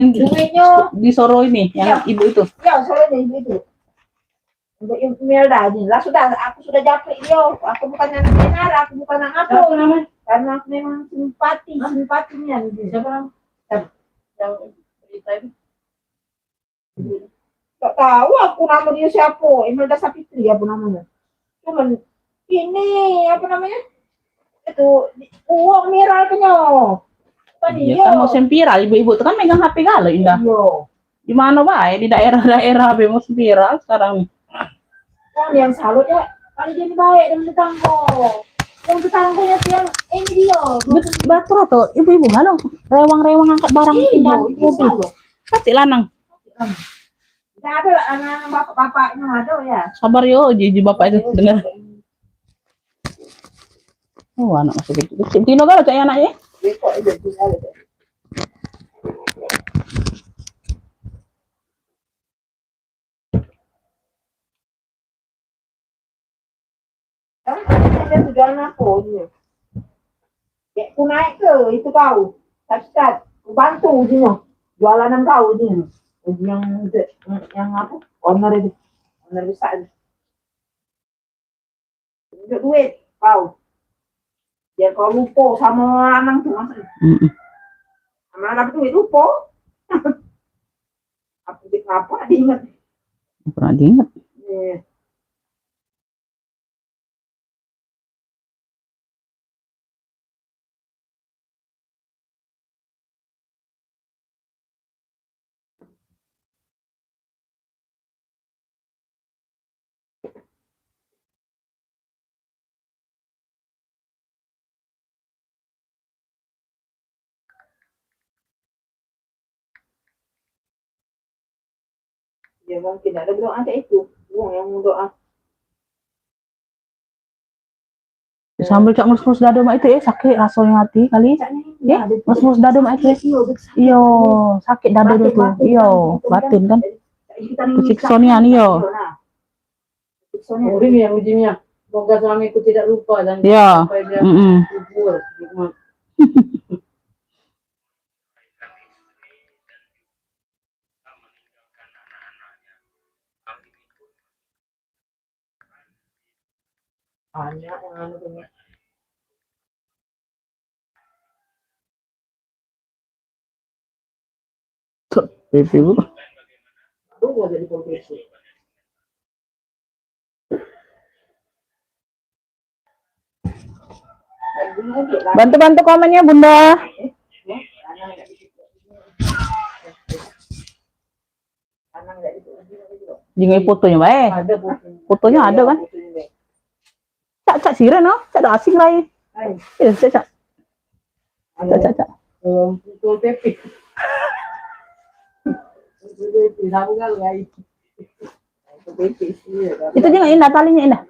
Duitnya di Soro ini, yang ibu itu. Ya, Soro ini ibu itu. Untuk Imelda ini lah sudah, aku sudah japri yo. Aku bukan anak benar, aku bukan anak apa namanya. Karena aku memang simpatinya gitu. Siapa namanya? Yang berita itu. Tak tahu aku nama dia siapa. Imelda Sapitri apa namanya. Cuman ini apa namanya? Itu uang miral punya. Iya kan musim viral, ibu-ibu itu kan megang HP galau Indah. Iya. Di mana bae di daerah-daerah HP musim viral sekarang. Yang salut ya, kali jadi baik dengan tetangga. Yang tetangganya yang ini dia. Betul atau ibu-ibu galau, rewang-rewang angkat barang pindah mobil. Kati lanang. Tidak ada lah anak bapak-bapaknya ada ya. Sabar yo, jiji bapak itu dengar. Oh, anak masih kecil. Tino galau cak anaknya. Dia sudah aku dia. Ya, aku naik ke itu kau. Start, aku bantu dia. Jualanan kau dia. Yang apa? Owner itu. Owner besar. Untuk duit kau. Biar kau lupa sama anak tuh masa. Sama anak duit lupa. Apa diingat? Pernah diingat. Ya mungkin ada doa kayak itu. Uang yang doa. Sambil cak mus-mus dado mak itu ya sakit rasanya hati kali. Ya, mus-mus dado mak itu. Iyo, sakit dado itu. Iyo, batin kan. Kesiksonia nih yo. Uring ya ujinya. Semoga suamiku tidak lupa dan sampai dia kubur. Banyak yang anu punya. Ibu. Aduh, jadi polisi. Bantu-bantu komennya Bunda. Jangan fotonya bae. Fotonya ada kan? Cak siren no, cak asing lagi. Iya, cak. Cak. Betul tepi. Itu juga indah talinya indah.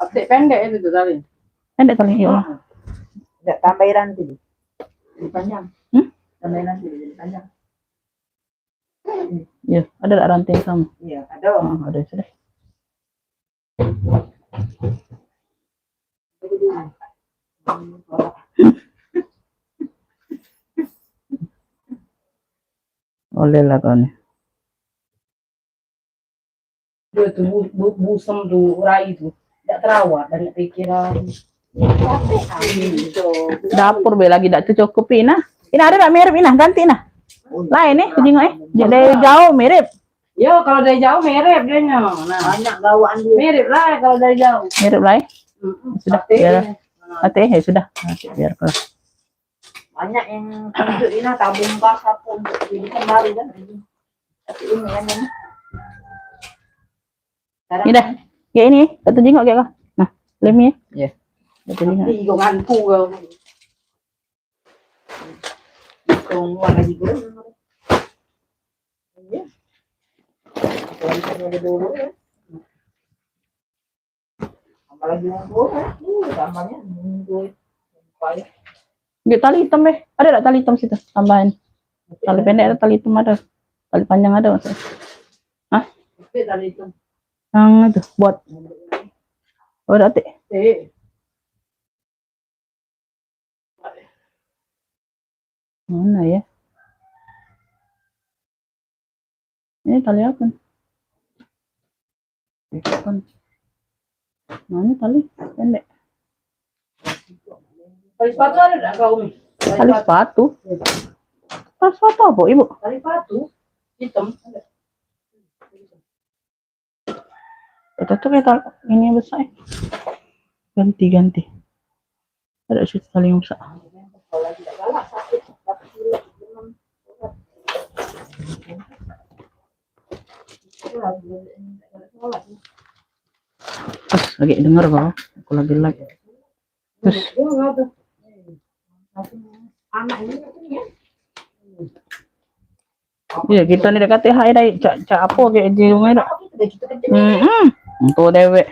Update pendek itu tuh tali. Pendek talinya ya. Enggak tambah ranti. Jadi panjang. Tambah ranti jadi panjang. Iya, ada ranting sama. Iya, ada. Ada sudah. Oleh lah kan. Dia tuh busem tuh rai itu. Tidak terawat dari pikiran. Dapur be lagi tidak cukupi nah. Ini ada tak mirip ini ganti nah. Lain nih kejengok dari jauh mirip. Yo kalau dari jauh mirip dia nya. Nah, banyak gawaan dia. Mirip lah kalau dari jauh. Mirip lah. Sudah biar. Ya sudah. Biar kalau. Banyak yang tunjuk ini tabung gas apa untuk hidupan baru kan. Tapi ini kan ini. Ini dah. Ya ini, satu jengok kayak nah, lemnya. Iya. Satu jengok. Tiga nganku kau. Kau lagi dulu. Iya. Kalau dulu ya. Apalagi yang dulu, tambahnya duit. Dia tali hitam deh. Ada tak tali hitam situ tambahan? Tali pendek ada, tali hitam ada. Tali panjang ada maksudnya. Hah? Tali hitam. Yang itu buat. Oh, ada. Mana ya? Ini tali apa? Bukan. Mana tali? Pendek. Tali sepatu ada nggak kau nih? Tali sepatu. Tali sepatu apa, Ibu? Tali sepatu hitam. Ada. Itu tuh kayak tali ini yang besar. Ganti. Ada sih tali yang besar. Kalau lagi nggak galak sakit. Tapi belum. Terus lagi denger kok. Aku lagi live. Terus anak ini ya. iya kita nih dekat THR dari cak apa kayak di rumah itu. Apa gitu deh gitu kecil. Untuk dewek.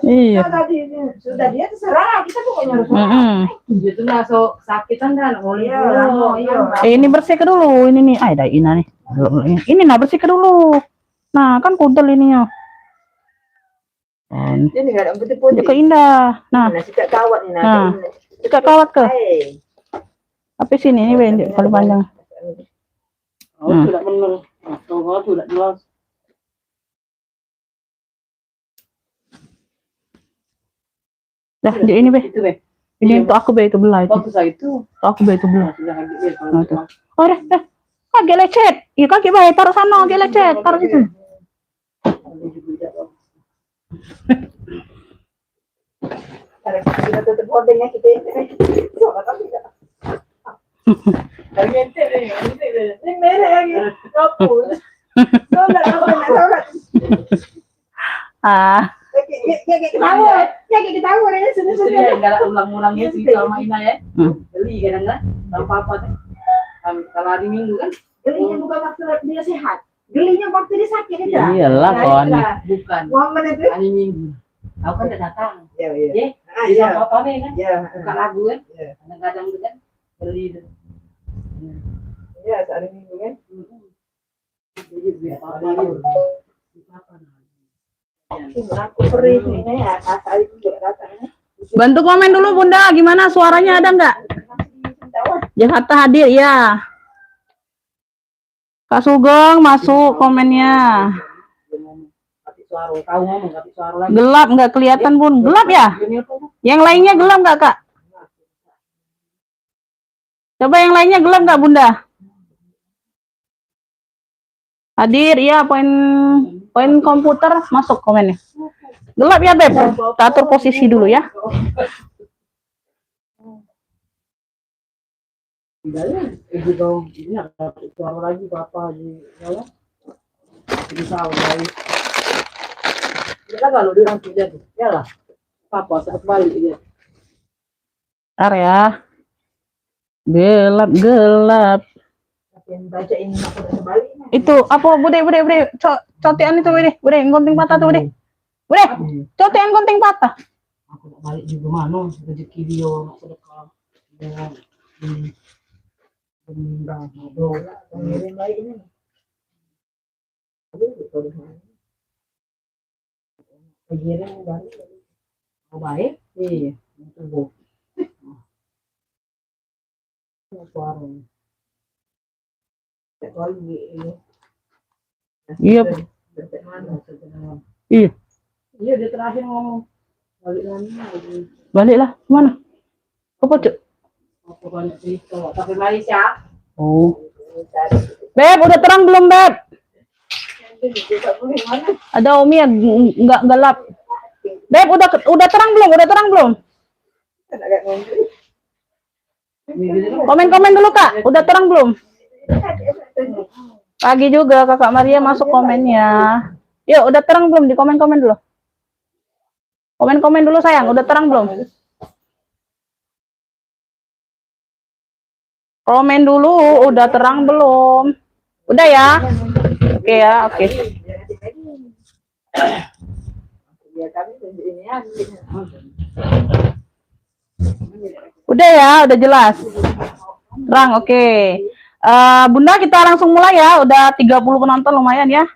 Iya. Sudah dia terserah kita pokoknya harus. Itu masuk sakitan kan oleh Ini bersihkan dulu ini nih. Ada ina nih. Ini nah bersihkan dulu. Nah kan kudel ininya. Ini nggak ada putih-putih. Juga indah. Nah, Sikat kawat nih nah, sikat kawat ke. Tapi sini ini pendek paling panjang. tidak benar. Tuh tidak jelas. Dah, di ini be. Itu be. Ini untuk aku be itu belah itu. Bagus lah itu. Untuk aku be itu belah. Sudah habis ya, kalau Nah, tuh. Oh, dah. Kaki lecet. Iya kaki baik taruh sana kaki lecet. Taruh situ. Kita tutup hordingnya kita. Ini merah lagi. Kapul. Ah, Kayak ketawa ini Itu sudah. ya enggak ulang-ulangnya sih sama Ina ya. Beli kadang-kadang tahu apa-apa teh. Kalau hari Minggu kan Gelinya bukan waktu dia sehat. Gelinya waktu dia sakit aja. iyalah kon. bukan Momen itu. hari Minggu. Aku kan udah datang. Ya, Ya, Ah, di iya. apa nih kan? Ya. Buka lagu kan? Iya. Kadang-kadang tuh kan beli itu. Ya, hari Minggu kan. Jadi biar apa? Aku perih ini ya, asal itu juga datangnya. Bantu komen dulu Bunda, gimana suaranya ada nggak? Jakarta hadir ya. Kak Sugeng masuk komennya. Tapi suara tahu ngomong tapi suara lagi. Gelap nggak kelihatan Bun? Gelap ya? Yang lainnya gelap nggak Kak? Coba yang lainnya gelap nggak Bunda? Hadir ya, poin komputer masuk komennya. Gelap ya Beb? Kita atur posisi dulu ya. Ibu dong, ini ada suara lagi apa di ya? Jadi tahu dari. Kita kalau dia orang tidak, ya lah. Apa saat balik dia. Bentar ya. Gelap. Yang bacain aku udah kembali. Itu apa bude cotean itu bude gunting patah tuh bude cotean gunting patah. Aku tak balik juga mana rezeki dia nak sedekah. Benda Pengirim lagi ini. Pengirim baru. mau baik, iya, itu Suara. Lagi ini. Iya. Iya. Iya dia terakhir ngomong balik lagi. Baliklah kemana? Ke pojok. Apa banyak cerita? Tapi Malaysia. Oh. Beb, udah terang belum Beb? Ada Umi yang nggak gelap. Beb, udah terang belum? Udah terang belum? Komen-komen dulu Kak. Udah terang belum? Pagi juga Kakak Maria masuk komennya. Yuk, udah terang belum? Di komen-komen dulu. Komen-komen dulu sayang. Udah terang belum? Komen dulu. Udah terang belum? Udah ya? Oke ya, oke. Udah ya, udah jelas. Terang, oke. Bunda kita langsung mulai ya. Udah 30 penonton lumayan ya.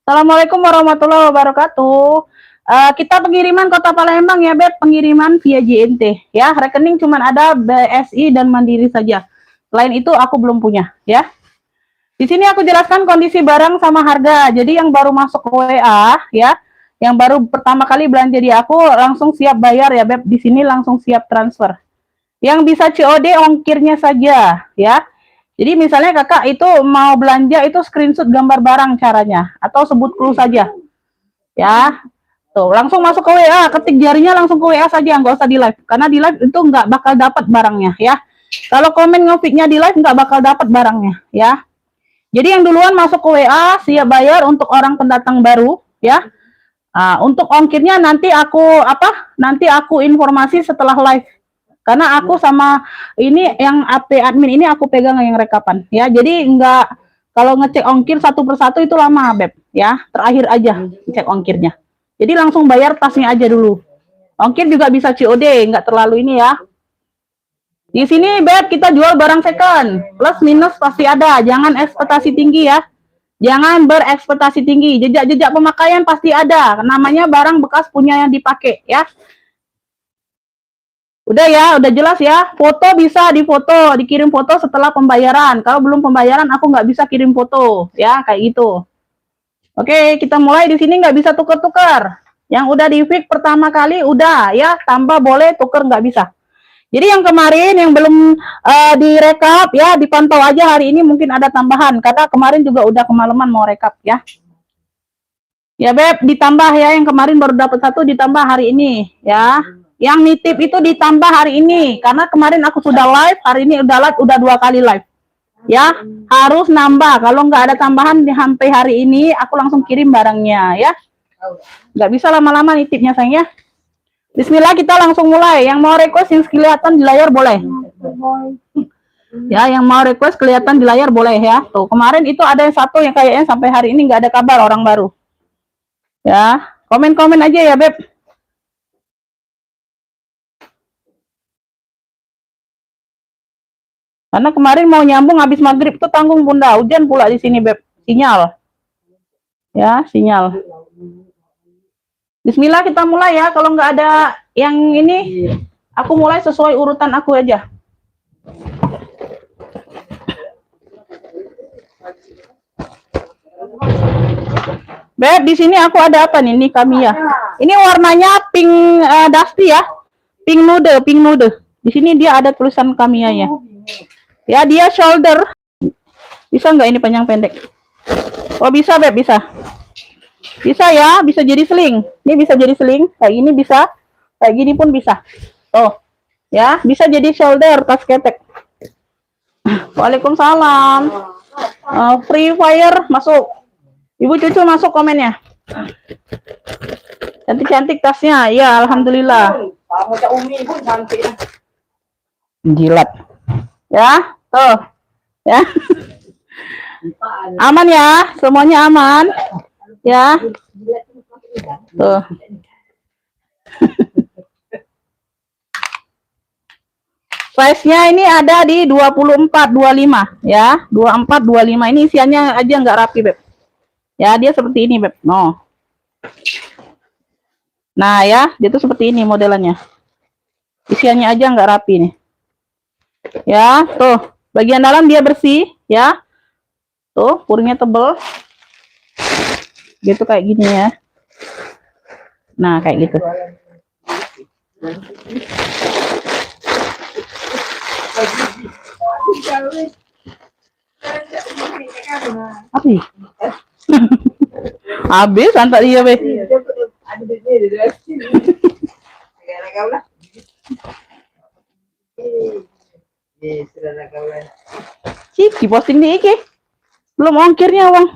Assalamualaikum warahmatullahi wabarakatuh. Kita pengiriman Kota Palembang ya Beb, pengiriman via JNT ya. Rekening cuma ada BSI dan Mandiri saja. Selain itu aku belum punya ya. Di sini aku jelaskan kondisi barang sama harga. Jadi yang baru masuk ke WA ya, yang baru pertama kali belanja di aku langsung siap bayar ya Beb. Di sini langsung siap transfer. Yang bisa COD ongkirnya saja ya. Jadi misalnya kakak itu mau belanja itu screenshot gambar barang caranya atau sebut clue saja ya. Tuh, langsung masuk ke WA, ketik jarinya langsung ke WA saja, nggak usah di live. Karena di live itu nggak bakal dapat barangnya ya. Kalau komen ngefiknya di live nggak bakal dapat barangnya ya. Jadi yang duluan masuk ke WA siap bayar untuk orang pendatang baru ya. Untuk ongkirnya nanti aku informasi setelah live. Karena aku sama ini yang admin ini aku pegang yang rekapan ya. Jadi nggak, kalau ngecek ongkir satu persatu itu lama Beb ya. Terakhir aja cek ongkirnya. Jadi langsung bayar tasnya aja dulu. Ongkir juga bisa COD, nggak terlalu ini ya. Di sini Beb kita jual barang second, plus minus pasti ada. Jangan ekspektasi tinggi ya. Jangan berekspektasi tinggi. Jejak-jejak pemakaian pasti ada. Namanya barang bekas punya yang dipakai ya. Udah ya, udah jelas ya. Foto bisa difoto, dikirim foto setelah pembayaran. Kalau belum pembayaran aku nggak bisa kirim foto ya, kayak gitu. Oke, kita mulai. Di sini nggak bisa tuker-tuker. Yang udah di fix pertama kali udah ya, tambah boleh, tuker nggak bisa. Jadi yang kemarin yang belum direkap ya, dipantau aja hari ini mungkin ada tambahan. Karena kemarin juga udah kemalaman mau rekap ya. Ya Beb, ditambah ya, yang kemarin baru dapat 1 ditambah hari ini ya. Yang nitip itu ditambah hari ini. Karena kemarin aku sudah live, hari ini udah live, udah 2 kali live. Ya, harus nambah. Kalau nggak ada tambahan sampai hari ini, aku langsung kirim barangnya ya. Nggak bisa lama-lama nitipnya sayang ya. Bismillah, kita langsung mulai. Yang mau request yang kelihatan di layar boleh. Ya, yang mau request kelihatan di layar boleh ya. Tuh, kemarin itu ada yang 1 yang kayaknya sampai hari ini nggak ada kabar orang baru. Ya, komen-komen aja ya Beb. Karena kemarin mau nyambung habis maghrib tuh tanggung bunda, hujan pula di sini Beb, sinyal. Ya, sinyal. Bismillah kita mulai ya, kalau nggak ada yang ini, aku mulai sesuai urutan aku aja. Beb, di sini aku ada apa nih? Ini Kamiya. Ini warnanya pink dusty ya, pink nude. Di sini dia ada tulisan Kamiya-nya. Ya, dia shoulder. Bisa nggak ini panjang pendek? Oh bisa Beb, bisa. Bisa ya, bisa jadi sling. Ini bisa jadi sling, kayak ini bisa. Kayak gini pun bisa. Oh, ya, bisa jadi shoulder, tas ketek. Waalaikumsalam. Free Fire masuk. Ibu cucu masuk komennya. Cantik-cantik tasnya. Ya, alhamdulillah. Jilat. Ya, tuh. Ya. Aman ya, semuanya aman. Ya. Tuh. Size-nya ini ada di 24-25 ya. 24-25 ini isiannya aja nggak rapi Beb. Ya, dia seperti ini Beb. No. Nah ya, dia tuh seperti ini modelannya. Isiannya aja nggak rapi nih. Ya, tuh. Bagian dalam dia bersih ya. Tuh, puringnya tebel. Gitu kayak gini ya. Nah, kayak gitu. Apa? Habis antar dia, Be. Ciki posting di IG. Belum ongkirnya, Bang.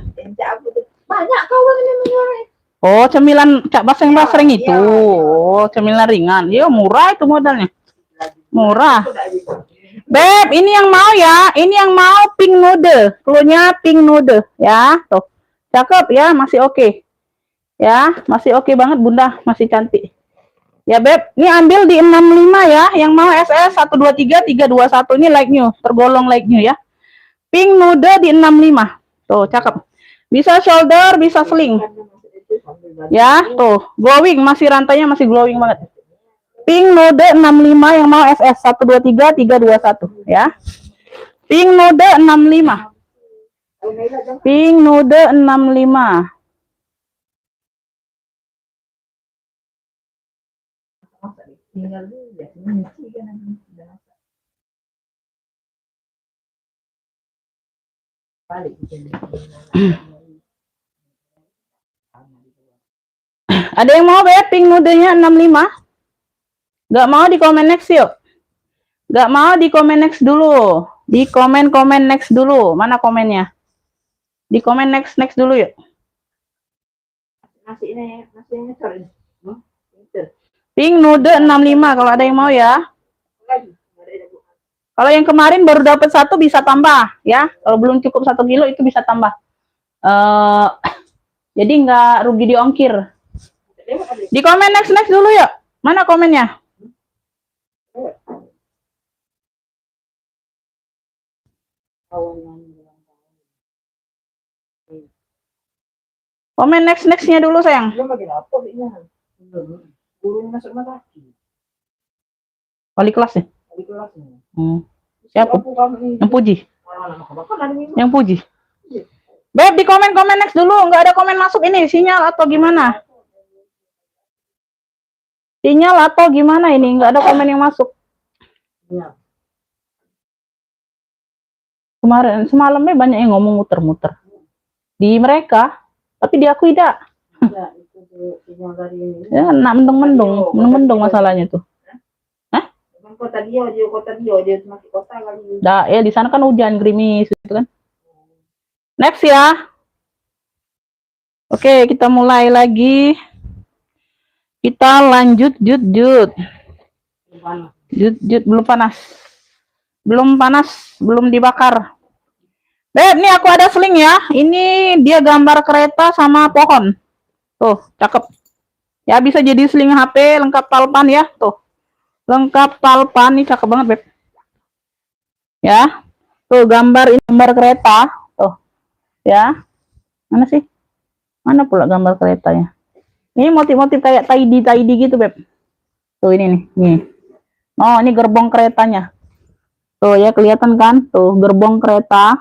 Banyak kawan ini menyuruh. Oh, cemilan Cak Basreng itu. Oh, cemilan ringan. Iya, murah itu modalnya. Murah. Beb, ini yang mau ya. Ini yang mau pink nude. Cluenya pink nude ya. Tuh. Cakep ya, masih oke. Ya, masih oke banget Bunda, masih cantik. Ya, Beb, ini ambil di 65 ya. Yang mau SS 123 321 ini like new, tergolong like new ya. Pink nude di 65. Tuh, cakep. Bisa shoulder, bisa sling. Ya, tuh, glowing, masih rantainya masih glowing banget. Pink Node 65 yang mau SS 123321 ya. Pink Node 65. Pink Node 65. Tinggal dulu ya, nyuci kan nanti udah balik gitu. Ada yang mau Beb pink nodenya 65? Gak mau di komen next yuk. Gak mau di komen next dulu. Di komen next dulu. Mana komennya? Di komen next dulu yuk. Nasinya sorry. Pink Nude 65 kalau ada yang mau ya. Kalau yang kemarin baru dapat satu bisa tambah ya. Kalau belum cukup 1 kilo itu bisa tambah. Jadi nggak rugi di ongkir. Di komen next dulu ya. Mana komennya? Komen nextnya dulu sayang. Wali kelas ya? Siapa? Yang puji. Yang puji. Beb di komen next dulu. Nggak ada komen masuk ini. Sinyal atau gimana? Sinyal atau gimana ini? Nggak ada komen yang masuk. Kemarin semalamnya banyak yang ngomong muter-muter di mereka, tapi di aku tidak. Ya, mendung masalahnya tuh. Hah? Kota dia masih kota kali. Ya di sana kan hujan gerimis gitu kan. Next ya. Oke, kita mulai lagi. Kita lanjut jut. Belum panas, belum dibakar. Beb, nih aku ada sling ya. Ini dia gambar kereta sama pohon. Tuh, cakep. Ya bisa jadi sling HP, lengkap palpan ya. Tuh. Lengkap palpan, nih cakep banget, Beb. Ya. Tuh, gambar kereta. Tuh. Ya. Mana sih? Mana pula gambar keretanya? Ini motif-motif kayak tidy gitu, Beb. Tuh ini nih. Nih. Oh, ini gerbong keretanya. Tuh ya, kelihatan kan? Tuh, gerbong kereta.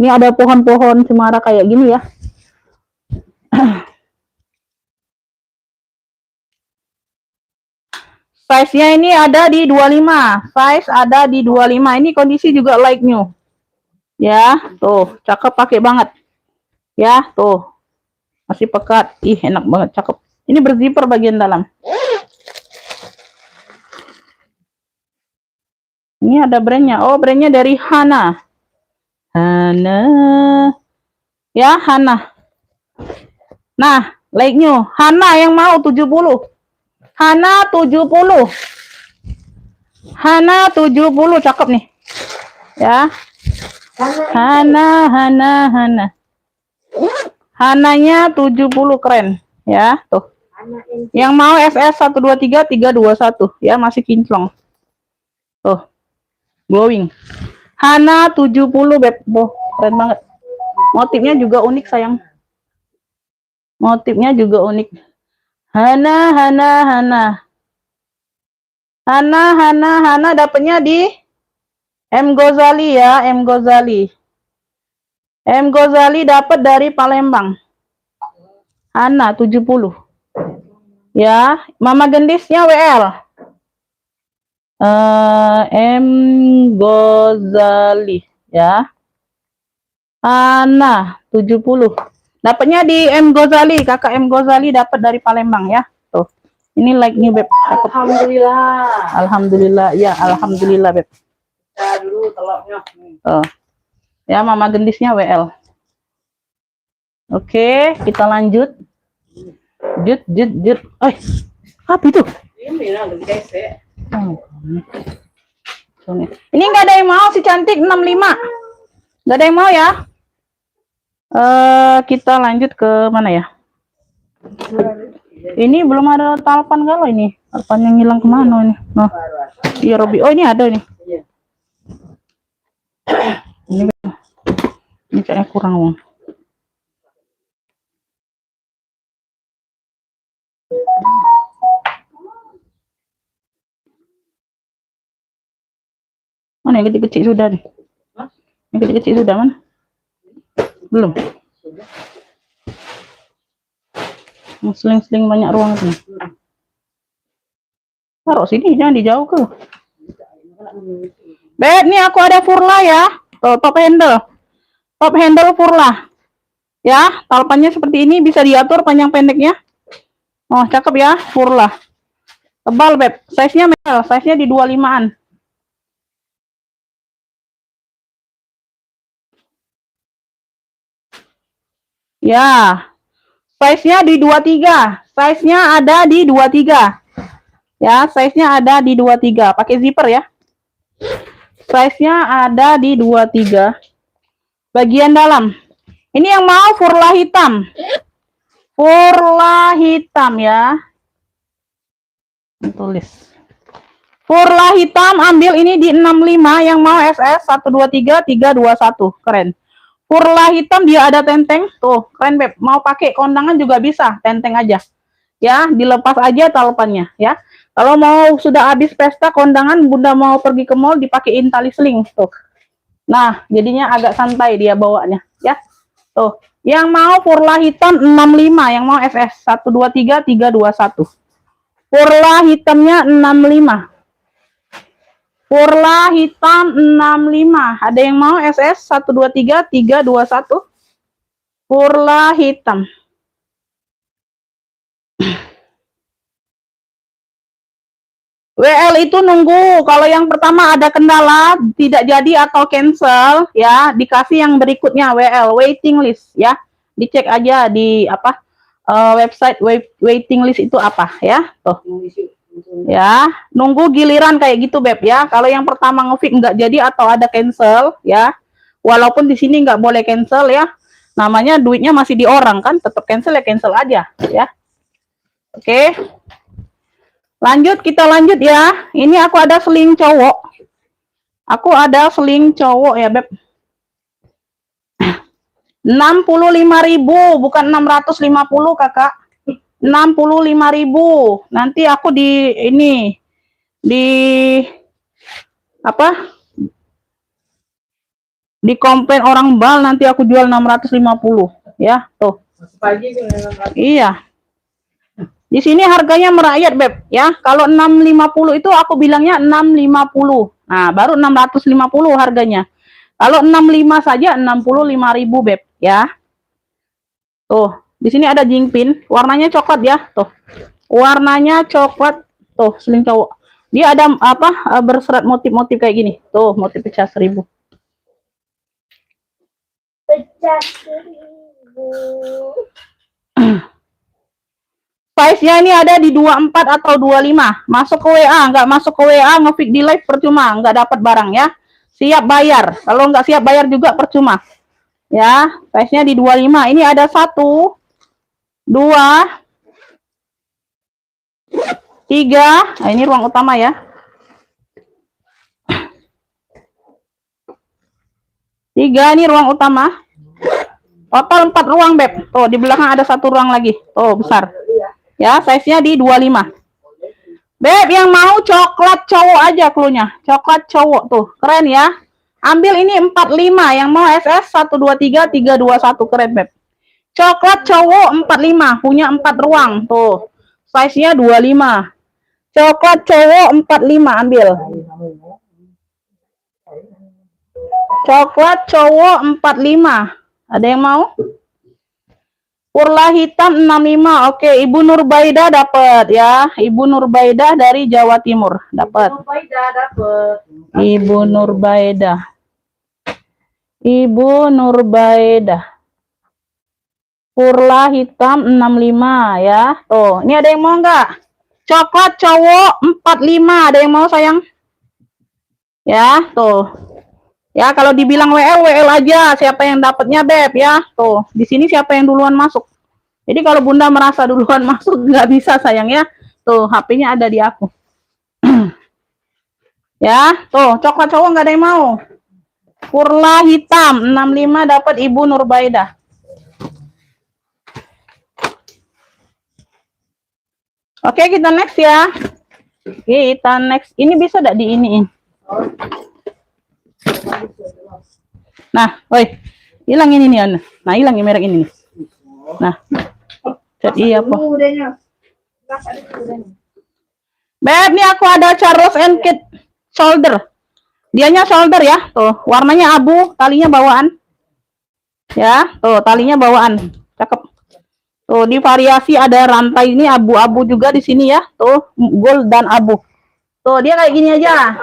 Ini ada pohon-pohon cemara kayak gini ya. Size-nya ini ada di 25. Size ada di 25. Ini kondisi juga like new. Ya, tuh, cakep pakai banget. Ya, tuh. Masih pekat. Ih, enak banget, cakep. Ini berzipper bagian dalam. Ini ada brandnya. Oh, brandnya dari Hana. Ya, Hana. Nah, like new. Hana yang mau 70. Hana 70. Hana 70 cakep nih. Ya. Hana. Hananya 70 keren. Ya, tuh. Yang mau SS 123321 ya, masih kinclong. Tuh. Glowing. Hana 70, Beb. Tuh, keren banget. Motifnya juga unik, sayang. Motifnya juga unik. Hana. Dapatnya di M Ghazali ya, M Ghazali dapat dari Palembang. Hana 70. Ya, Mama gendisnya WL. M Ghazali ya. Hana 70. Dapatnya di M Ghazali, Kakak M Ghazali dapat dari Palembang ya. Tuh. Ini like nih, Beb. Alhamdulillah. Ya, alhamdulillah, Beb. Ya dulu telurnya. Oh. Ya, Mama gendisnya WL. Oke, kita lanjut. Jut. Apa itu? Ini lah guys ya. Ini nggak ada yang mau si cantik 65. Nggak ada yang mau ya. Kita lanjut ke mana ya? Ini belum ada talpan kalau ini. Talpan yang hilang kemana ini? Nah, iya Robi. Oh ini ada nih. Ini kayaknya kurang, Bang. Mana yang kecil-kecil sudah nih? Yang kecil-kecil sudah mana? Belum. Seling-seling banyak ruang tuh. Taruh sini, jangan dijauh ke. Beb, nih aku ada Furla ya. Tuh, top handle. Top handle Furla. Ya, talpannya seperti ini, bisa diatur panjang pendeknya. Oh, cakep ya, Furla. Tebal, Beb. Size-nya mel, size-nya di 25-an. Ya. Size-nya di 23. Size-nya ada di 23. Ya, size-nya ada di 23. Pakai zipper ya. Size-nya ada di 23. Bagian dalam. Ini yang mau Furla hitam. Furla hitam ya. Tulis. Furla hitam ambil ini di 65, yang mau SS 123 321. Keren. Furla hitam dia ada tenteng. Tuh, keren Beb. Mau pakai kondangan juga bisa, tenteng aja. Ya, dilepas aja talpannya ya. Kalau mau sudah habis pesta kondangan, Bunda mau pergi ke mall, dipakein tali seling tuh. Nah, jadinya agak santai dia bawanya ya. Tuh, yang mau Furla hitam 65, yang mau SS 123 321. Furla hitamnya 65. Furla hitam 65. Ada yang mau SS 123 321? Furla hitam. WL itu nunggu, kalau yang pertama ada kendala, tidak jadi atau cancel, ya, dikasih yang berikutnya WL, waiting list, ya. Dicek aja di apa website waiting list itu apa, ya. Tuh. Ya, nunggu giliran kayak gitu, Beb, ya. Kalau yang pertama nge-fix nggak jadi atau ada cancel, ya. Walaupun di sini nggak boleh cancel, ya. Namanya duitnya masih di orang, kan. Tetap cancel ya cancel aja, ya. Oke. Lanjut, kita lanjut ya. Ini aku ada seling cowok. Aku ada seling cowok ya, Beb. 65.000, bukan 650, Kakak. 65.000. Nanti aku di ini di apa? Di komplain orang bal, nanti aku jual 650 ya, tuh. Pagi Iya. Di sini harganya merakyat, Beb, ya. Kalau 650 itu aku bilangnya 650. Nah, baru 650 harganya. Kalau 65 saja 65.000, Beb, ya. Tuh, di sini ada jingpin, warnanya coklat ya, tuh. Warnanya coklat, tuh, seling cowok. Dia ada apa? Berserat motif-motif kayak gini. Tuh, motif pecah 1000. Pecah 1000. Size-nya ini ada di 24 atau 25. Masuk ke WA, nggak masuk ke WA, nge-fix di live percuma, nggak dapat barang ya. Siap bayar. Kalau nggak siap bayar juga percuma. Ya, size-nya di 25. Ini ada 1, 2, 3. Nah, ini ruang utama ya. 3, ini ruang utama. Total 4 ruang, Beb. Tuh, di belakang ada 1 ruang lagi. Tuh, besar. Ya, size-nya di 25. Beb, yang mau coklat cowok aja cluenya. Coklat cowok tuh. Keren ya. Ambil ini 45, yang mau SS 123 321, keren, Beb. Coklat cowok 45, punya 4 ruang tuh. Size-nya 25. Coklat cowok 45, ambil. Coklat cowok 45. Ada yang mau? Furla hitam 65. Oke, Ibu Nurbaida dapat ya. Ibu Nurbaida dari Jawa Timur dapat. Ibu Nurbaida. Ibu Nurbaida. Furla hitam 65 ya. Tuh, ini ada yang mau enggak? Coklat cowok 45. Ada yang mau, sayang? Ya, tuh. Ya, kalau dibilang WL aja, siapa yang dapatnya, Beb, ya. Tuh, di sini siapa yang duluan masuk. Jadi kalau Bunda merasa duluan masuk, nggak bisa, sayang, ya. Tuh, HP-nya ada di aku. Ya, tuh, coklat cowok nggak ada yang mau. Furla hitam, 65 dapat Ibu Nurbaida. Oke, kita next ya. Kita next. Ini bisa enggak di iniin? Nah, woi. Hilangin ini, An. Nah, hilangin merek ini nih. Nah. Jadi apa? Beb, nih aku ada Charles and Kate shoulder. Dianya shoulder ya. Tuh, warnanya abu, talinya bawaan. Ya, tuh talinya bawaan. Cakep. Tuh, di variasi ada rantai ini abu-abu juga di sini ya. Tuh, gold dan abu. Tuh, dia kayak gini aja.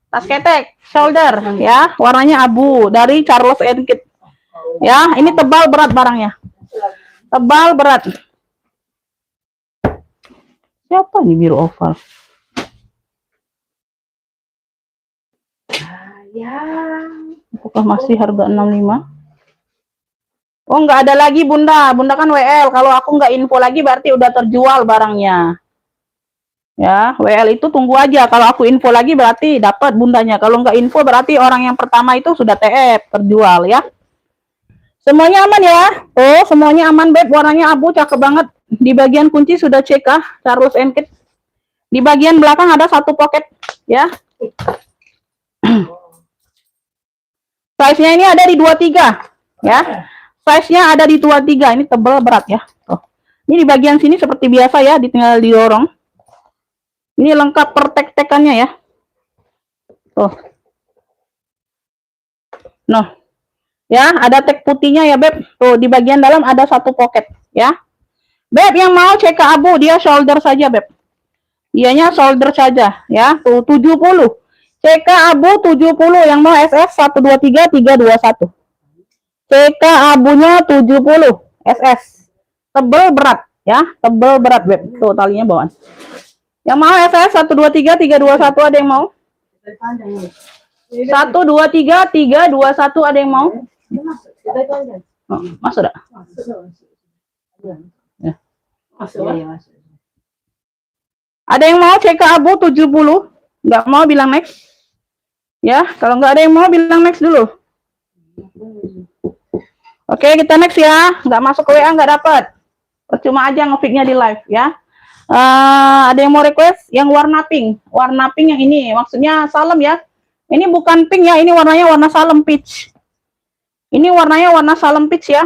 Tas ketek, shoulder ya, warnanya abu dari Charles and Kate. Ya, ini tebal berat barangnya. Tebal berat. Siapa nih biru oval? Apakah masih harga 65? Oh, nggak ada lagi Bunda. Bunda kan WL. Kalau aku nggak info lagi berarti udah terjual barangnya. Ya, WL itu tunggu aja. Kalau aku info lagi berarti dapat Bundanya. Kalau nggak info berarti orang yang pertama itu sudah TF, terjual ya. Semuanya aman ya. Oh, semuanya aman, Beb. Warnanya abu, cakep banget. Di bagian kunci sudah CK, Charles and Kate. Di bagian belakang ada satu pocket ya. Size-nya ini ada di 23 ya. Size-nya ada di 23. Ini tebal berat ya. Tuh. Ini di bagian sini seperti biasa ya, tinggal didorong. Ini lengkap pertek-tekannya ya. Tuh. Nah. Ya, ada tek putihnya ya, Beb. Tuh, di bagian dalam ada satu pocket ya. Beb, yang mau CK abu dia shoulder saja, Beb. Dianya shoulder saja ya. Tuh 70. CK abu 70, yang mau SS 123 321. CK abunya 70 SS. Tebel berat ya, tebel berat, Beb. Tuh talinya bawaan. Yang mau SS 123 321 ada yang mau? 123 321 ada yang mau? Oh, masuk dah. Ya. Ada yang mau CK abu 70? Nggak mau bilang next. Ya, kalau nggak ada yang mau bilang next dulu. Oke, kita next ya. Nggak masuk ke WA nggak dapat. Percuma aja ngefiknya di live ya. Ada yang mau request yang warna pink. Warna pink yang ini, maksudnya salem ya. Ini bukan pink ya, ini warnanya warna salem peach. Ini warnanya warna salem peach ya.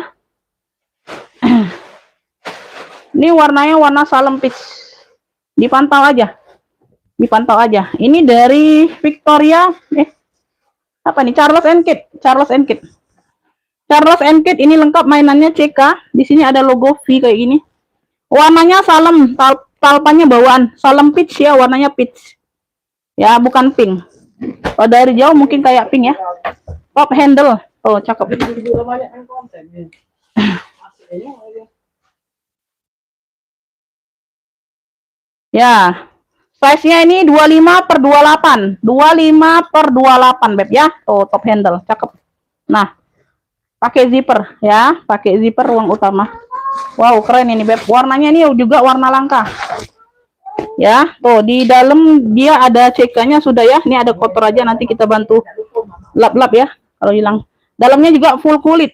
Ini warnanya warna salem peach. Dipantau aja. Dipantau aja. Ini dari Victoria. Apa nih? Charles and Kate. Charles and Kate. Charles and Kate ini lengkap mainannya CK. Di sini ada logo V kayak gini. Warnanya salem, talpannya bawaan. Salem peach ya, warnanya peach. Ya, bukan pink. Kalau dari jauh mungkin kayak pink ya. Top handle. Oh, cakep. Ya, size-nya ini 25/28. 25/28, Beb ya. Oh, top handle, cakep. Nah, pakai zipper ya, pakai zipper ruang utama. Wow, keren ini, Beb. Warnanya ini juga warna langka. Ya, tuh di dalam dia ada CK-nya sudah ya. Ini ada kotor aja, nanti kita bantu lap-lap ya kalau hilang. Dalamnya juga full kulit.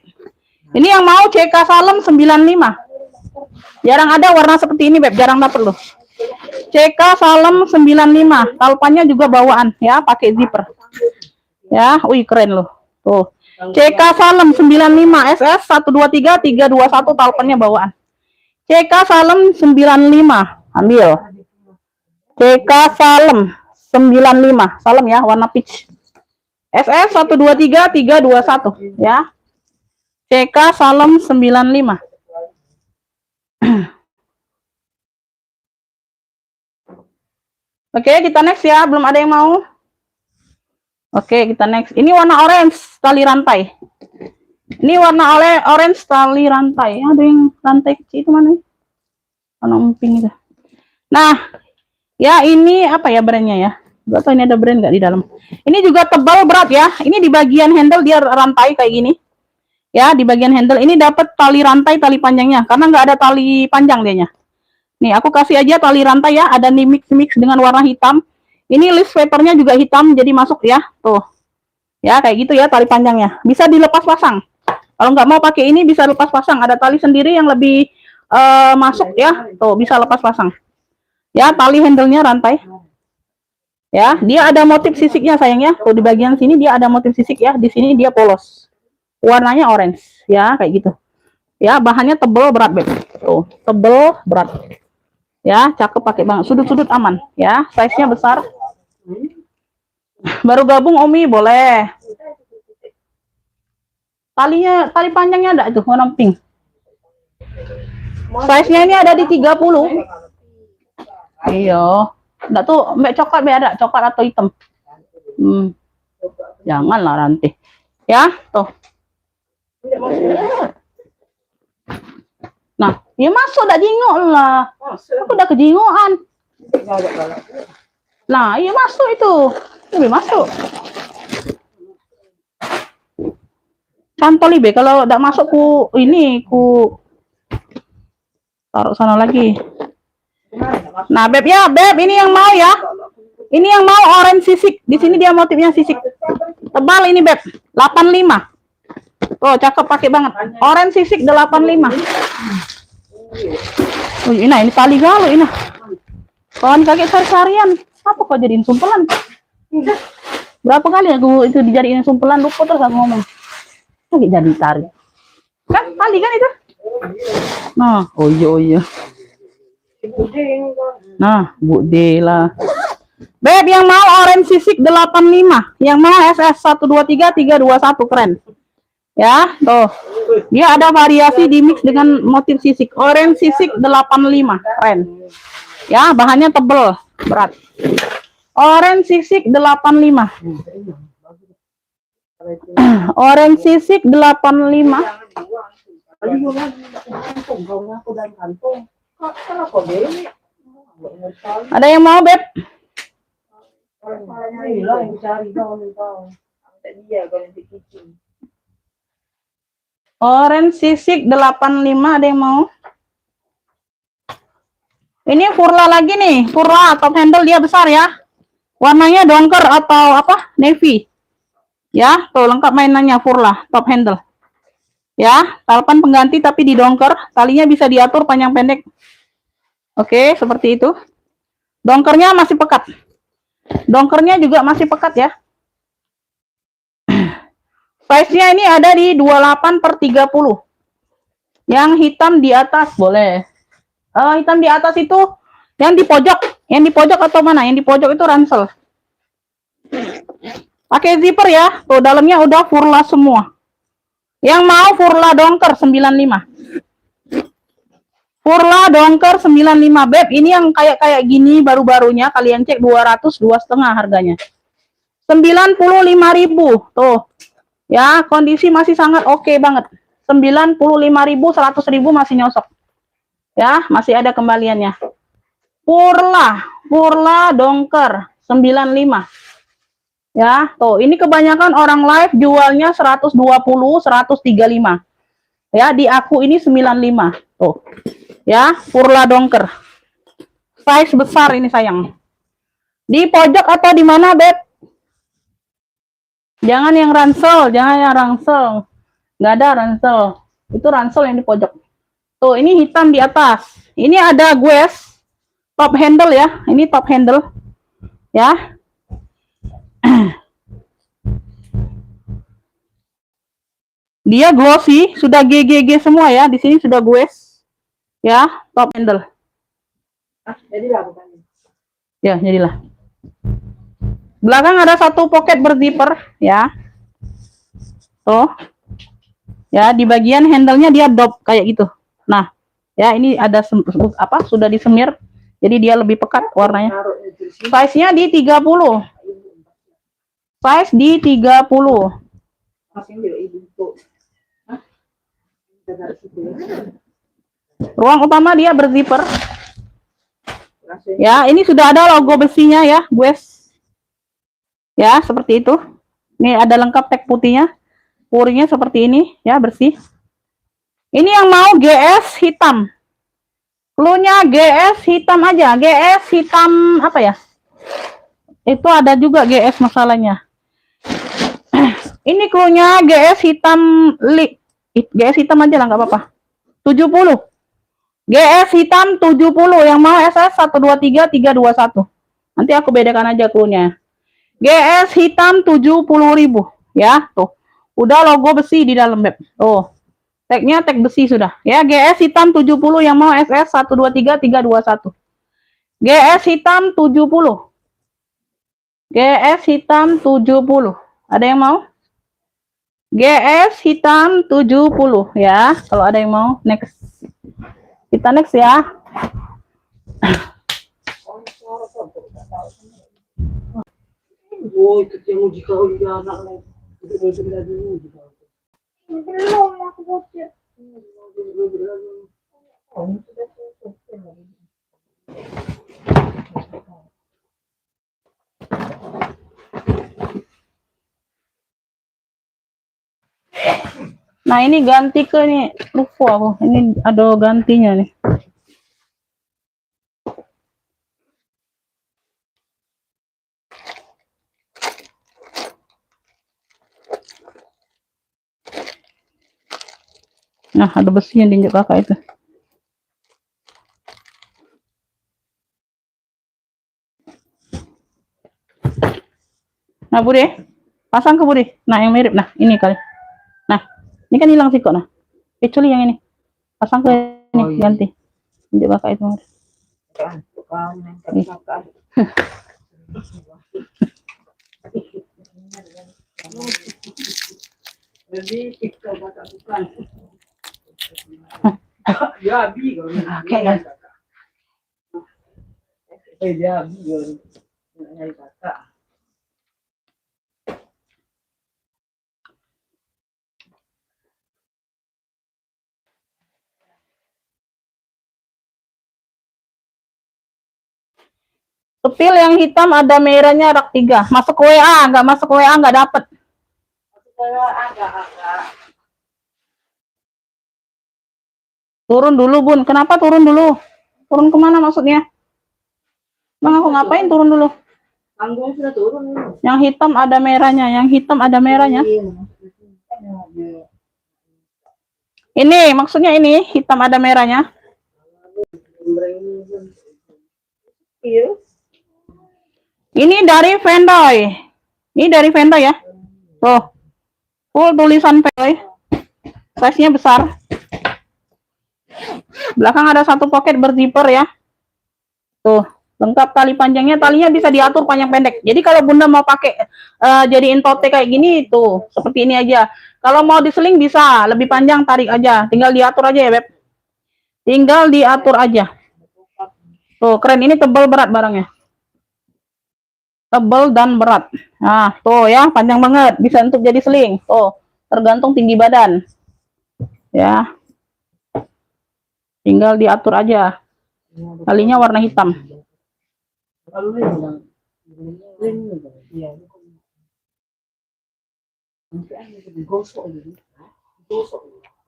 Ini yang mau CK salem 95. Jarang ada warna seperti ini, Beb. Jarang dapet loh. CK salem 95. Talpannya juga bawaan ya, pakai zipper. Ya, wih keren loh. Tuh. CK salem 95 SS 123 321 talpannya bawaan. CK salem 95. Ambil. CK salem 95. Salem ya, warna peach. SS 123 321 ya. CK salem 95. Oke, kita next ya. Belum ada yang mau. Oke, kita next. Ini warna orange tali rantai. Ini warna orange tali rantai. Ada yang rantai kecil itu mana? Warna pink itu. Nah, ya ini apa ya brandnya ya? Gak tahu ini ada brand nggak di dalam. Ini juga tebal berat ya. Ini di bagian handle dia rantai kayak gini. Ya, di bagian handle ini dapat tali rantai tali panjangnya. Karena nggak ada tali panjang dianya. Nih, aku kasih aja tali rantai ya, ada nih mix dengan warna hitam. Ini list papernya juga hitam, jadi masuk ya. Tuh. Ya, kayak gitu ya tali panjangnya. Bisa dilepas pasang. Kalau nggak mau pakai ini, bisa lepas pasang. Ada tali sendiri yang lebih masuk ya. Tuh, bisa lepas pasang. Ya, tali handle-nya rantai. Ya, dia ada motif sisiknya sayang ya. Tuh di bagian sini dia ada motif sisik ya. Di sini dia polos. Warnanya orange ya, kayak gitu. Ya, bahannya tebel berat, Beb. Tuh, tebel berat. Ya, cakep pakai banget. Sudut-sudut aman ya. Size-nya besar. Baru gabung Omi boleh. Tali panjangnya ada itu warna pink. Size-nya ini ada di 30. Iya. Enggak tuh, mbak coklat mbak ada, coklat atau hitam. Janganlah rantai. Ya, tuh. Nah, ya masuk dak jingok lah. Aku udah kejingokan. Nah, iya masuk itu. Lebih masuk. Cantol ibe kalau udah masuk ku ini ku taruh sana lagi. Nah, Beb ya, Beb ini yang mau ya. Ini yang mau orange sisik. Di sini dia motifnya sisik. Tebal ini, Beb. 85. Oh, cakep pakai banget. Orange sisik 85. Oh, ini tali galau ini. Kawan kakek sehari-harian. Apa kau jadiin sumpelan? Berapa kali aku itu dijadiin sumpelan, lupa terus aku ngomong. Lagi jadi tarik. Kan tali kan itu? Nah, oh iya. Nah, Bu Dela. Beb yang mau orange sisik 85, yang mau SS 123 321 keren. Ya, tuh. Dia ada variasi di mix dengan motif sisik. Orange sisik 85, keren. Ya, bahannya tebel, berat. Orange sisik 85. Orange sisik 85. Ada yang mau, Beb? Orange sisik 85, ada yang mau? Ini Furla lagi nih, Furla top handle dia besar ya. Warnanya dongker atau apa? Navy. Ya, tuh lengkap mainannya Furla top handle. Ya, talpan pengganti tapi di dongker, talinya bisa diatur panjang pendek. Oke, seperti itu. Dongkernya masih pekat. Dongkernya juga masih pekat ya. Size-nya ini ada di 28/30. Yang hitam di atas boleh. Hitam di atas itu yang di pojok atau mana? Yang di pojok itu ransel. Pakai zipper ya. Tuh dalamnya udah Furla semua. Yang mau Furla dongker 95. Furla dongker 95, Beb. Ini yang kayak gini baru-barunya kalian cek 202,5 harganya. 95.000. Tuh. Ya, kondisi masih sangat oke banget. 95.000, 100.000 masih nyosok. Ya, masih ada kembaliannya. Furla dongker 95. Ya, tuh ini kebanyakan orang live jualnya 120, 135. Ya, di aku ini 95. Tuh. Ya, Furla dongker. Size besar ini sayang. Di pojok atau di mana, Beb? Jangan yang ransel, Nggak ada ransel. Itu ransel yang di pojok. Tuh, ini hitam di atas. Ini ada gues top handle ya. Ini top handle. Ya. Dia glossy, sudah GGG semua ya. Di sini sudah gues. Ya, top handle. Jadilah bukannya. Ya, jadilah. Belakang ada satu pocket berzipper ya. Tuh. Ya, di bagian handle-nya dia dop kayak gitu. Nah, ya ini ada sudah disemir. Jadi dia lebih pekat warnanya. Size-nya di 30. Size di 30. Ruang utama dia berzipper. Ya, ini sudah ada logo besinya ya, guys. Ya, seperti itu. Ini ada lengkap tag putihnya. Puringnya seperti ini, ya, bersih. Ini yang mau GS hitam. Cluenya GS hitam aja. GS hitam apa ya? Itu ada juga GS masalahnya. Ini cluenya GS hitam GS hitam aja lah, nggak apa-apa. 70. GS hitam 70, yang mau SS 123 321. Nanti aku bedakan aja cluenya. GS hitam 70.000 ya, tuh. Udah logo besi di dalam, Beb. Tuh. Tagnya tag besi sudah. Ya, GS hitam 70, yang mau SS 123 321. GS hitam 70. GS hitam 70. Ada yang mau? GS hitam 70 ya. Kalau ada yang mau, next. Kita next ya. Oh, itu yang uji kau juga anak lo. Itu dulu uji kau. Belum aku bocor. Nah, ini ganti ke nih. Lupa aku. Ini ada gantinya nih. Nah, ada besi yang diinjak kakak itu. Nah, Budi, pasang ke Budi. Nah, yang mirip. Nah, ini kali. Nah, ini kan hilang sih kok. Nah, kecuali yang ini. Pasang ke ini, Oh, iya. ganti. Injak kakak itu. Jadi kita baca bukan. Ya, bi kalau Kayak dia bi kalau nyari kakak. Kepil yang hitam ada merahnya rak 3. Masuk WA, nggak masuk WA nggak dapet. Kalau agak-agak Turun dulu, Bun. Kenapa turun dulu? Turun kemana maksudnya? Bang, aku ngapain turun dulu? Tanggung sudah turun. Yang hitam ada merahnya, yang hitam ada merahnya. Ini maksudnya ini hitam ada merahnya. iya. Ini dari Vendoy. Ini dari Vendoy ya. Tuh. Full tulisan Vendoy. Size-nya besar. Belakang ada satu pocket berzipper ya. Tuh, lengkap tali panjangnya, talinya bisa diatur panjang pendek. Jadi kalau Bunda mau pakai jadiin tote kayak gini tuh, seperti ini aja. Kalau mau diseling bisa, lebih panjang tarik aja. Tinggal diatur aja ya, Beb. Tinggal diatur aja. Tuh, keren, ini tebal berat barangnya. Tebal dan berat. Nah, tuh ya, panjang banget, bisa untuk jadi seling. Tuh, tergantung tinggi badan. Ya. Tinggal diatur aja. Talinya warna hitam.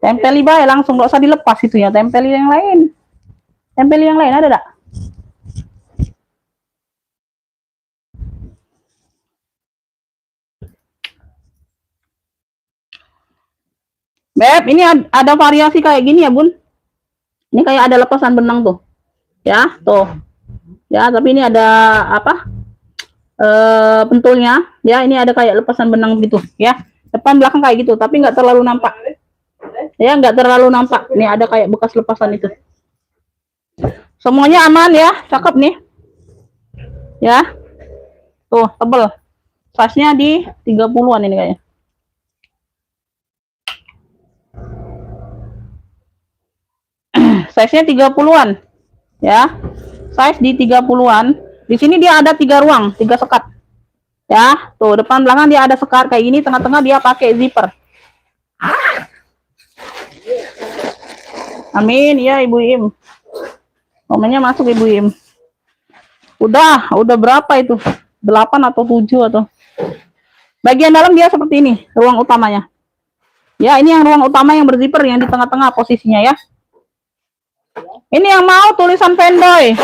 Tempeli bae langsung, gak usah dilepas itu ya. Tempeli yang lain. Tempeli yang lain ada enggak? Beb, ini ada variasi kayak gini ya, Bun. Ini kayak ada lepasan benang tuh. Ya, tuh. Ya, tapi ini ada apa? Pentulnya. Ya, ini ada kayak lepasan benang gitu, ya. Depan belakang kayak gitu, tapi nggak terlalu nampak. Ya, nggak terlalu nampak. Nih ada kayak bekas lepasan itu. Semuanya aman ya, cakep nih. Ya. Tuh, tebel. Size-nya di 30-an ini kayaknya. Size-nya 30-an. Ya. Size di 30-an. Di sini dia ada 3 ruang, 3 sekat. Ya, tuh depan belakang dia ada sekat kayak gini, tengah-tengah dia pakai zipper. Amin, ya Ibu Im. Momennya masuk Ibu Im. Udah berapa itu? 8 atau 7 atau. Bagian dalam dia seperti ini, ruang utamanya. Ya, ini yang ruang utama yang berzipper yang di tengah-tengah posisinya ya. Ini yang mau tulisan Vendoy.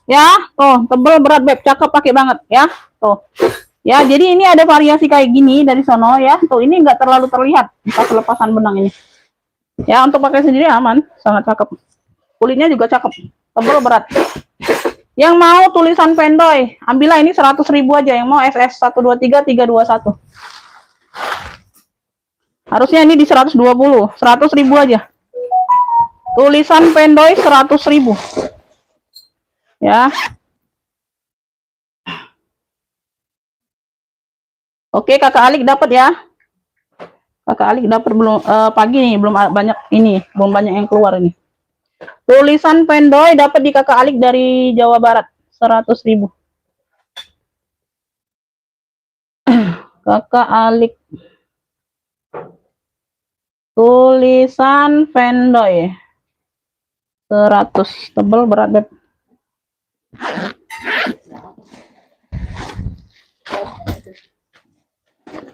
Ya, tuh, tebel berat Beb, cakep pakai banget ya. Tuh. Ya, jadi ini ada variasi kayak gini dari sono ya. Tuh, ini enggak terlalu terlihat pas lepasan benang ini. Ya, untuk pakai sendiri aman, sangat cakep. kulitnya juga cakep, tebal berat. Yang mau tulisan pendoy, ambillah ini 100.000 aja. Yang mau SS 123 321. Harusnya ini di 120, 100.000 aja. Tulisan pendoy 100.000. Ya. Oke, Kakak Alik dapat ya. Kakak Alik dapat belum pagi nih, belum banyak ini, belum banyak yang keluar ini. Tulisan pendoy dapat di Kakak Alik dari Jawa Barat 100.000. Kakak Alik. Tulisan pendoy 100, tebel berat, Beb.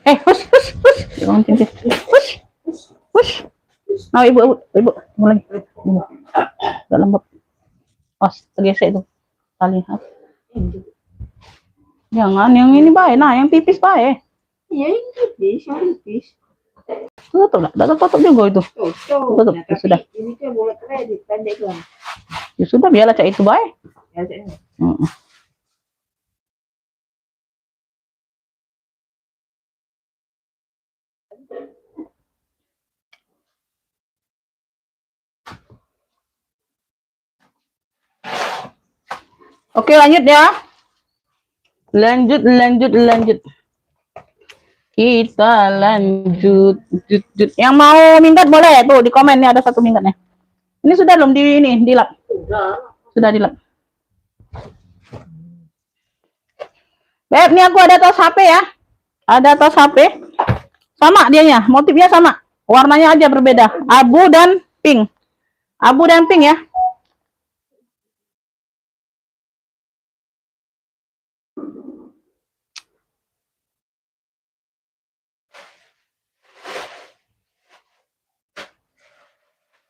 Hush. Jangan cincin. Hush. Nah, ibu, mulai. Udah lembab. Oh, tergesek tuh. Tali. Jangan, yang ini baik. Nah, yang tipis baik. Iya, ini tipis. Tutup juga itu. Tutup, ya, sudah. Ini kan boleh kredit, pendek kan. Ya sudah, biarlah cak itu baik. Ya, Cak. Oke, lanjut ya. Lanjut. Kita lanjut. Yang mau minggat boleh tuh di komen nih, ada satu minggatnya. Ini sudah belum di lap? Sudah di lap. Beb, ini aku ada tas HP ya. Ada tas HP. Sama dianya, motifnya sama. Warnanya aja berbeda. Abu dan pink. Abu dan pink ya.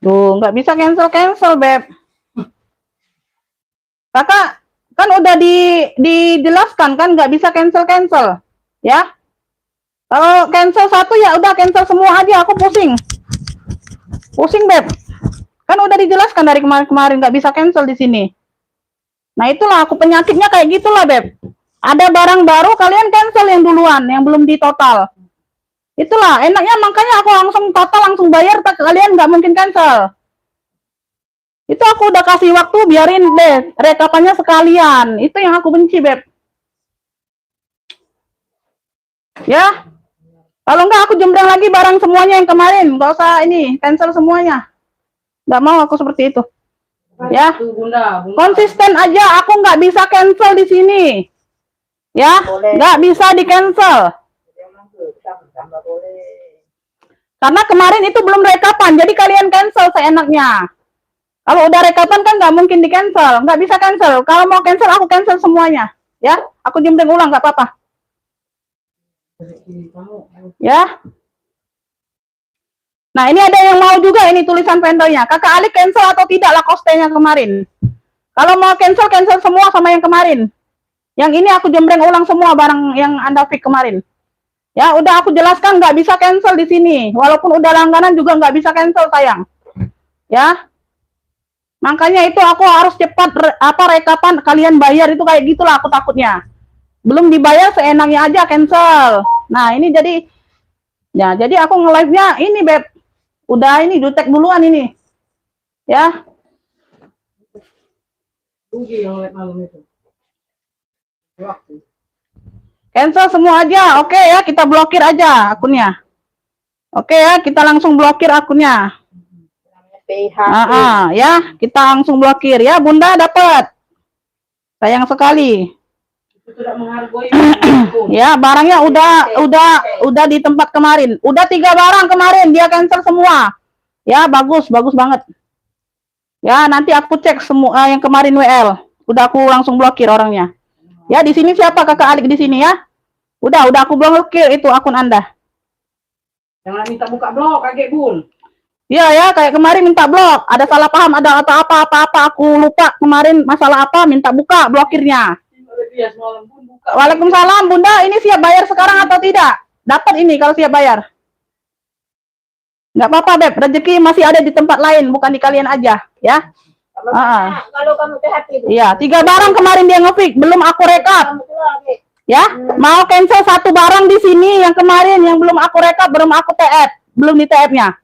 Tuh, nggak bisa cancel, Beb. Kakak, kan udah dijelaskan kan nggak bisa cancel, ya. Kalau cancel satu ya udah cancel semua aja, aku pusing, Beb. Kan udah dijelaskan dari kemarin nggak bisa cancel di sini. Nah itulah aku penyakitnya kayak gitulah, Beb. Ada barang baru kalian cancel yang duluan, yang belum di total. Itulah enaknya, makanya aku langsung total, langsung bayar, kalian nggak mungkin cancel. Itu aku udah kasih waktu, biarin deh rekapannya sekalian. Itu yang aku benci, Beb. Ya, kalau enggak aku jembreng lagi barang semuanya yang kemarin. Nggak usah ini, cancel semuanya. Nggak mau aku seperti itu. Ya, Bunda. konsisten aja. Aku nggak bisa cancel di sini. Ya, nggak bisa di cancel. Karena kemarin itu belum rekapan, jadi kalian cancel seenaknya. Kalau udah rekapan kan nggak mungkin di cancel, nggak bisa cancel. Kalau mau cancel aku cancel semuanya, ya. Aku jembreng ulang nggak apa-apa. Ya. Nah ini ada yang mau juga ini tulisan pendoynya. Kakak Alik cancel atau tidak Lacoste-nya kemarin? Kalau mau cancel semua sama yang kemarin. Yang ini aku jembreng ulang semua barang yang Anda pick kemarin. Ya, udah aku jelaskan nggak bisa cancel di sini. Walaupun udah langganan juga nggak bisa cancel, sayang. Ya. Makanya itu aku harus cepat rekapan, kalian bayar itu kayak gitulah aku takutnya. Belum dibayar seenaknya aja cancel. Nah, ini jadi aku nge-live-nya ini, Beb. Udah ini jutek duluan ini. Ya. Yang live malam itu. Waktu. Cancel semua aja. Oke ya, kita blokir aja akunnya. Oke ya, kita langsung blokir akunnya. Ya, kita langsung blokir ya, Bunda dapat. Sayang sekali. Ya, barangnya udah di tempat kemarin. Udah 3 barang kemarin dia cancel semua. Ya, bagus banget. Ya, nanti aku cek semua yang kemarin WL. Udah aku langsung blokir orangnya. Ya, di sini siapa Kakak Alik di sini ya? Udah aku blokir itu akun Anda. Jangan minta buka blog, kaget Bun. Iya ya, kayak kemarin minta blok. Ada salah paham, ada apa-apa. Aku lupa kemarin masalah apa, minta buka blokirnya. Waalaikumsalam, Bunda. Ini siap bayar sekarang atau tidak? Dapat ini kalau siap bayar. Nggak apa-apa, Beb. Rezeki masih ada di tempat lain, bukan di kalian aja. Ya. Kalau kamu THP itu. Iya, 3 barang kemarin dia nge-fix, belum aku rekap. Kamu keluar, Beb. Ya, mau cancel 1 barang di sini yang kemarin yang belum aku rekap, belum aku TF, belum di TF-nya.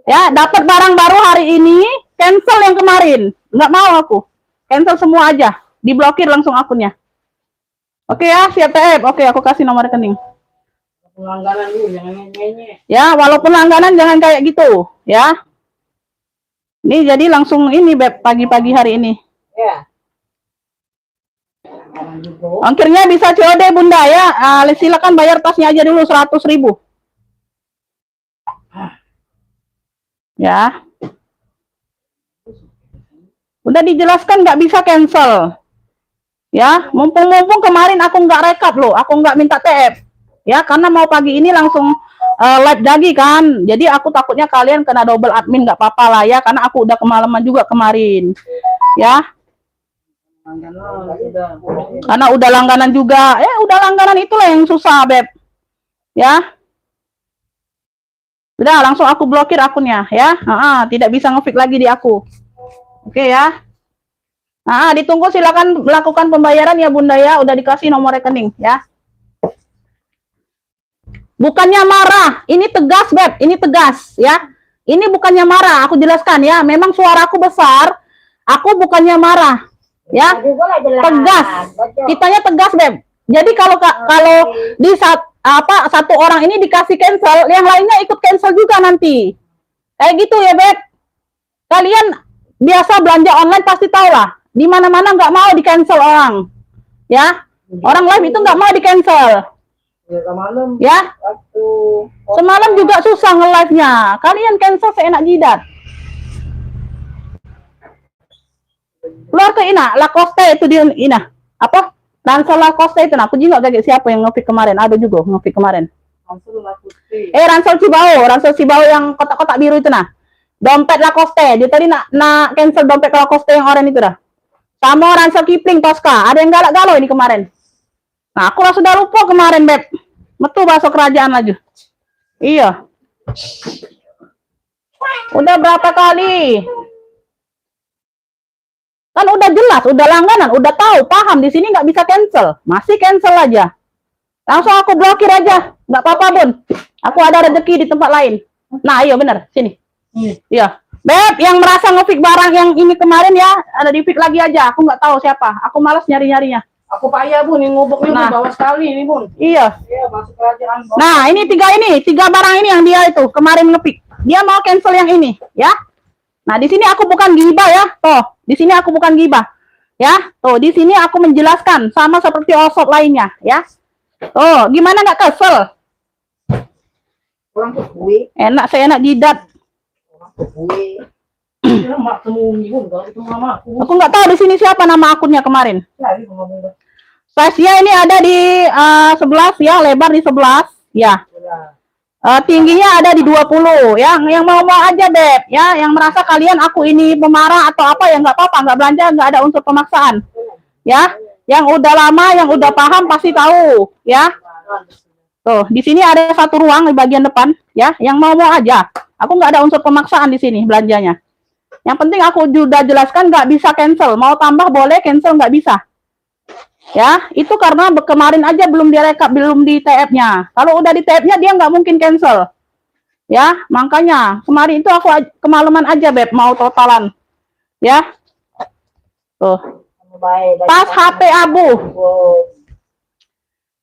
Ya, dapat barang baru hari ini, cancel yang kemarin. Nggak mau aku. Cancel semua aja, diblokir langsung akunnya. Oke ya, siap TF. Oke, aku kasih nomor rekening. Langganan dulu, jangan nyenye. Ya, walaupun langganan jangan kayak gitu, ya. Ini jadi langsung ini Beb pagi-pagi hari ini. Ya. Ongkirnya bisa COD Bunda ya. Silakan bayar tasnya aja dulu 100.000. Ya. Udah dijelaskan nggak bisa cancel. Ya, mumpung-mumpung kemarin aku nggak rekap loh, aku nggak minta TF. Ya, karena mau pagi ini langsung live lagi kan. Jadi aku takutnya kalian kena double admin, nggak apa-apa lah ya, karena aku udah kemalaman juga kemarin. Ya. Karena udah langganan juga. Udah langganan itulah yang susah, Beb. Ya. Udah langsung aku blokir akunnya ya. Tidak bisa nge-fix lagi di aku. Oke ya. Ditunggu silakan melakukan pembayaran ya Bunda ya. Udah dikasih nomor rekening ya. Bukannya marah, ini tegas Beb, ini tegas ya. Ini bukannya marah, aku jelaskan ya. Memang suaraku besar, aku bukannya marah. Ya. Tegas. Kitanya tegas Beb. Jadi kalau di satu orang ini dikasih cancel, yang lainnya ikut cancel juga nanti. Kayak gitu ya Beb. Kalian biasa belanja online pasti tahu lah. Di mana-mana nggak mau di cancel orang. Ya. Orang live itu nggak mau di cancel. Ya. Semalam juga susah nge-live-nya. Kalian cancel seenak jidat. Keluar ke Lacoste itu dia Ina. Apa? Ransel Lacoste itu. Aku juga kaget siapa yang nge-fix kemarin. Ada juga nge-fix kemarin. Ransel Cibao yang kotak-kotak biru itu nah. Dompet Lacoste. Dia tadi nak cancel dompet Lacoste yang oranye itu dah. Sama Ransel Kipling Tosca. Ada yang galak-galau ini kemarin. Nah, aku sudah lupa kemarin, Beb. Metu bahasa kerajaan aja. Iya. Udah berapa kali? Kan udah jelas, udah langganan, udah tahu, paham di sini nggak bisa cancel. Masih cancel aja. Langsung aku blokir aja. Nggak apa-apa, Bun. Aku ada rezeki di tempat lain. Nah, iya bener. Sini. Iya. Beb, yang merasa nge-fix barang yang ini kemarin ya, ada di-fix lagi aja. Aku nggak tahu siapa. Aku malas nyari-nyarinya. Aku payah Bun, ini ngoboknya bawah sekali ini Bun. Iya. Iya, masuk kerajaan. Nah, ini tiga barang ini yang dia itu kemarin nge-fix. Dia mau cancel yang ini, ya. Nah, di sini aku bukan gibah ya. Tuh, di sini aku bukan gibah. Ya. Tuh, di sini aku menjelaskan sama seperti osot lainnya, ya. Tuh, gimana nggak kesel? Orang ke kue. Enak seenak jidat. Orang ke kue. Mak temui Bun, kalau itu mama aku. Aku nggak tahu di sini siapa nama akunnya kemarin. Size-nya ini ada di 11 ya, lebar di 11 ya. Tingginya ada di 20. Yang mau aja Beb ya, yang merasa kalian aku ini pemarah atau apa ya nggak apa-apa, nggak belanja, nggak ada unsur pemaksaan. Ya, yang udah lama, yang udah paham pasti tahu ya. Tuh, di sini ada satu ruang di bagian depan ya, yang mau aja. Aku nggak ada unsur pemaksaan di sini belanjanya. Yang penting aku sudah jelaskan nggak bisa cancel. Mau tambah boleh, cancel nggak bisa. Ya, itu karena kemarin aja belum direkap, belum di TF-nya. Kalau udah di TF-nya dia nggak mungkin cancel. Ya, makanya kemarin itu aku kemalaman aja Beb, mau totalan. Ya. Tuh. Tas HP abu.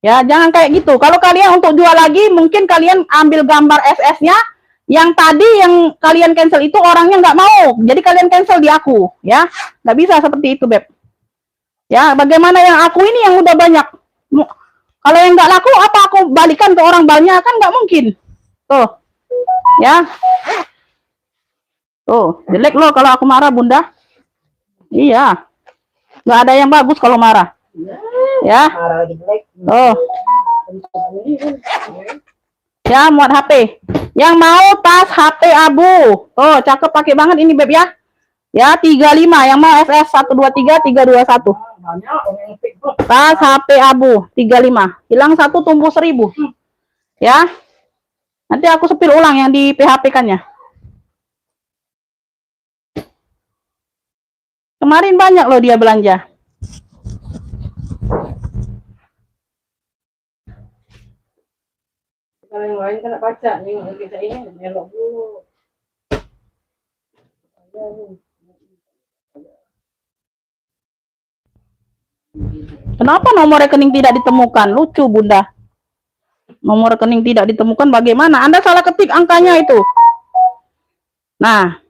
Ya, jangan kayak gitu. Kalau kalian untuk jual lagi, mungkin kalian ambil gambar SS-nya. Yang tadi yang kalian cancel itu orangnya nggak mau, jadi kalian cancel di aku, ya. Nggak bisa seperti itu, Beb. Ya, bagaimana yang aku ini yang udah banyak. Kalau yang nggak laku, apa aku balikan ke orang banyak? Kan nggak mungkin. Tuh, ya. Tuh, jelek loh kalau aku marah, Bunda. Iya. Nggak ada yang bagus kalau marah. Ya. Oh. Ya, muat HP. Yang mau tas HP abu. Oh, cakep pakai banget ini Beb ya. Ya, 35. Yang mau SS 123 321. Tas HP abu 35. Hilang 1 tumbuh 1000. Ya. Nanti aku sepil ulang yang di PHP-kannya. Kemarin banyak loh dia belanja. Kalau yang lain kan baca nih, kita ini melok dulu. Kenapa nomor rekening tidak ditemukan? Lucu, Bunda. Nomor rekening tidak ditemukan bagaimana? Anda salah ketik angkanya itu. Nah.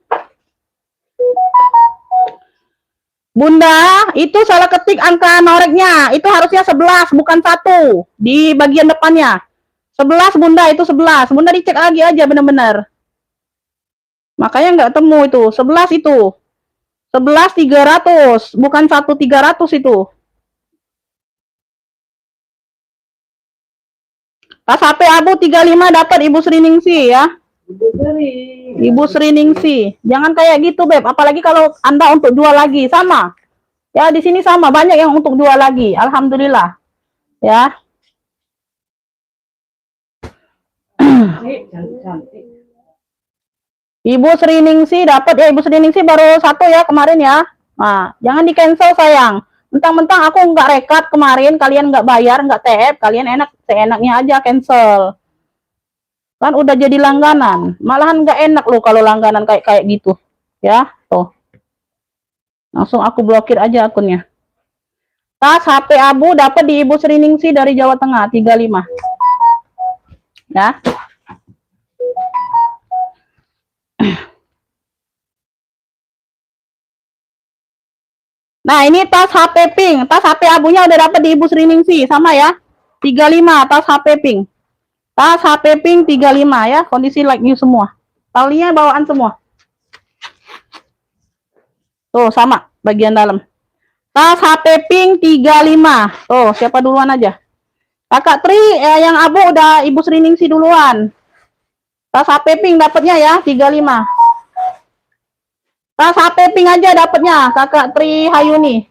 Bunda, itu salah ketik angka noreknya. Itu harusnya 11, bukan 1. Di bagian depannya. 11, Bunda, itu 11. Bunda dicek lagi aja benar-benar. Makanya nggak temu itu. 11 itu. 11.300, bukan 1.300 itu. Tas HP Abu 35 dapat Ibu Sriningsih ya. Ibu Sriningsih. Jangan kayak gitu, Beb. Apalagi kalau Anda untuk jual lagi, sama. Ya, di sini sama, banyak yang untuk jual lagi. Alhamdulillah. Ya. Cantik. Ibu Sriningsih dapat ya, Ibu Sriningsih baru 1 ya kemarin ya. Nah, jangan di cancel sayang. Mentang-mentang aku nggak rekat kemarin, kalian nggak bayar, nggak TF, kalian enak seenaknya aja cancel. Kan udah jadi langganan. Malahan nggak enak loh kalau langganan kayak gitu. Ya, tuh. Langsung aku blokir aja akunnya. Tas HP Abu dapat di Ibu Sriningsih dari Jawa Tengah 35. Ya. Nah, ini tas HP pink. Tas HP Abunya udah dapat di Ibu Sriningsih, sama ya. 35 tas HP pink. Tas HP pink 35 ya, kondisi like new semua. Talinya bawaan semua. Tuh, sama bagian dalam. Tas HP pink 35. Tuh, siapa duluan aja? Kakak Tri yang Abu udah Ibu Sriningsih duluan. Tas HP pink dapatnya ya, 35. Tas HP pink aja dapatnya, Kakak Tri Hayuni.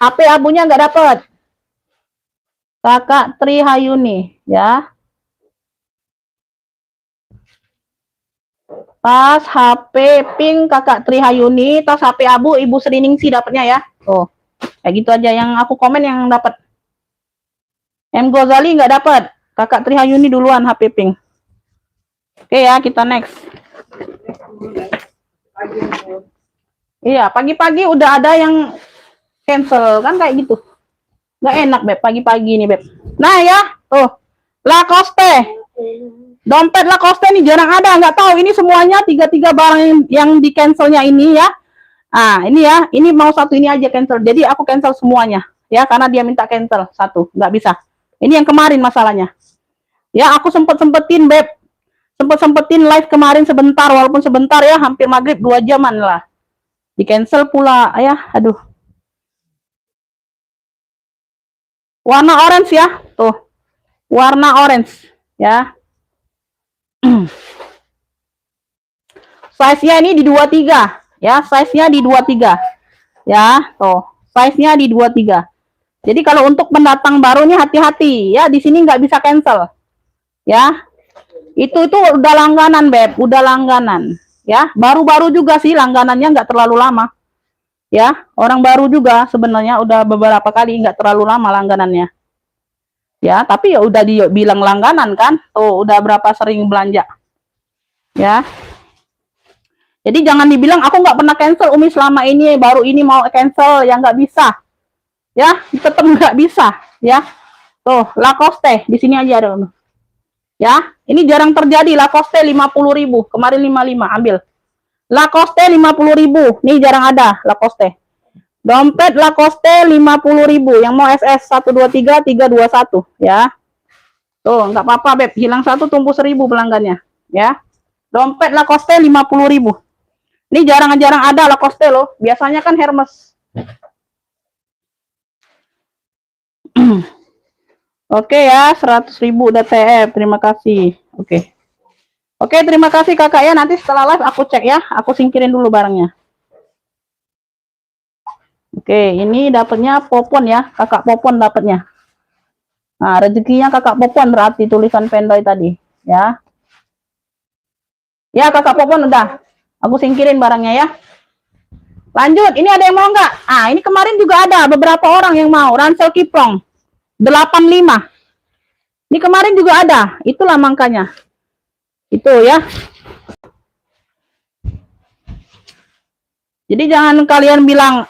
HP Abunya nggak dapat. Kakak Tri Hayuni, ya. Tas HP pink Kakak Tri Hayuni, tas HP Abu Ibu Sriningsih dapatnya ya. Oh, kayak gitu aja yang aku komen yang dapat. M Gozali nggak dapat. Kakak Tri Hayuni duluan HP pink. Oke ya, kita next. Iya, pagi-pagi udah ada yang cancel kan kayak gitu. Nggak enak, Beb, pagi-pagi nih, Beb. Nah ya, tuh. Lacoste. Dompet Lacoste nih jarang ada, nggak tahu ini semuanya 33 barang yang di cancelnya ini ya. Ah, ini ya, ini mau satu ini aja cancel. Jadi aku cancel semuanya ya karena dia minta cancel satu, nggak bisa. Ini yang kemarin masalahnya. Ya, aku sempetin, Beb. Sempetin live kemarin sebentar, walaupun sebentar ya, hampir maghrib 2 jaman lah. Di cancel pula ya, aduh. Warna orange ya, tuh. Warna orange ya. Size-nya ini di 23 ya, size-nya di 23 ya, tuh. Size-nya di 23. Jadi kalau untuk pendatang baru nih hati-hati ya, di sini nggak bisa cancel ya. Itu udah langganan, Beb, udah langganan ya. Baru-baru juga sih langganannya, nggak terlalu lama ya. Orang baru juga sebenarnya udah beberapa kali, nggak terlalu lama langganannya ya. Tapi ya udah dibilang langganan kan, tuh udah berapa sering belanja ya. Jadi jangan dibilang aku nggak pernah cancel Umi selama ini, baru ini mau cancel, ya nggak bisa ya, tetap nggak bisa ya. Tuh Lacoste di sini aja ada ya. Ini jarang terjadi. Lacoste 50.000, kemarin 55, ambil. Lacoste 50.000, nih jarang ada Lacoste. Dompet Lacoste 50.000, yang mau SS 123 321 ya. Tuh nggak apa-apa, Beb, hilang satu tumbuh 1.000 pelanggannya ya. Dompet Lacoste 50.000. Ini jarang-jarang ada Lacoste loh, biasanya kan Hermes. Oke ya, 100.000 udah TF, terima kasih. Oke, terima kasih kakak ya. Nanti setelah live aku cek ya, aku singkirin dulu barangnya. Oke, ini dapatnya Popon ya, kakak Popon dapatnya. Nah, rezekinya kakak Popon berarti tulisan Pendoy tadi ya. Ya kakak Popon udah, aku singkirin barangnya ya. Lanjut, ini ada yang mau nggak? Ah, ini kemarin juga ada beberapa orang yang mau. Ransel Kiprong 85. Ini kemarin juga ada. Itulah makanya. Itu ya. Jadi jangan kalian bilang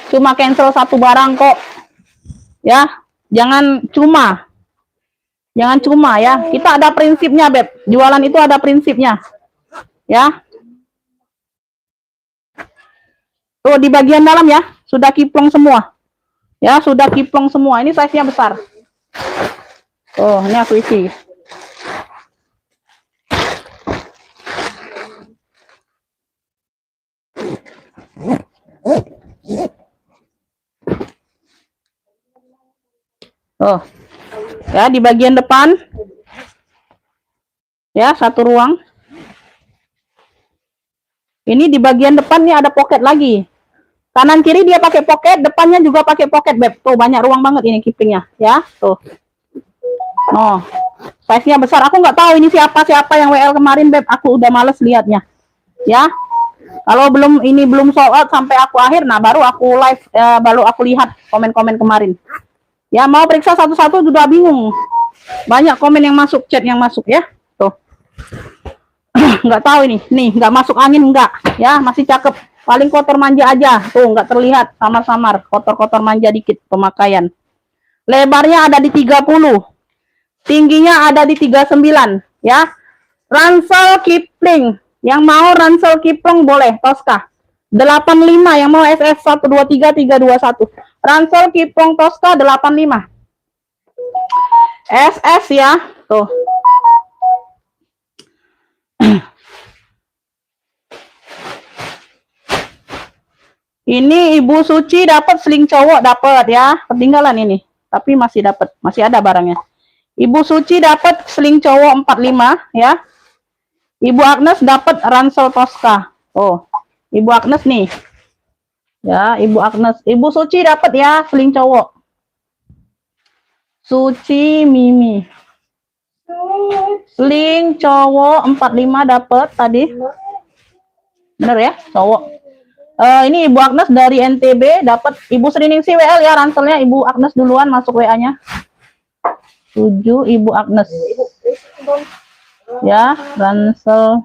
cuma cancel satu barang kok. Ya, jangan cuma. Jangan cuma ya. Kita ada prinsipnya, Beb. Jualan itu ada prinsipnya. Ya. Tuh di bagian dalam ya, sudah kiplong semua. Ya, sudah kiplong semua. Ini size-nya besar. Oh, ini aku isi. Oh. Ya, di bagian depan. Ya, satu ruang. Ini di bagian depan nih ada pocket lagi. Kanan kiri dia pakai pocket, depannya juga pakai pocket, Beb. Tuh banyak ruang banget ini keepingnya, ya. Tuh. Oh, size-nya besar. Aku nggak tahu ini siapa yang WL kemarin, Beb. Aku udah males liatnya. Ya. Kalau belum sold out sampai aku akhir, nah baru aku live, baru aku lihat komen-komen kemarin. Ya, mau periksa satu-satu sudah bingung. Banyak komen yang masuk, chat yang masuk ya. Tuh. Nggak tahu ini. Nih, nggak masuk angin enggak. Ya, masih cakep. Paling kotor manja aja. Tuh, nggak terlihat samar-samar. Kotor-kotor manja dikit pemakaian. Lebarnya ada di 30. Tingginya ada di 39. Ya. Ransel Kipling. Yang mau Ransel Kipling boleh. Tosca. 85. Yang mau SS 123 321. Ransel Kipling Tosca 85. SS ya. Tuh. Ini Ibu Suci dapat sling cowok, dapat ya. Ketinggalan ini, tapi masih dapat, masih ada barangnya. Ibu Suci dapat sling cowok 45 ya. Ibu Agnes dapat Ransel Tosca. Oh, Ibu Agnes nih. Ya, Ibu Agnes. Ibu Suci dapat ya sling cowok. Suci Mimi. Sling cowok 45 dapat tadi. Bener ya, cowok. Ini Ibu Agnes dari NTB dapat. Ibu Sriningsih WL ya ranselnya. Ibu Agnes duluan masuk WA-nya. 7 Ibu Agnes. Ya, ransel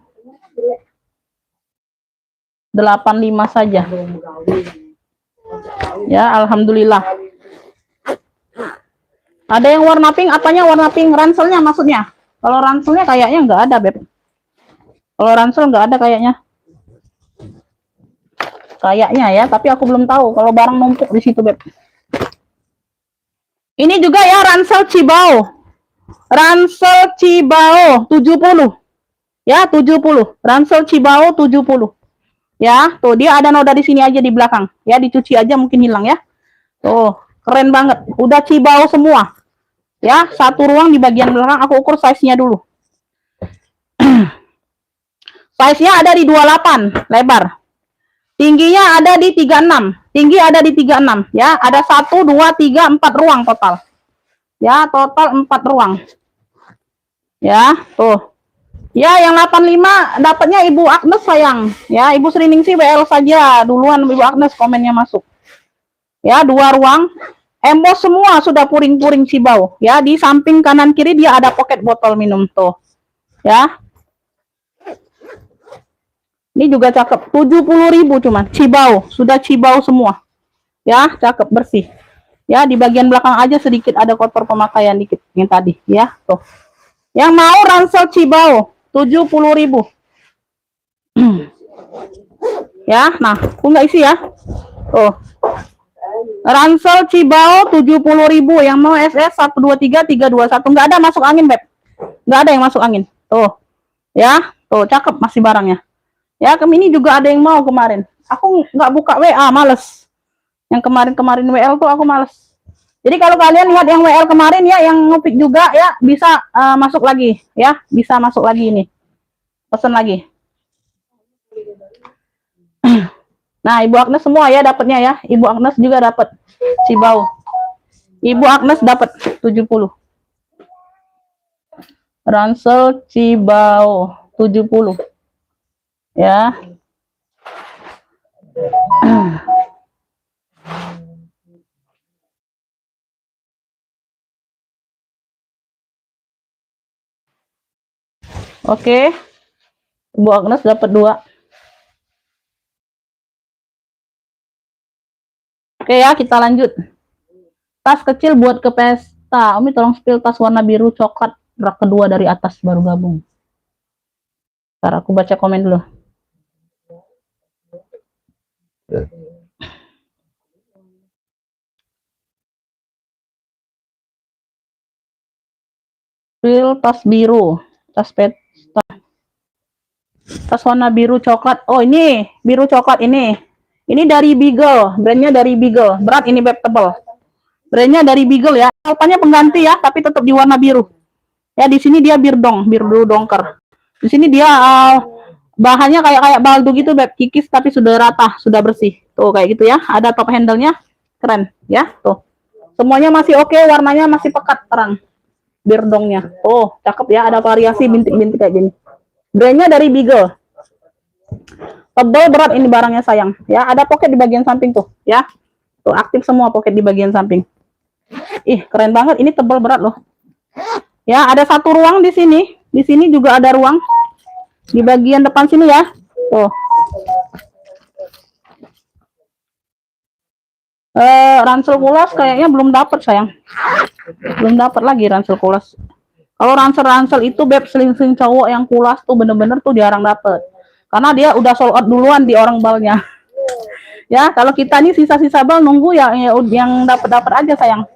85 saja. Ya, alhamdulillah. Ada yang warna pink, apanya warna pink? Ranselnya maksudnya. Kalau ranselnya kayaknya nggak ada, Beb. Kalau ransel nggak ada kayaknya. Kayaknya ya, tapi aku belum tahu kalau barang numpuk di situ, Beb. Ini juga ya ransel Cibao. Ransel Cibao 70. Ya, 70. Ransel Cibao 70. Ya, tuh dia ada noda di sini aja di belakang. Ya, dicuci aja mungkin hilang ya. Tuh, keren banget. Udah Cibao semua. Ya, satu ruang di bagian belakang. Aku ukur size-nya dulu. Size-nya ada di 28 lebar. Tingginya ada di 36. Tinggi ada di 36 ya. Ada 1 2 3 4 ruang total. Ya, total 4 ruang. Ya, tuh. Ya, yang 85 dapatnya Ibu Agnes sayang. Ya, Ibu Sriningsih WL saja. Duluan Ibu Agnes komennya masuk. Ya, 2 ruang. Embos semua sudah puring-puring Cibao. Ya, di samping kanan kiri dia ada pocket botol minum tuh. Ya. Ini juga cakep, 70.000 cuman. Cibao, sudah Cibao semua. Ya, cakep bersih. Ya, di bagian belakang aja sedikit ada kotor pemakaian dikit yang tadi, ya. Tuh. Yang mau ransel Cibao, 70.000. Ya, nah, aku nggak isi ya. Tuh. Ransel Cibao 70.000. Yang mau SS 123 321. Nggak ada masuk angin, Beb. Nggak ada yang masuk angin. Tuh. Ya, tuh cakep masih barangnya. Ya, ini juga ada yang mau kemarin. Aku nggak buka WA, males. Yang kemarin-kemarin WL tuh aku males. Jadi kalau kalian lihat yang WL kemarin ya, yang ngepik juga ya, bisa masuk lagi. Ya, bisa masuk lagi ini. Pesan lagi. Nah, Ibu Agnes semua ya dapatnya ya. Ibu Agnes juga dapat Cibao. Ibu Agnes dapat 70. Ransel Cibao 70. Ya. Oke, Bu Agnes dapat 2. Oke ya, kita lanjut. Tas kecil buat ke pesta. Umi tolong spill tas warna biru coklat rak kedua dari atas baru gabung. Ntar aku baca komen dulu. Spill tas biru, tas pesta. Tas warna biru coklat. Oh ini biru coklat ini. Ini dari Beagle, brandnya dari Beagle. Berat ini beb, tebal. Brandnya dari Beagle ya. Alpanya pengganti ya, tapi tetap di warna biru. Ya di sini dia biru dongker. Di sini dia bahannya kayak baldo gitu beb, kikis tapi sudah rata, sudah bersih. Tuh kayak gitu ya. Ada top handle-nya, keren ya. Tuh semuanya masih oke, warnanya masih pekat terang. Birdongnya. Oh cakep ya, ada variasi bintik-bintik kayak gini. Brandnya dari Beagle. Tebal berat ini barangnya sayang ya, ada pocket di bagian samping tuh ya, tuh aktif semua pocket di bagian samping. Ih keren banget, ini tebal berat loh ya. Ada satu ruang di sini juga ada ruang di bagian depan sini ya. Tuh ransel kulas kayaknya belum dapat sayang, belum dapat lagi ransel kulas. Kalau ransel itu beb, seling-seling cowok yang kulas tuh bener-bener tuh jarang dapet, karena dia udah sold out duluan di orang balnya. Ya, kalau kita nih sisa-sisa bal nunggu yang dapat aja sayang.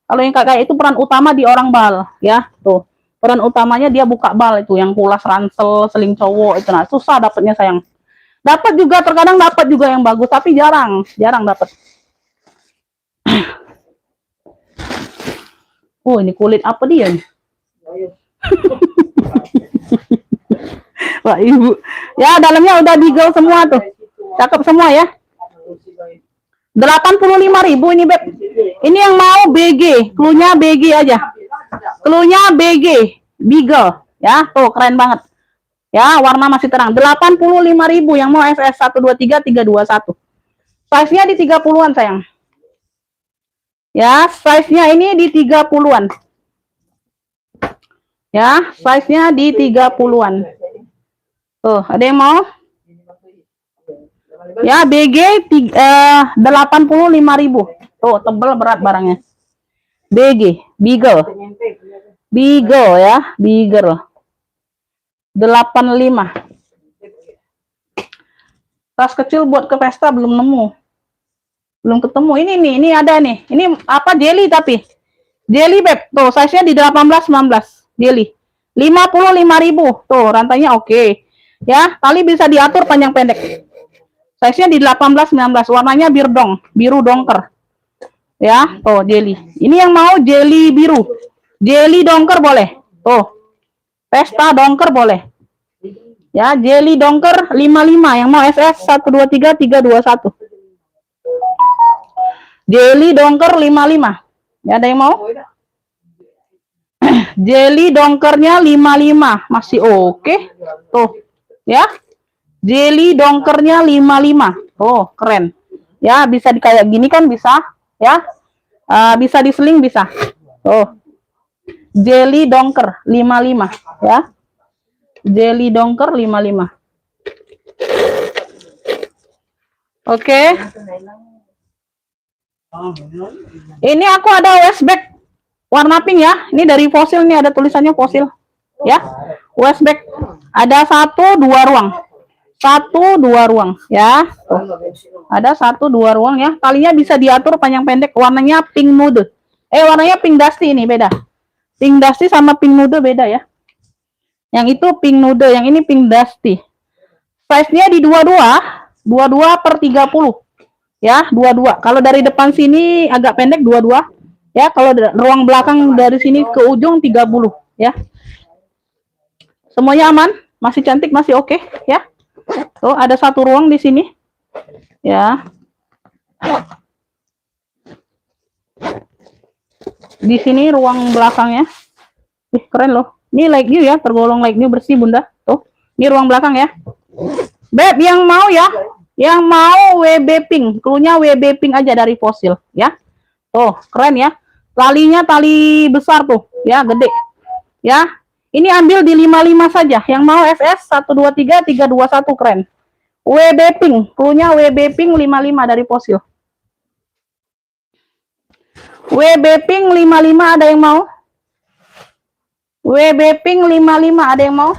Kalau yang kayak itu peran utama di orang bal, ya. Tuh. Peran utamanya dia buka bal itu, yang kulas ransel, seling cowok itu. Nah, susah dapatnya sayang. Dapat juga, terkadang dapat juga yang bagus, tapi jarang dapat. Oh, ini kulit apa dia nih? Wah, ibu. Ya, dalamnya udah Beagle semua tuh. Cakep semua ya. 85.000 ini, beb. Ini yang mau BG, cluenya BG aja. Cluenya BG, Beagle. Ya, tuh keren banget. Ya, warna masih terang. 85.000 yang mau SS 123 321. Size-nya di 30-an, sayang. Ya, size-nya ini di 30-an. Ya, size-nya di 30-an. Tuh, ada yang mau? Ya, BG 85.000. Tuh, tebel berat barangnya. BG, Beagle. Beagle ya, Beagle. 85. Tas kecil buat ke pesta belum nemu. Belum ketemu. Ini ada nih. Ini apa, jelly tapi. Jelly beb. Tuh, size-nya di 18 19. Jelly. 55.000. Tuh, rantainya oke. Ya, tali bisa diatur panjang pendek. Size-nya di 18 19. Warnanya biru dongker. Ya, tuh jelly. Ini yang mau jelly biru. Jelly dongker boleh. Tuh. Pesta dongker boleh. Ya, jelly dongker 55. Yang mau SS 123 321. Jelly dongker 55. Ya, ada yang mau? Jelly dongkernya 55. Masih oke. Tuh. Ya. Jelly dongkernya 55. Oh, keren. Ya, bisa kayak gini kan bisa, ya. Bisa diseling bisa. Tuh. Jelly dongker 55, ya. Jelly dongker 55. Oke. Ini aku ada westback warna pink ya. Ini dari Fossil nih, ada tulisannya Fossil. Ya. Westback ada 1 2 ruang. 1 2 ruang ya. Tuh. Ada 1 2 ruang ya. Talinya bisa diatur panjang pendek, warnanya pink nude. Warnanya pink dusty ini beda. Pink dusty sama pink nude beda ya. Yang itu pink nude, yang ini pink dusty. Size-nya di 22/30. Ya, 22. Kalau dari depan sini agak pendek 22. Ya, kalau ruang belakang dari sini ke ujung 30 ya. Semuanya aman, masih cantik, masih oke ya. Tuh, ada 1 ruang di sini. Ya. Di sini ruang belakangnya. Keren loh. Ini like new ya, tergolong like new, bersih Bunda. Tuh, ini ruang belakang ya. Beb yang mau ya, Yang mau WB pink, cluenya WB pink aja dari fosil ya. Tuh, keren ya. Talinya tali besar tuh, ya, gede. Ya. Ini ambil di 55 saja. Yang mau SS 123 321 keren. WB pink, cluenya WB pink 55 dari fosil. WB pink 55 ada yang mau? WB pink 55 ada yang mau?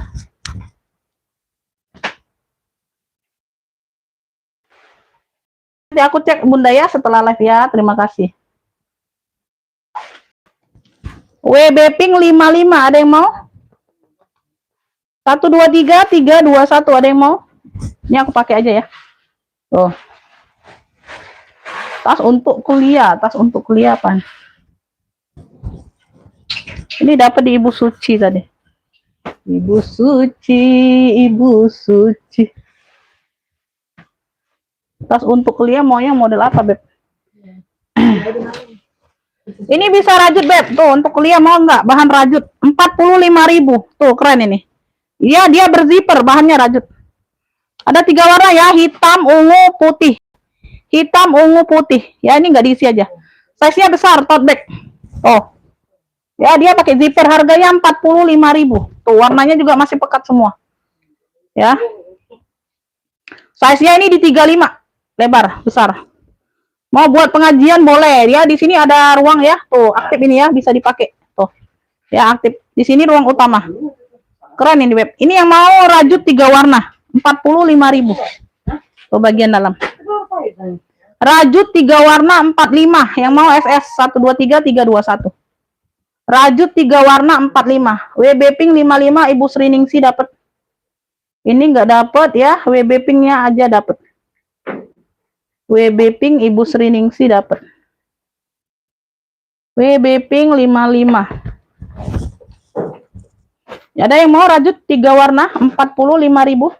Nanti aku cek Bunda ya setelah live ya. Terima kasih. WB pink 55 ada yang mau? 123 321 ada yang mau? Ini aku pakai aja ya. Tuh. Tas untuk kuliah apa? Ini dapat di Ibu Suci tadi. Ibu Suci, Ibu Suci. Tas untuk kuliah maunya model apa, Beb? Ini bisa rajut, Beb. Tuh, untuk kuliah mau nggak? Bahan rajut 45.000. Tuh, keren ini. Iya, dia berzipper, bahannya rajut. Ada 3 warna ya, hitam, ungu, putih. Hitam, ungu, putih. Ya, ini nggak diisi aja. Size-nya besar, tote bag. Oh. Ya, dia pakai zipper, harganya 45.000. Tuh, warnanya juga masih pekat semua. Ya. Size-nya ini di 35. Lebar, besar. Mau buat pengajian boleh. Ya, di sini ada ruang ya. Tuh, aktif ini ya, bisa dipakai. Tuh. Ya, aktif. Di sini ruang utama. Keren ini, Beb. Ini yang mau rajut 3 warna. 45.000. Tuh, bagian dalam. Rajut 3 warna 45. Yang mau SS 123 321. Rajut 3 warna 45. WB pink 55 Ibu Sriningsi dapat. Ini enggak dapat ya, WB pinknya aja dapat. WB pink Ibu Sriningsi dapat. WB pink 55. Ya, ada yang mau rajut 3 warna 45.000.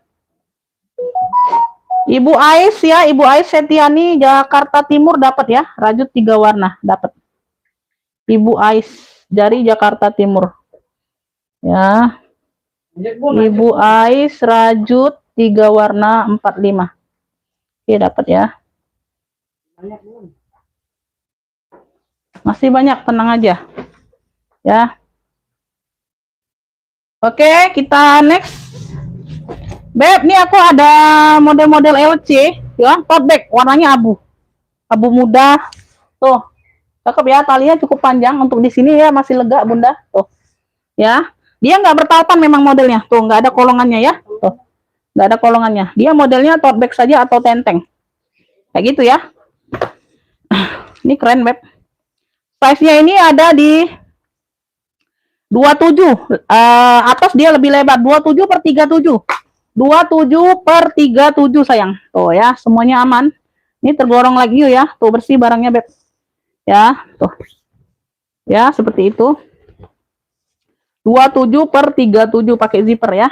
Ibu Ais ya, Ibu Ais Setiani Jakarta Timur dapat ya, rajut 3 warna dapat. Ibu Ais dari Jakarta Timur. Ya. Ibu Ais rajut 3 warna 45. Oke, dapat ya. Masih banyak, tenang aja. Ya. Oke, kita next. Beb, nih aku ada model-model LC ya, tote bag warnanya abu. Abu muda. Tuh. Cakep ya, talinya cukup panjang untuk di sini ya, masih lega Bunda. Tuh. Ya. Dia nggak bertautan memang modelnya. Tuh, nggak ada kolongannya ya. Tuh. Nggak ada kolongannya. Dia modelnya tote bag saja atau tenteng. Kayak gitu ya. Ini keren, Beb. Size-nya ini ada di 27. Atas dia lebih lebar. 27 per 37. 27 per 37 sayang. Tuh ya, semuanya aman. Ini tergorong lagi yuk ya. Tuh, bersih barangnya, Beb. Ya, tuh. Ya, seperti itu. 27 per 37 pakai zipper ya.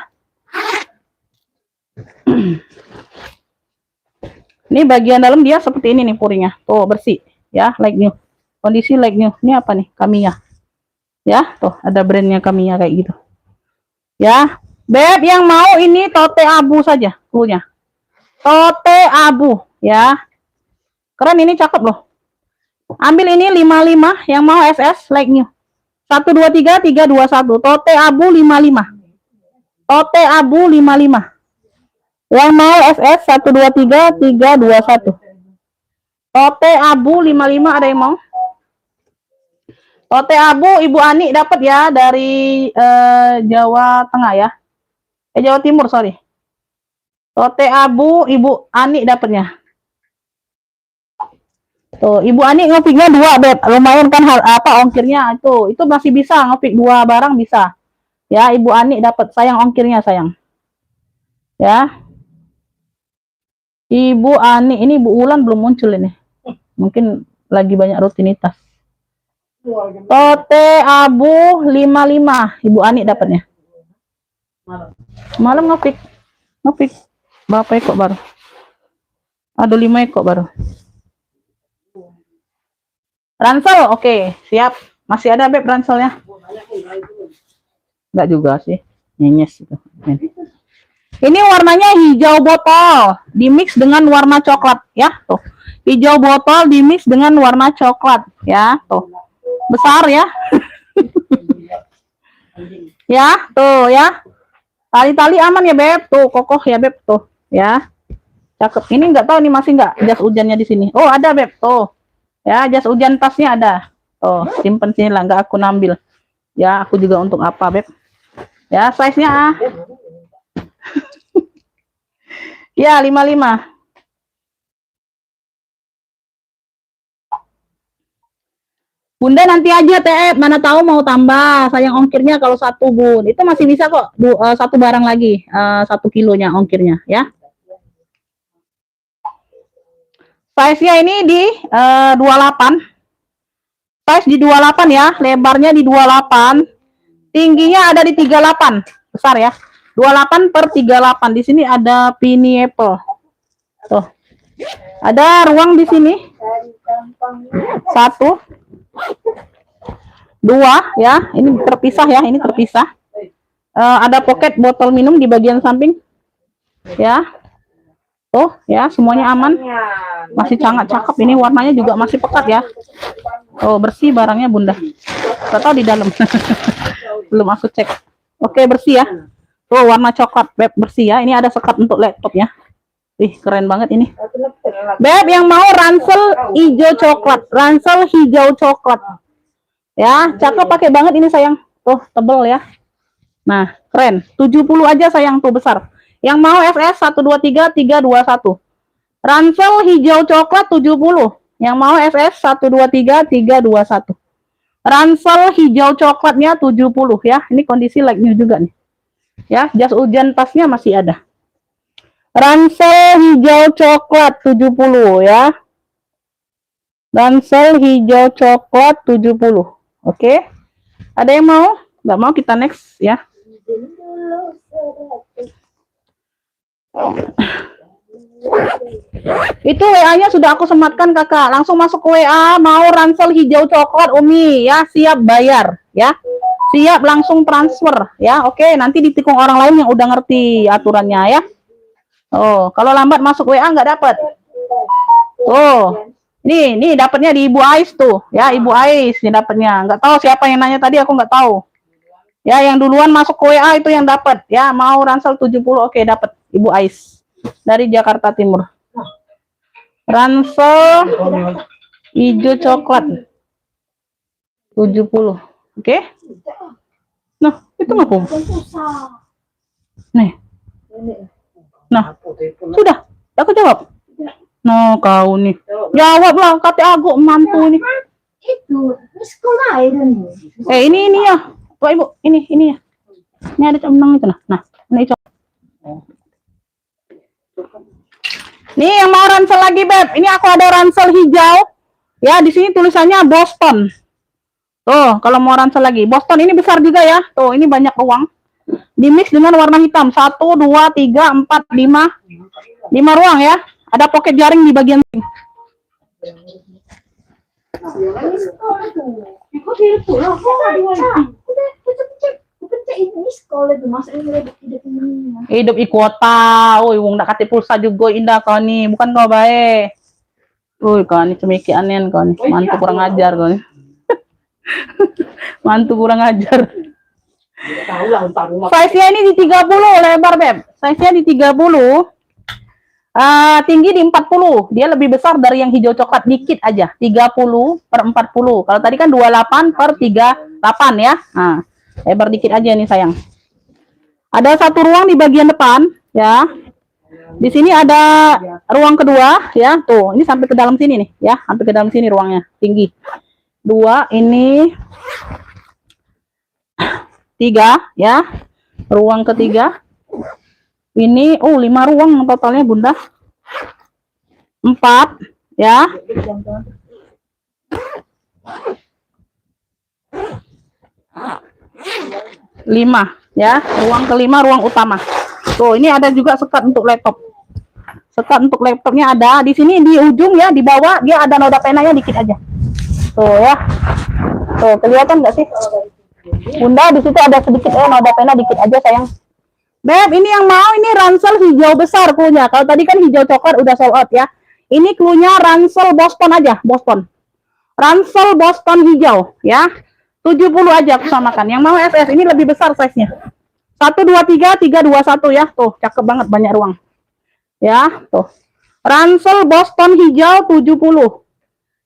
Ini bagian dalam dia seperti ini nih purinya. Tuh, bersih ya, like new. Kondisi like new. Ini apa nih? Kamiya. Ya, tuh ada brandnya Kamiya kayak gitu. Ya, Beb yang mau ini tote abu saja punya. Tote abu ya. Keren ini, cakep loh. Ambil ini 55 yang mau SS like new. 123 321 tote abu 55. Tote abu 55. Yang mau SS 123 321. Tote abu 55 ada yang mau? Tote abu Ibu Ani dapat ya dari Jawa Tengah ya. Jawa Timur, sorry. Tote abu Ibu Ani dapatnya. Tuh, Ibu Ani ngepiknya 2, Beb. Lumayan kan ongkirnya itu masih bisa ngepik 2 barang bisa. Ya, Ibu Ani dapat, sayang ongkirnya sayang. Ya. Ibu Ani, ini Bu Ulan belum muncul ini. Mungkin lagi banyak rutinitas. Tote abu 55 Ibu Ani dapatnya. Malam ngepik berapa ekor baru? Ada 5 ekor baru. Ransel, oke, siap. Masih ada, Beb, ranselnya? Enggak juga sih, nyenyes itu. Ini warnanya hijau botol, dimix dengan warna coklat ya, tuh. Hijau botol dimix dengan warna coklat ya, tuh. Besar ya. Ya, tuh ya. Tali-tali aman ya, Beb. Tuh, kokoh ya, Beb, tuh, ya. Cakep. Ini nggak tahu nih masih nggak jas hujannya di sini. Oh, ada, Beb, tuh. Ya, jas hujan tasnya ada. Tuh, simpen sini lah, nggak aku ambil. Ya, aku juga untuk apa, Beb? Ya, size-nya ya, 55. Bunda nanti aja TF, mana tahu mau tambah, sayang ongkirnya kalau satu Bun, itu masih bisa kok, satu barang lagi, 1 kilonya ongkirnya ya. Size-nya ini di 28, size di 28 ya, lebarnya di 28, tingginya ada di 38, besar ya, 28 per 38, di sini ada pineapple, tuh, ada ruang di sini, 1, 2 ya, ini terpisah ya, ini terpisah. Ada pocket botol minum di bagian samping ya. Tuh ya, semuanya aman, masih sangat cakep. Ini warnanya juga masih pekat ya. Oh, bersih barangnya Bunda, gak tahu di dalam. Belum aku cek. Oke, bersih ya. Tuh warna coklat, Beb, bersih ya. Ini ada sekat untuk laptop ya. Ih, keren banget ini. Beb, yang mau ransel hijau coklat, ransel hijau coklat. Ya, cakep pakai banget ini sayang. Tuh, tebel ya. Nah, keren. 70 aja sayang, tuh besar. Yang mau FS 123 321. Ransel hijau coklat 70. Yang mau FS 123 321. Ransel hijau coklatnya 70 ya. Ini kondisi like new juga nih. Ya, jas hujan tasnya masih ada. Ransel hijau coklat 70 ya. Ransel hijau coklat 70. Oke. Ada yang mau? Nggak mau, kita next ya. Itu WA-nya sudah aku sematkan Kakak. Langsung masuk ke WA, mau ransel hijau coklat Umi ya, siap bayar ya. Siap langsung transfer ya. Oke, nanti ditikung orang lain yang udah ngerti aturannya ya. Oh, kalau lambat masuk WA nggak dapat. Oh. Nih dapatnya di Ibu Ais tuh, ya Ibu Ais nih dapatnya. Nggak tahu siapa yang nanya tadi, aku nggak tahu. Ya, yang duluan masuk ke WA itu yang dapat. Ya, mau ransel 70, oke dapat Ibu Ais dari Jakarta Timur. Ransel hijau coklat 70, oke? Nah, itu nggak pun. Nih, nah, sudah, aku jawab. No, kau nih. Jawablah, kata aku mantu nih. Itu sekolah ini. Ini ya. Tuh Ibu, ini ya. Ini ada cemeng itu nah. Ini cok. Nih yang mau ransel lagi, Beb. Ini aku ada ransel hijau. Ya, di sini tulisannya Boston. Tuh, kalau mau ransel lagi. Boston ini besar juga ya. Tuh, ini banyak ruang. Dimix dengan warna hitam. 1 2 3 4 5. 5 ruang ya. Ada pocket jaring di bagian sini. Hidup di kota, woi wong nak kate pulsa juga indah kau nih, bukan kau baik. Woi kau nih cemikianen kau nih, mantu kurang ajar kau nih. Mantu kurang ajar. Size-nya ini di 30 lebar, Beb. Size-nya di 30. Tinggi di 40, dia lebih besar dari yang hijau coklat dikit aja, 30 per 40. Kalau tadi kan 28 per 38 ya. Nah, lebar dikit aja nih sayang. Ada satu ruang di bagian depan ya. Di sini ada ruang kedua ya. Tuh, ini sampai ke dalam sini nih ya, sampai ke dalam sini ruangnya, tinggi. 2, ini 3 ya. Ruang ketiga. Ini 5 ruang totalnya Bunda. 4 ya. 5 ya. Ruang kelima ruang utama. Tuh, ini ada juga sekat untuk laptop. Sekat untuk laptopnya ada di sini di ujung ya, di bawah dia ada noda penanya dikit aja. Tuh ya. Tuh, kelihatan nggak sih? Bunda di situ ada sedikit noda pena dikit aja sayang. Beb, ini yang mau ini ransel hijau besar cluenya. Kalau tadi kan hijau coklat udah sold out ya. Ini cluenya ransel Boston aja, Boston. Ransel Boston hijau ya. 70 aja aku samakan. Yang mau SS ini lebih besar size-nya. 123 321 ya. Tuh, cakep banget, banyak ruang. Ya, tuh. Ransel Boston hijau 70.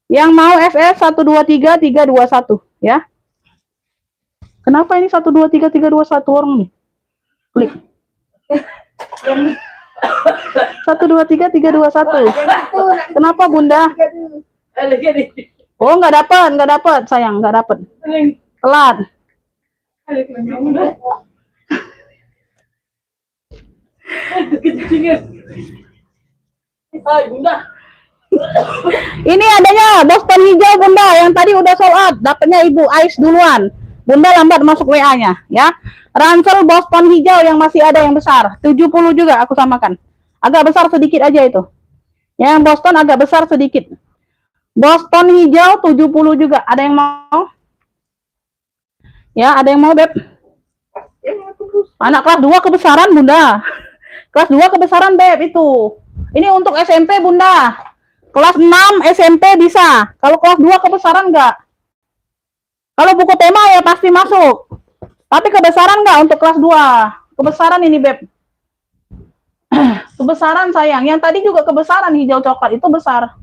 Yang mau SS 123 321 ya. Kenapa ini 123 321 orang nih? Klik. 123 321. Kenapa Bunda? Oh, nggak dapat sayang, nggak dapat. Telat. Ini adanya Boston hijau Bunda, yang tadi udah sold out. Dapatnya Ibu Ais duluan. Bunda lambat masuk WA-nya ya. Ransel Boston hijau yang masih ada yang besar. 70 juga aku samakan. Agak besar sedikit aja itu. Yang Boston agak besar sedikit. Boston hijau 70 juga. Ada yang mau? Ya, ada yang mau, Beb? Anak kelas 2 kebesaran, Bunda. Kelas 2 kebesaran, Beb, itu. Ini untuk SMP, Bunda. Kelas 6 SMP bisa. Kalau kelas 2 kebesaran enggak? Kalau buku tema ya pasti masuk. Tapi kebesaran enggak untuk kelas 2? Kebesaran ini, Beb. Kebesaran sayang. Yang tadi juga kebesaran hijau coklat itu besar.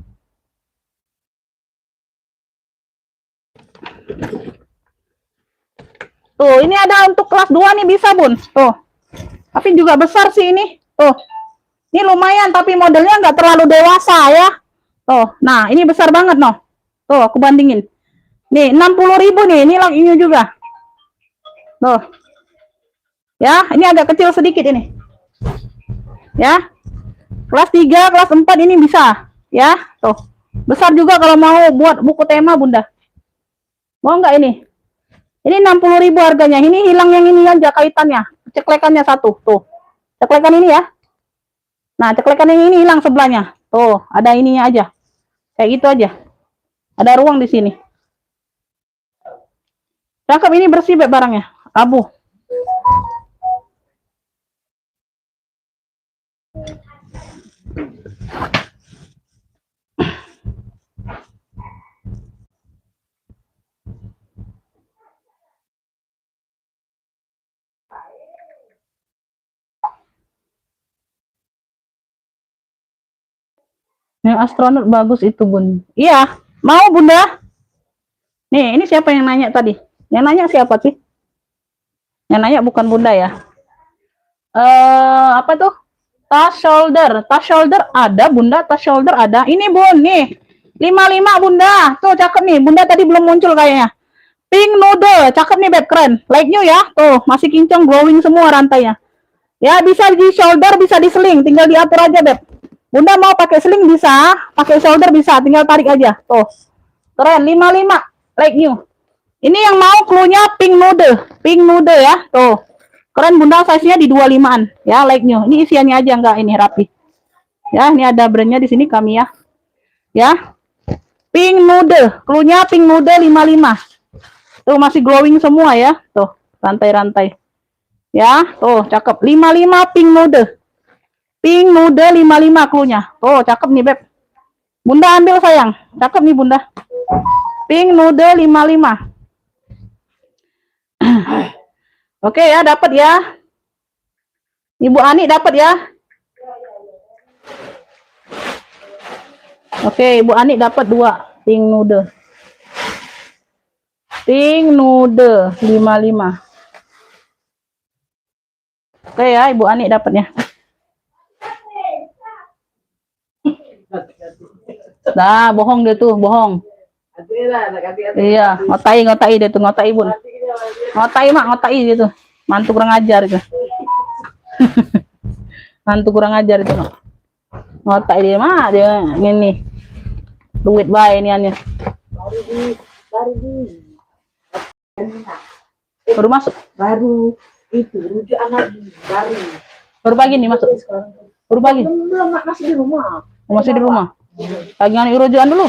Tuh, ini ada untuk kelas 2 nih bisa, Bun. Tuh. Tapi juga besar sih ini. Tuh. Ini lumayan tapi modelnya nggak terlalu dewasa ya. Tuh. Nah, ini besar banget noh. Tuh, aku bandingin. Nih, 60.000 nih. Ini ini juga. Tuh. Ya, ini agak kecil sedikit ini. Ya. Kelas 3, kelas 4 ini bisa. Ya, tuh. Besar juga kalau mau buat buku tema, Bunda. Mau nggak ini? Ini 60.000 harganya. Ini hilang yang ini aja kaitannya. Ceklekannya satu. Tuh. Ceklekan ini ya. Nah, ceklekan yang ini hilang sebelahnya. Tuh, ada ininya aja. Kayak gitu aja. Ada ruang di sini. Cakep, ini bersih Beb barangnya. Abu. Yang astronot bagus itu, Bun. Iya, mau Bunda? Nih, ini siapa yang nanya tadi? Yang nanya siapa sih? Yang nanya bukan Bunda ya. Apa tuh? Tas shoulder. Tas shoulder ada, Bunda. Tas shoulder ada. Ini, Bun, nih. 55, Bunda. Tuh, cakep nih. Bunda tadi belum muncul kayaknya. Pink noodle. Cakep nih, Beb. Keren. Like new ya. Tuh, masih kincang, glowing semua rantainya. Ya, bisa di shoulder, bisa di sling. Tinggal diatur aja, Beb. Bunda mau pakai sling bisa, pakai shoulder bisa, tinggal tarik aja. Tuh. Keren, 55. Like new. Ini yang mau cluenya pink noodle. Pink noodle ya. Tuh. Keren Bunda, size-nya di 25-an. Ya, like new. Ini isiannya aja enggak ini rapi. Ya, ini ada brandnya di sini kami ya. Ya. Pink noodle. Cluenya pink noodle 55. Tuh, masih glowing semua ya. Tuh, rantai-rantai. Ya, tuh, cakep. 55 pink noodle. Pink noodle 55 cluenya. Tuh, cakep nih, Beb. Bunda ambil sayang. Cakep nih, Bunda. Pink noodle 55. Oke ya, dapat ya. Ibu Ani dapat ya. Oke, Ibu Ani dapat 2 pink noodle. Pink noodle 55. Oke ya, Ibu Ani dapatnya. Nah, bohong dia tuh, bohong. Iya, ngotai dia tuh, ngotai Bun. Ngotai mak, ngotai dia tuh. Mantu kurang ajar itu. Mantu kurang ajar itu mak. Ngotai dia mak, dia ini. Duit bae ini annya. Baru masuk. Baru itu rujukan lagi baru. Baru pagi nih masuk. Baru pagi. Belum, masih di rumah. Masih di rumah. Lagi ngani urujuan dulu.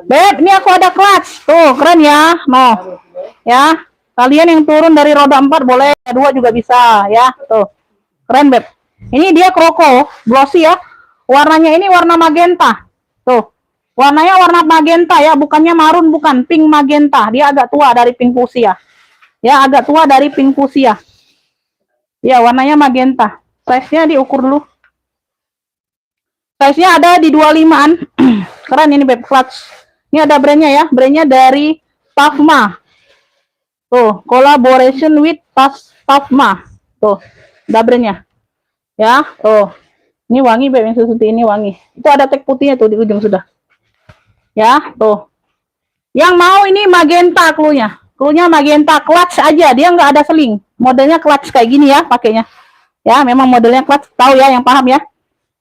Beb, ini aku ada clutch. Tuh, keren ya. Mau. Ya. Kalian yang turun dari roda 4 boleh, 2 juga bisa ya. Tuh. Keren, Beb. Ini dia kroko, glossy ya. Warnanya ini warna magenta. Tuh. Warnanya warna magenta ya, bukannya marun, bukan, pink magenta. Dia agak tua dari pink fuchsia. Ya, agak tua dari pink fuchsia. Ya, warnanya magenta. Size-nya diukur dulu. Size-nya ada di 25-an. Keren ini, Beb, clutch. Ini ada brandnya ya, brandnya dari Tafma. Tuh, collaboration with Tafma. Tuh, ada brandnya. Ya, tuh. Ini wangi, Beb, yang Suzuki ini wangi. Itu ada tag putihnya tuh di ujung sudah. Ya, tuh. Yang mau ini magenta cluenya. Cluenya magenta, clutch aja, dia nggak ada seling. Modelnya clutch kayak gini ya pakainya. Ya, memang modelnya clutch, tahu ya yang paham ya.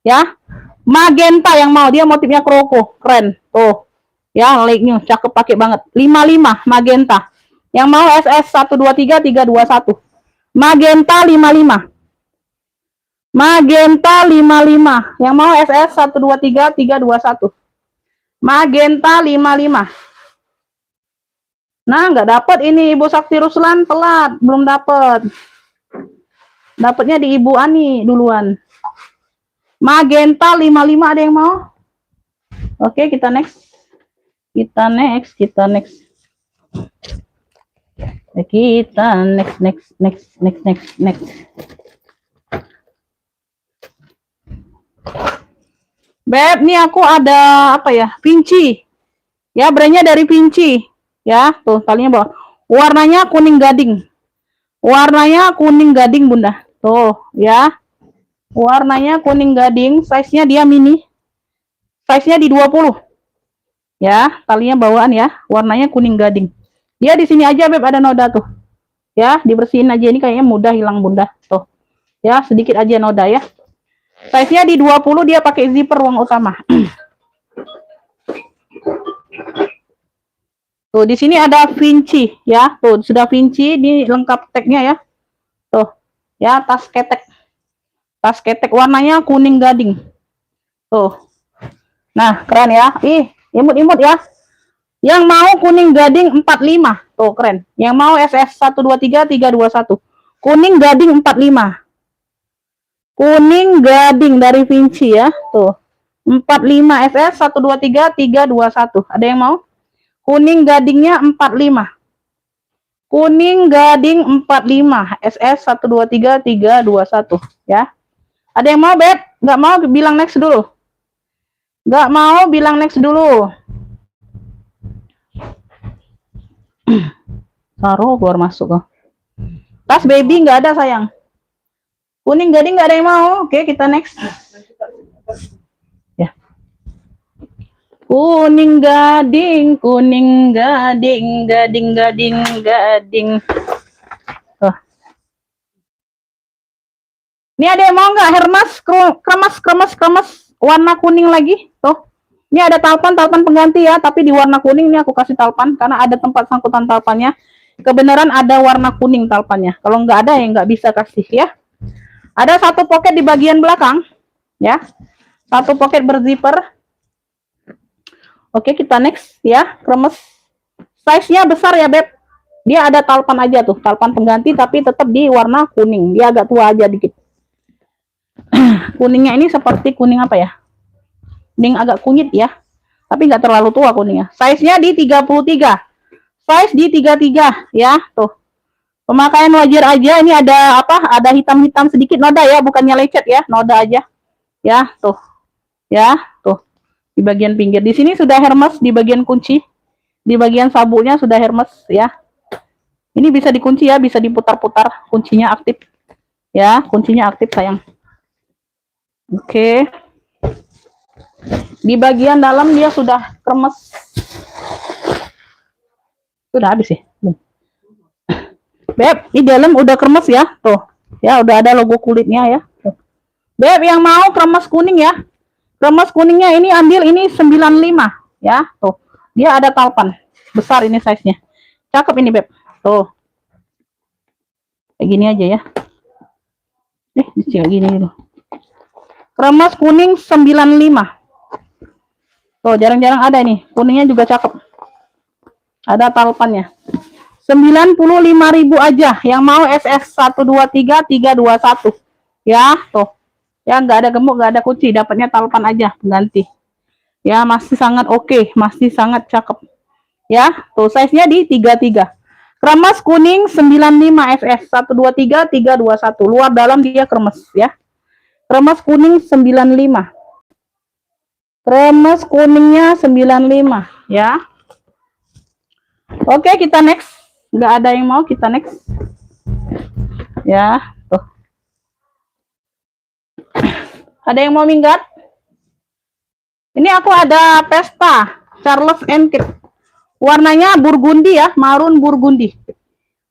Ya. Magenta yang mau, dia motifnya kroko, keren. Tuh. Ya, like-nya cakep, pakai banget. 55 magenta. Yang mau SS 123 321. Magenta 55. Magenta 55. Yang mau SS 123 321. Magenta 55. Nah, nggak dapat ini Ibu Sakti Ruslan, telat, belum dapat. Dapatnya di Ibu Ani duluan. Magenta 55 ada yang mau? Oke, kita next. Kita next. Kita next, next. Beb, nih aku ada apa ya? Vinci. Ya, brandnya dari Vinci. Ya, tuh talinya bawah. Warnanya kuning gading. Warnanya kuning gading, Bunda. Tuh, ya. Warnanya kuning gading, size-nya dia mini. Size-nya di 20. Ya, talinya bawaan ya. Warnanya kuning gading. Dia di sini aja, Beb, ada noda tuh. Ya, dibersihin aja, ini kayaknya mudah hilang, Bunda. Tuh. Ya, sedikit aja noda ya. Size-nya di 20, dia pakai zipper ruang utama. Tuh, di sini ada Vinci ya. Tuh, sudah Vinci, ini lengkap tagnya ya. Tuh. Ya, tas ketek. Tas ketek warnanya kuning gading. Tuh. Nah, keren ya. Ih, imut-imut ya. Yang mau kuning gading 45. Tuh, keren. Yang mau SS 123 321. Kuning gading 45. Kuning gading dari Vinci ya. Tuh. 45 SS 123 321. Ada yang mau? Kuning gadingnya 45. Kuning gading 45. SS 123 321 ya. Ada yang mau, Beb? Nggak mau bilang next dulu. Nggak mau bilang next dulu. Taruh keluar masuk kok. Tas baby nggak ada sayang. Kuning gading nggak ada yang mau. Oke, kita next. Ya. Kuning gading, gading. Tuh. Ini ada yang mau nggak Hermes kremes warna kuning lagi? Tuh. Ini ada talpan pengganti ya, tapi di warna kuning. Ini aku kasih talpan karena ada tempat sangkutan talpannya. Kebenaran ada warna kuning talpannya. Kalau nggak ada ya nggak bisa kasih ya. Ada satu pocket di bagian belakang ya. Satu pocket berzipper. Oke, kita next ya. Kremes. Size-nya besar ya, Beb. Dia ada talpan aja tuh, talpan pengganti tapi tetap di warna kuning. Dia agak tua aja dikit. Kuningnya ini seperti kuning apa ya? Kuning agak kunyit ya. Tapi nggak terlalu tua kuningnya. Size-nya di 33. Size di 33 ya, tuh. Pemakaian wajar aja. Ini ada apa? Ada hitam-hitam sedikit noda ya, bukannya lecet ya, noda aja. Ya, tuh. Ya, tuh. Di bagian pinggir. Di sini sudah Hermes di bagian kunci. Di bagian sabuknya sudah Hermes ya. Ini bisa dikunci ya, bisa diputar-putar. Kuncinya aktif. Ya, kuncinya aktif sayang. Oke. Di bagian dalam dia sudah kremes. Sudah habis ya. Beb, di dalam udah kremes ya. Tuh. Ya, udah ada logo kulitnya ya. Tuh. Beb, yang mau kremes kuning ya. Kremes kuningnya ini ambil ini 95 ya. Tuh. Dia ada talpan. Besar ini size-nya. Cakep ini, Beb. Tuh. Kayak gini aja ya. Kayak gini dulu. Kremes kuning 95. Tuh, jarang-jarang ada nih. Kuningnya juga cakep. Ada talpannya. 95.000 aja. Yang mau SS 123 321. Ya, tuh. Ya, nggak ada gemuk, nggak ada kunci, dapatnya talpan aja ganti. Ya, masih sangat oke, masih sangat cakep. Ya, tuh size-nya di 33. Kremes kuning 95 FS 123 321. Luar dalam dia kremes ya. Kremes kuning 95. Kremes kuningnya 95 ya. Oke, kita next. Nggak ada yang mau, kita next. Ya, tuh. Ada yang mau minggat? Ini aku ada Pesta Charles & Keith. Warnanya burgundi ya, marun burgundi.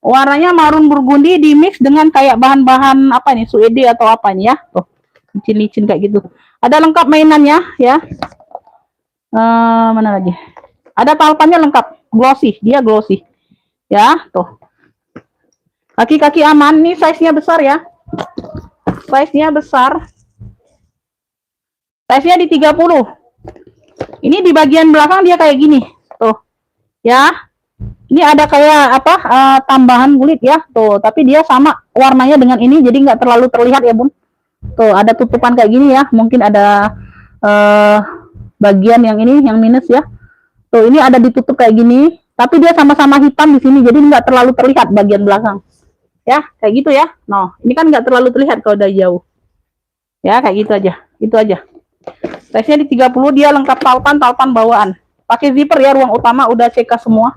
Warnanya marun burgundi di mix dengan kayak bahan-bahan apa nih, suede atau apa nih ya. Tuh, licin-licin kayak gitu. Ada lengkap mainannya ya. Mana lagi? Ada talpannya lengkap, glossy, dia glossy. Ya, tuh. Kaki-kaki aman, nih size-nya besar ya. Size-nya besar. Size-nya di 30. Ini di bagian belakang dia kayak gini. Tuh. Ya. Ini ada kayak apa? Tambahan kulit ya. Tuh, tapi dia sama warnanya dengan ini jadi nggak terlalu terlihat ya, Bun. Tuh, ada tutupan kayak gini ya. Mungkin ada bagian yang ini yang minus ya. Tuh, ini ada ditutup kayak gini, tapi dia sama-sama hitam di sini jadi nggak terlalu terlihat bagian belakang. Ya, kayak gitu ya. Nah, ini kan nggak terlalu terlihat kalau dari jauh. Ya, kayak gitu aja. Itu aja. Size-nya di 30, dia lengkap talpan bawaan. Pakai zipper ya, ruang utama udah CK semua.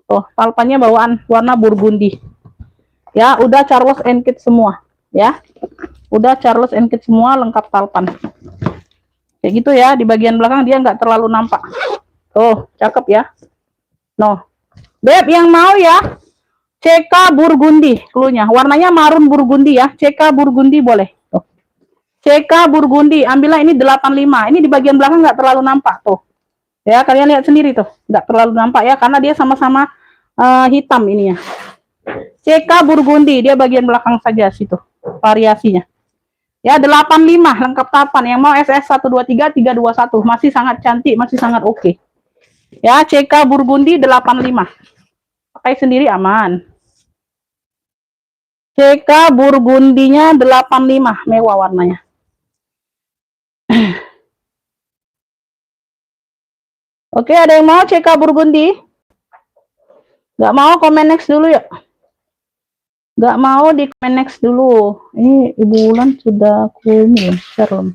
Tuh, talpannya bawaan warna burgundi. Ya, udah Charles & Keith semua, ya. Udah Charles & Keith semua lengkap talpan. Kayak gitu ya, di bagian belakang dia nggak terlalu nampak. Tuh, cakep ya. No. Beb yang mau ya, CK burgundi cluenya. Warnanya marun burgundi ya. CK burgundi boleh. Tuh. CK burgundi, ambillah ini 85. Ini di bagian belakang nggak terlalu nampak tuh. Ya, kalian lihat sendiri tuh, nggak terlalu nampak ya karena dia sama-sama hitam ini ya. CK burgundi, dia bagian belakang saja situ variasinya. Ya, 85 lengkap talpan. Yang mau SS 123 321 masih sangat cantik, masih sangat oke. Ya, CK burgundi 85. Pakai sendiri aman. CK burgundinya 85, mewah warnanya. Oke, ada yang mau CK burgundi? Nggak mau komen next dulu ya? Nggak mau di komen next dulu. Ini Ibu Wulan sudah aku ini share belum?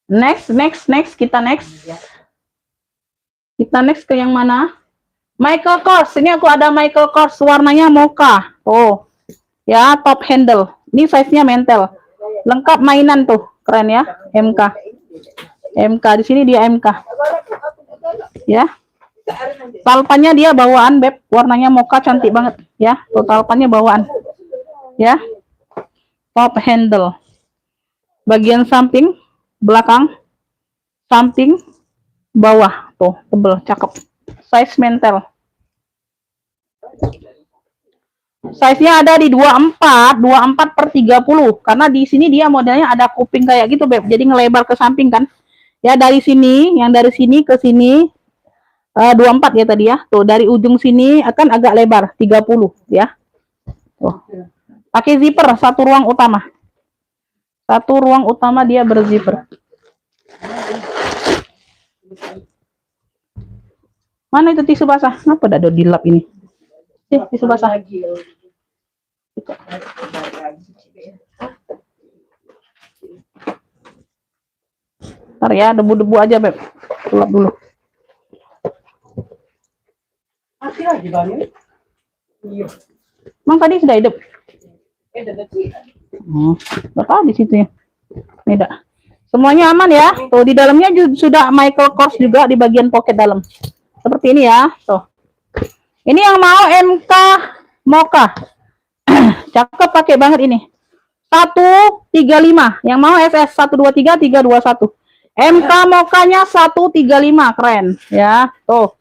Next, kita next. Kita next ke yang mana? Michael Kors. Ini aku ada Michael Kors warnanya mocha. Oh. Ya, top handle. Ini size-nya mentel. Lengkap mainan tuh. Keren ya. MK. MK di sini dia MK. Ya. Talpannya dia bawaan, Beb. Warnanya mocha cantik banget ya. Tuh talpannya bawaan. Ya. Top handle. Bagian samping, belakang, samping, bawah. Tuh, tebel, cakep. Size mentel. Size-nya ada di 24 per 30. Karena di sini dia modelnya ada kuping kayak gitu, Beb. Jadi ngelebar ke samping kan. Ya, dari sini, yang dari sini ke sini 24 ya tadi ya. Tuh, dari ujung sini akan agak lebar 30 ya. Tuh. Pakai zipper satu ruang utama. Satu ruang utama dia berzipper. Mana itu tisu basah? Kenapa ada di lap ini? Tisu basah. Ntar ya, debu-debu aja, Beb. Lap dulu. Masih lagi Bang. Iya. Emang tadi sudah hidup? Berapa di situ ya? Tidak. Semuanya aman ya. Tuh di dalamnya sudah Michael Kors juga di bagian pocket dalam. Seperti ini ya. Tuh. Ini yang mau MK Mocha. Cakep, pakai banget ini. 135. Yang mau SS 123 321. MK Mocha-nya 135, keren ya. Tuh.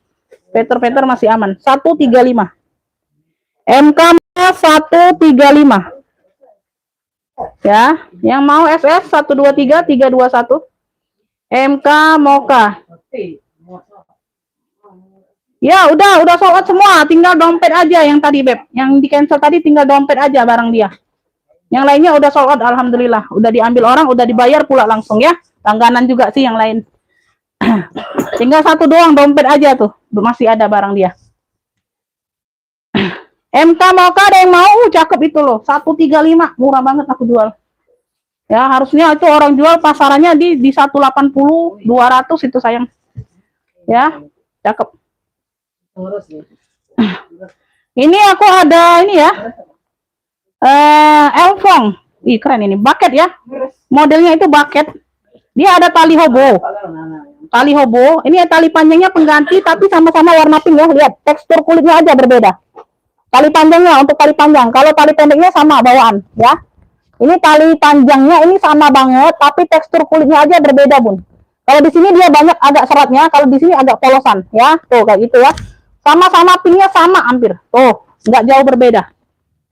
Peter masih aman. 135. MK 135. Ya, yang mau SS 123 321. MK Moka. Ya, udah sold out semua, tinggal dompet aja yang tadi, Beb. Yang di cancel tadi tinggal dompet aja barang dia. Yang lainnya udah sold out, alhamdulillah. Udah diambil orang, udah dibayar pula langsung ya. Langganan juga sih yang lain. Tinggal satu doang dompet aja tuh. Masih ada barang dia. MK Moka ada yang mau? Cakep itu loh. 135, murah banget aku jual. Ya, harusnya itu orang jual pasarannya di 180, 200 itu sayang. Ya, cakep. Ini aku ada ini ya. Elfong. Ih, keren ini. Bucket ya. Modelnya itu bucket. Dia ada tali hobo. Tali hobo. Ini tali panjangnya pengganti tapi sama-sama warna pink ya. Lihat, tekstur kulitnya aja berbeda. Tali panjangnya untuk tali panjang. Kalau tali pendeknya sama bawaan ya. Ini tali panjangnya ini sama banget tapi tekstur kulitnya aja berbeda, Bun. Kalau di sini dia banyak agak seratnya, kalau di sini agak polosan ya. Tuh kayak gitu ya. Sama-sama pinknya sama hampir. Tuh, nggak jauh berbeda.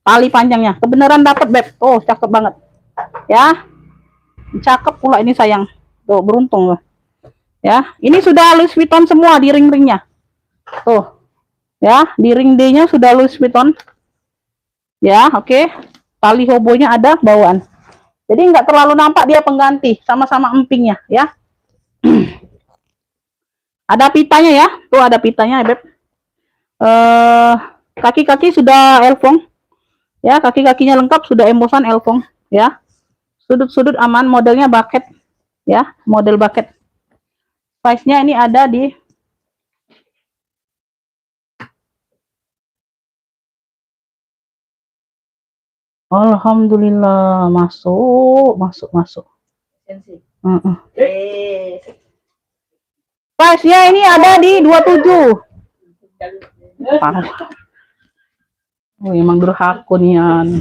Tali panjangnya. Kebenaran dapat, Beb. Tuh, cakep banget. Ya. Cakep pula ini sayang. Tuh, beruntung loh. Ya, ini sudah Louis Vuitton semua di ring-ringnya. Tuh. Ya, di ring D-nya sudah Louis Vuitton. Ya, oke. Tali hobonya ada bawaan. Jadi nggak terlalu nampak dia pengganti. Sama-sama empingnya, ya. Ada pitanya ya. Tuh ada pitanya, Beb. Kaki-kaki sudah Elfong ya, kaki-kakinya lengkap, sudah embosan Elfong ya, sudut-sudut aman, modelnya bucket ya, model bucket. Size-nya ini ada di alhamdulillah masuk. Size-nya ini ada di 27. Oh, emang durhaka nih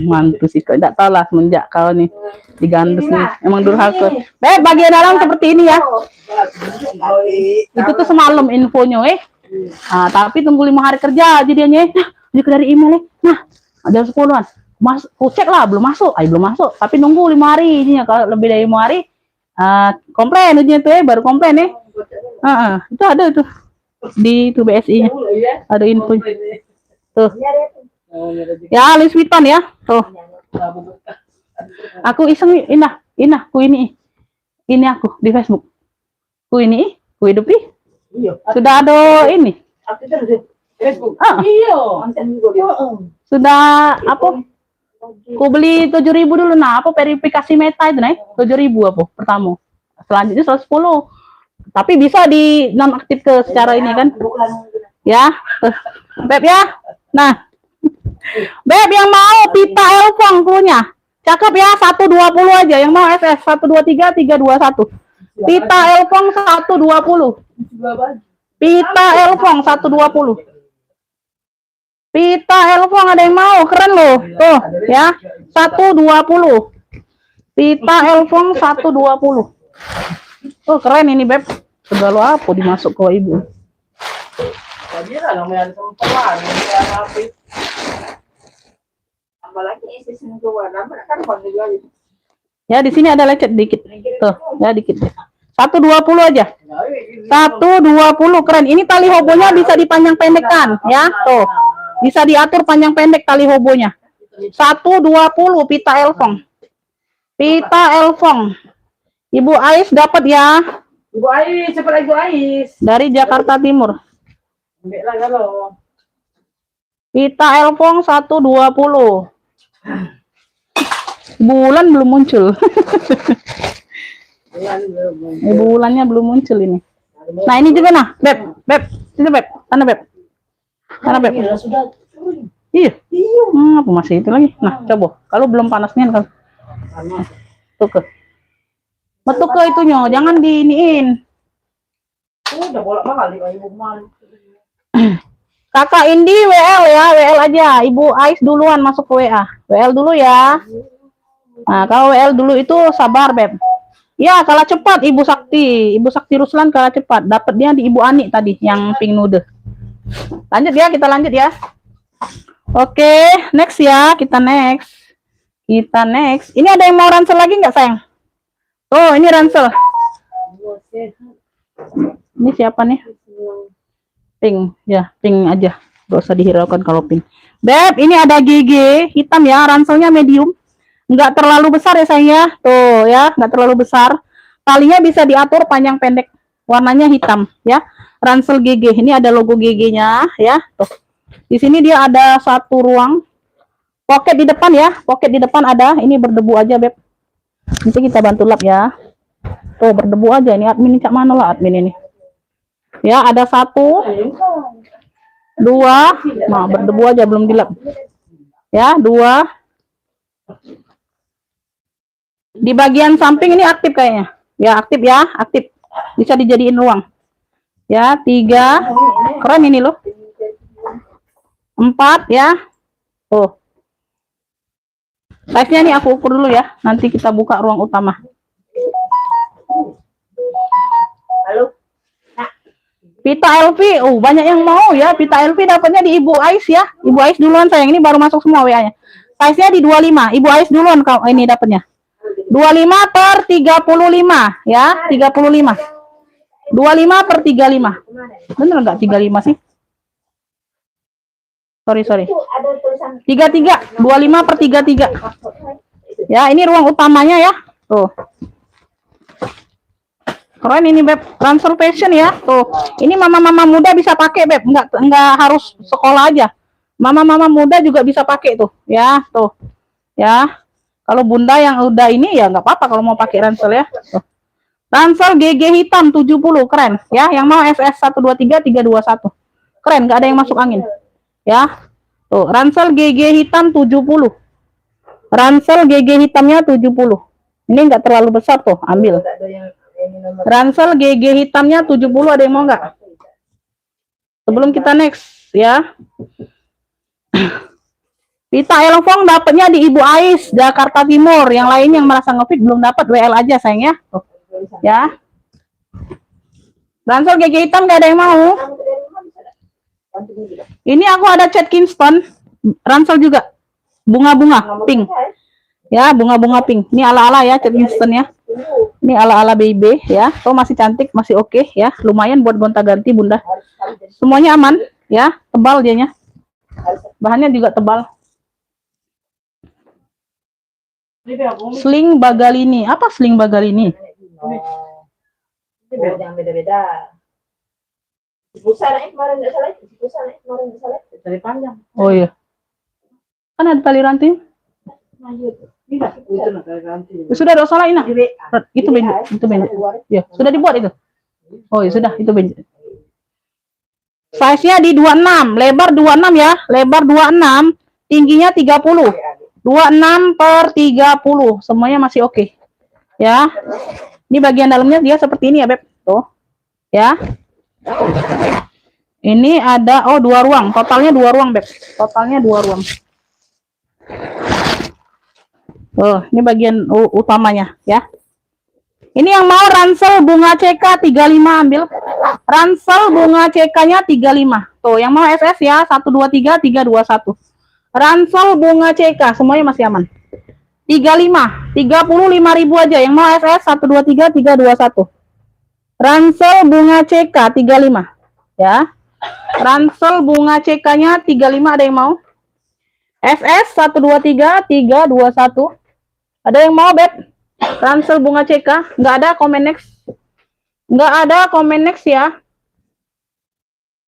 mantu sih, kok tidak tahu lah semenjak kau nih digandus nih, emang durhaka. Bagian dalam seperti ini ya. Itu tuh semalam infonya tapi tunggu 5 hari kerja jadinya dia dari email nah jam 10-an aku cek lah belum masuk, tapi nunggu 5 hari ini ya, kalau lebih dari 5 hari komplain ujian tuh baru komplain itu ada tuh di tuh BSI-nya ada info tuh ya, Louis Vuitton ya tuh. Aku iseng aku ini aku di Facebook ku hidup nih sudah ada ini sudah apa ku beli 7.000 dulu verifikasi meta itu naik 7.000 apa pertama, selanjutnya 110 tapi bisa di nonaktif ke secara ini kan ya. Beb ya, nah Beb yang mau pita Elfong punya cakep ya, 120 aja yang mau SS 123 321 pita Elfong 120 pita Elfong 120 pita Elfong ada yang mau, keren loh tuh ya, 120 pita Elfong 120. Oh keren ini Beb, segala apa dimasuk ke ibu. Ya di sini ada lecet dikit tuh ya, dikit 120 aja, 120 keren. Ini tali hobonya bisa dipanjang pendekkan ya, tuh bisa diatur panjang pendek tali hobonya. 120 pita Elfong, Ibu Ais dapat ya. Ibu Ais, cepat Ibu Ais. Dari Jakarta Timur. Pita Elfong 120. Bulan belum muncul. Bulannya belum muncul ini. Nah ini juga nah, Beb. Sini Beb, sana Beb. Iya. Apa masih itu lagi? Nah, coba. Kalau belum panasnya kan. Tuh ke. Betul ke itunya, jangan diiniin. Udah bolak-balik Ibu kemarin. Kakak Indi WL ya, WL aja. Ibu Ais duluan masuk ke WA. WL dulu ya. Nah, kalau WL dulu itu sabar, Beb. Ya, kalah cepat Ibu Sakti Ruslan kalah cepat. Dapat dia di Ibu Ani tadi yang pink nude. Lanjut ya, kita lanjut ya. Oke, next ya, kita next. Ini ada yang mau ransel lagi nggak sayang? Oh, ini ransel. Ini siapa nih? Pink, ya, pink aja. Gak usah dihiraukan kalau pink. Beb, ini ada GG hitam ya, ranselnya medium. Nggak terlalu besar ya sayang ya. Tuh ya, nggak terlalu besar. Talinya bisa diatur panjang pendek. Warnanya hitam ya. Ransel GG. Ini ada logo GG-nya ya. Tuh. Di sini dia ada satu ruang. Pocket di depan ya. Pocket di depan ada. Ini berdebu aja, Beb. Nanti kita bantu lap ya. Tuh, berdebu aja. Ini admin cak mana lah admin ini. Ya, ada 1, 2. Nah, berdebu aja belum dilap. Ya, 2. Di bagian samping ini aktif kayaknya. Ya, aktif ya, aktif. Bisa dijadiin ruang. Ya, 3. Keren ini loh. 4 ya. Tuh. Size-nya nih aku ukur dulu ya. Nanti kita buka ruang utama. Halo. Pita LV, banyak yang mau ya. Pita LV dapatnya di Ibu Ais ya. Ibu Ais duluan sayang, ini baru masuk semua WA-nya. Size-nya di 25. Ibu Ais duluan kalau ini dapatnya. 25 per 35 ya, 35. 25 per 35. Bener enggak 35 sih? Sorry. 33, 25 per 33. Ya, ini ruang utamanya ya. Tuh. Keren ini Beb, ransel fashion ya. Tuh. Ini mama-mama muda bisa pakai Beb, enggak harus sekolah aja. Mama-mama muda juga bisa pakai tuh, ya. Tuh. Ya. Kalau bunda yang udah ini ya nggak apa-apa kalau mau pakai ransel ya. Tuh. Ransel GG hitam 70, keren ya. Yang mau SS 123 321. Keren, nggak ada yang masuk angin. Ya. Tuh, ransel GG hitam 70. Ransel GG hitamnya 70. Ini nggak terlalu besar tuh, ambil. Ransel GG hitamnya 70, ada yang mau nggak? Sebelum kita next ya. Pita Elfong dapatnya di Ibu Ais Jakarta Timur. Yang lain yang merasa ngefit belum dapat, WL aja sayang ya. Tuh. Ya. Ransel GG hitam nggak ada yang mau. Ini aku ada cat Kingston, ransel juga. Bunga-bunga pink. Ya, bunga-bunga pink. Ini ala-ala ya cat Kingston ya. Ini ala-ala baby ya. Oh, masih cantik, masih oke ya. Lumayan buat gonta-ganti bunda. Semuanya aman ya, tebal dianya. Bahannya juga tebal. Sling Bagalini. Apa sling Bagalini? Yang beda-beda. Kemarin nggak salah. Dari panjang. Oh iya. Kan ada tali ranting. Sudah ada salah ini. Itu benjut, itu benjut. Ya, sudah dibuat itu. Oh iya sudah, itu benjut. Size-nya di 26, lebar 26 ya, lebar 26, tingginya 30. 26 per 30, semuanya masih oke. Ya. Ini bagian dalamnya dia seperti ini ya, Beb. Tuh. Ya. Ini ada 2 ruang, totalnya 2 ruang, Beb. Totalnya 2 ruang. Oh, ini bagian utamanya ya. Ini yang mau ransel bunga CK 35 ambil. Ransel bunga CK-nya 35. Tuh, yang mau SS ya 123 321. Ransel bunga CK semuanya masih aman. 35, 35.000 aja yang mau SS 123 321. Ransel bunga CK 35 ya. Ransel bunga CK-nya 35, ada yang mau? SS 123 321. Ada yang mau, Beb? Ransel bunga CK, nggak ada komen next. Nggak ada komen next ya.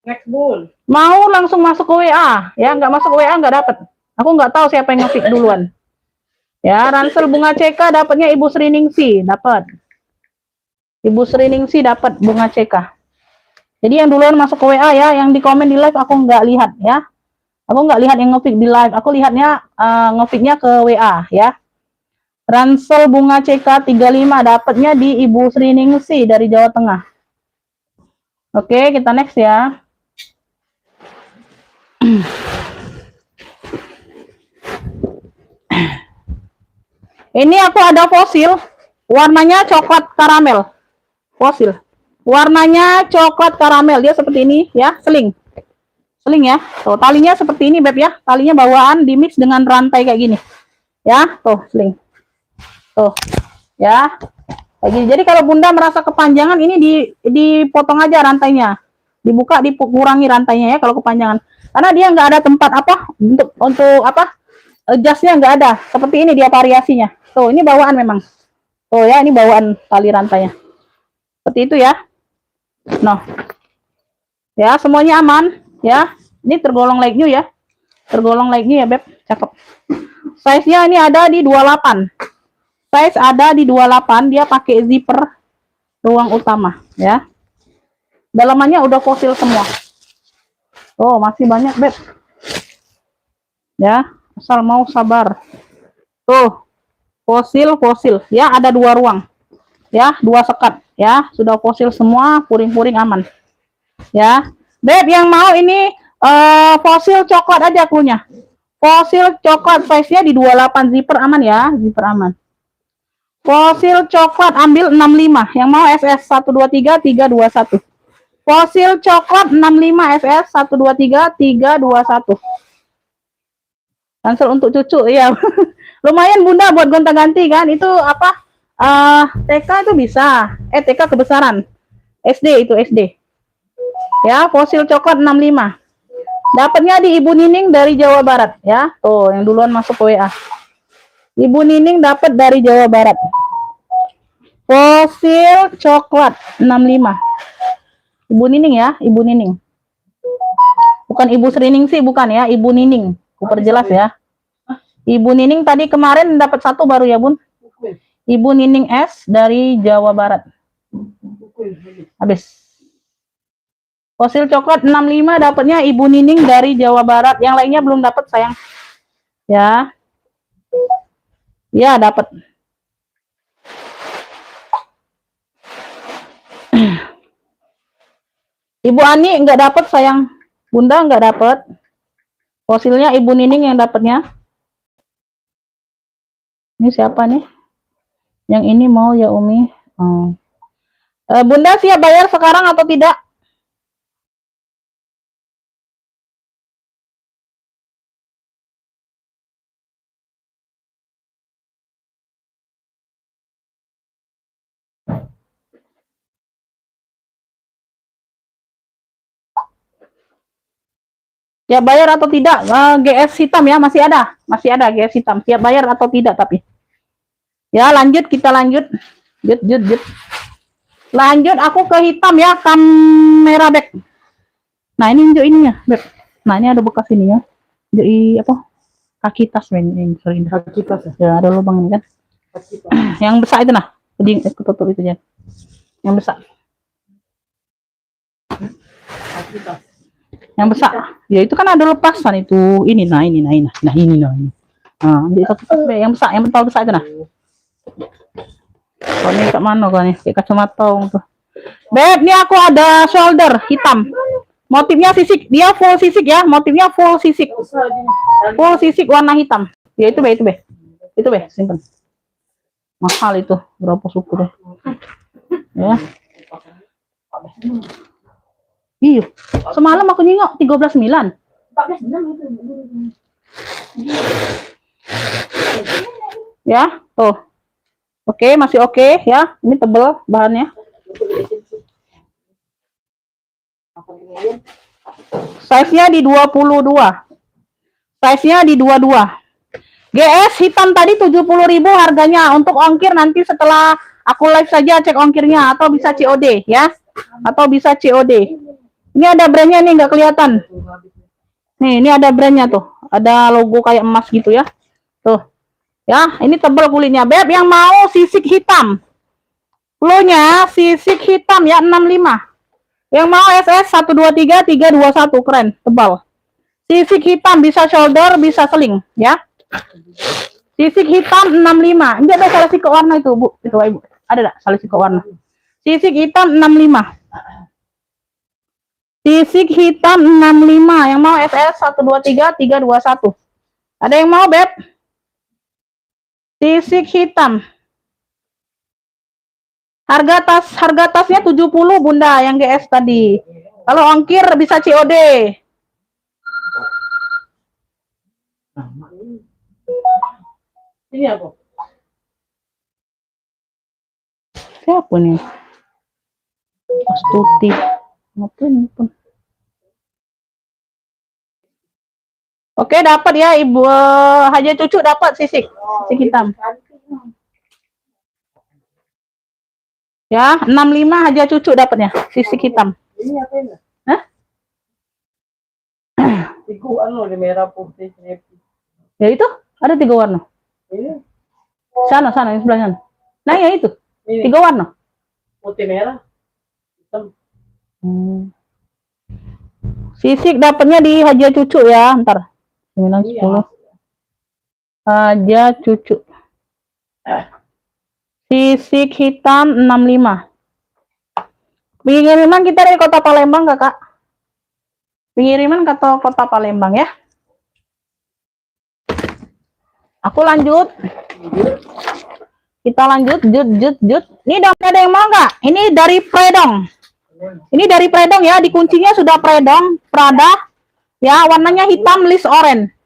Next bull. Mau langsung masuk ke WA, ya nggak masuk ke WA nggak dapat. Aku nggak tahu siapa yang nge-pick duluan. Ya, ransel bunga CK dapatnya Ibu Sriningsi, dapat. Ibu Sriningsi dapat bunga CK. Jadi yang duluan masuk ke WA ya, yang di komen di live aku nggak lihat ya. Aku nggak lihat yang nge-pick di live, aku lihatnya nge-picknya ke WA ya. Ransel bunga CK 35 dapatnya di Ibu Sriningsi dari Jawa Tengah. Oke, kita next ya. Ini aku ada fosil, warnanya coklat karamel. Fosil. Warnanya coklat karamel, dia seperti ini ya, seling. Seling ya. Tuh, talinya seperti ini, Beb ya. Talinya bawaan dimix dengan rantai kayak gini. Ya, tuh, seling. Tuh. Ya. Kayak gini. Jadi kalau Bunda merasa kepanjangan ini dipotong aja rantainya. Dibuka, dikurangi rantainya ya kalau kepanjangan. Karena dia nggak ada tempat apa untuk apa? Adjustnya nggak ada. Seperti ini dia variasinya. Tuh, ini bawaan memang. Tuh ya, ini bawaan tali rantainya. Seperti itu ya. Nah. Ya, semuanya aman ya. Ini tergolong like new ya. Tergolong like new ya, Beb. Cakep. Size-nya ini ada di 28. Size ada di 28, dia pakai zipper ruang utama ya. Dalamannya udah fosil semua. Oh, masih banyak, Beb. Ya, asal mau sabar. Tuh. Fosil ya, ada 2 ruang. Ya, 2 sekat ya, sudah fosil semua, puring-puring aman. Ya. Beb yang mau ini fosil coklat aja klunya. Fosil coklat size-nya di 28, zipper aman ya, zipper aman. Fosil coklat ambil 65, yang mau SS 123 321. Fosil coklat 65 SS 123 321. Cancel untuk cucu ya. Lumayan Bunda buat gonta-ganti kan. Itu apa? TK itu bisa. TK kebesaran. SD itu SD. Ya, fosil coklat 65. Dapatnya di Ibu Nining dari Jawa Barat ya. Tuh, yang duluan masuk ke WA. Ibu Nining dapat dari Jawa Barat. Fosil coklat 65. Ibu Nining ya, Ibu Nining. Bukan Ibu Serining sih, bukan ya, Ibu Nining. Aku perjelas ya. Ibu Nining tadi kemarin dapat 1 baru ya, Bun. Ibu Nining S dari Jawa Barat. Habis. Fosil coklat 65 dapatnya Ibu Nining dari Jawa Barat. Yang lainnya belum dapat, sayang. Ya. Ya, dapat. Ibu Ani enggak dapat, sayang. Bunda enggak dapat. Fosilnya Ibu Nining yang dapatnya. Ini siapa nih? Yang ini mau ya Umi. Oh. Bunda siap bayar sekarang atau tidak? Siap bayar atau tidak? GS hitam ya, masih ada GS hitam. Siap bayar atau tidak tapi? Ya, lanjut, kita lanjut. Lanjut, aku ke hitam ya, kamera back. Nah, ini unjuk ininya, Beb. Nah, ini ada bekas ini ya. Jadi apa? Kaki tas, sorry. Kaki tas ya. Ada lubang ini kan. Yang besar itu nah. Jadi tutup itu ya. Yang besar. Kaki tas. Yang besar. Ya itu kan ada lepasan itu. Ini. Nah, ini. Nah, jadi satu yang besar, yang betul besar itu nah. Oh, ini kat mana kan nih? Kayak kacamata tuh. Beb, ini aku ada shoulder hitam. Motifnya sisik, dia full sisik ya. Motifnya full sisik. Full sisik warna hitam. Ya itu be. Itu be, simpen. Mahal itu, berapa suku deh. Ya. Iya. Semalam aku nyingok 13.9. 14.9 Ya, tuh. Oke, masih oke ya. Ini tebel bahannya. Size-nya di 22. Size-nya di 22. GS hitam tadi 70.000 harganya. Untuk ongkir nanti setelah aku live saja cek ongkirnya atau bisa COD ya. Atau bisa COD. Ini ada brandnya nih, nggak kelihatan. Nih, ini ada brandnya tuh. Ada logo kayak emas gitu ya. Tuh. Ya, ini tebal kulitnya. Beb yang mau sisik hitam. Flow-nya sisik hitam ya 65. Yang mau SS 123 321 keren, tebal. Sisik hitam bisa shoulder, bisa seling ya. Sisik hitam 65. Ini ada salah siku warna itu, Bu. Itu, Ibu. Ada enggak salah siku warna? Sisik hitam 65. Sisik hitam 65. Yang mau SS 123 321. Ada yang mau, Beb? Sisik hitam. Harga tasnya 70 Bunda yang GS tadi. Kalau ongkir bisa COD. Nah, mak ini apa? Siapa nih? Astuti. Ngapain pun. Oke, dapat ya Ibu Haja Cucu, dapat sisik hitam. Ya, 65 Haja Cucu dapatnya, sisik hitam. Ini apa ini? Hah? Tikuan loh, merah putih happy. Ya itu, ada 3 warna. Ini Sana, yang sebelah sana. Nah, ya itu. ini 3 warna. putih merah. Hitam. Sisik dapatnya di Haja Cucu ya, ntar. 9, 10. Haja Cucu. Sisik hitam 65. Pengiriman kita dari Kota Palembang, Kakak. Pengiriman ke Kota Palembang ya. Aku lanjut. Kita lanjut, jut. Ini ada yang mau nggak? Ini dari Predong. Ini dari Predong ya, dikuncinya sudah Predong, Prada. Ya, warnanya hitam list orange.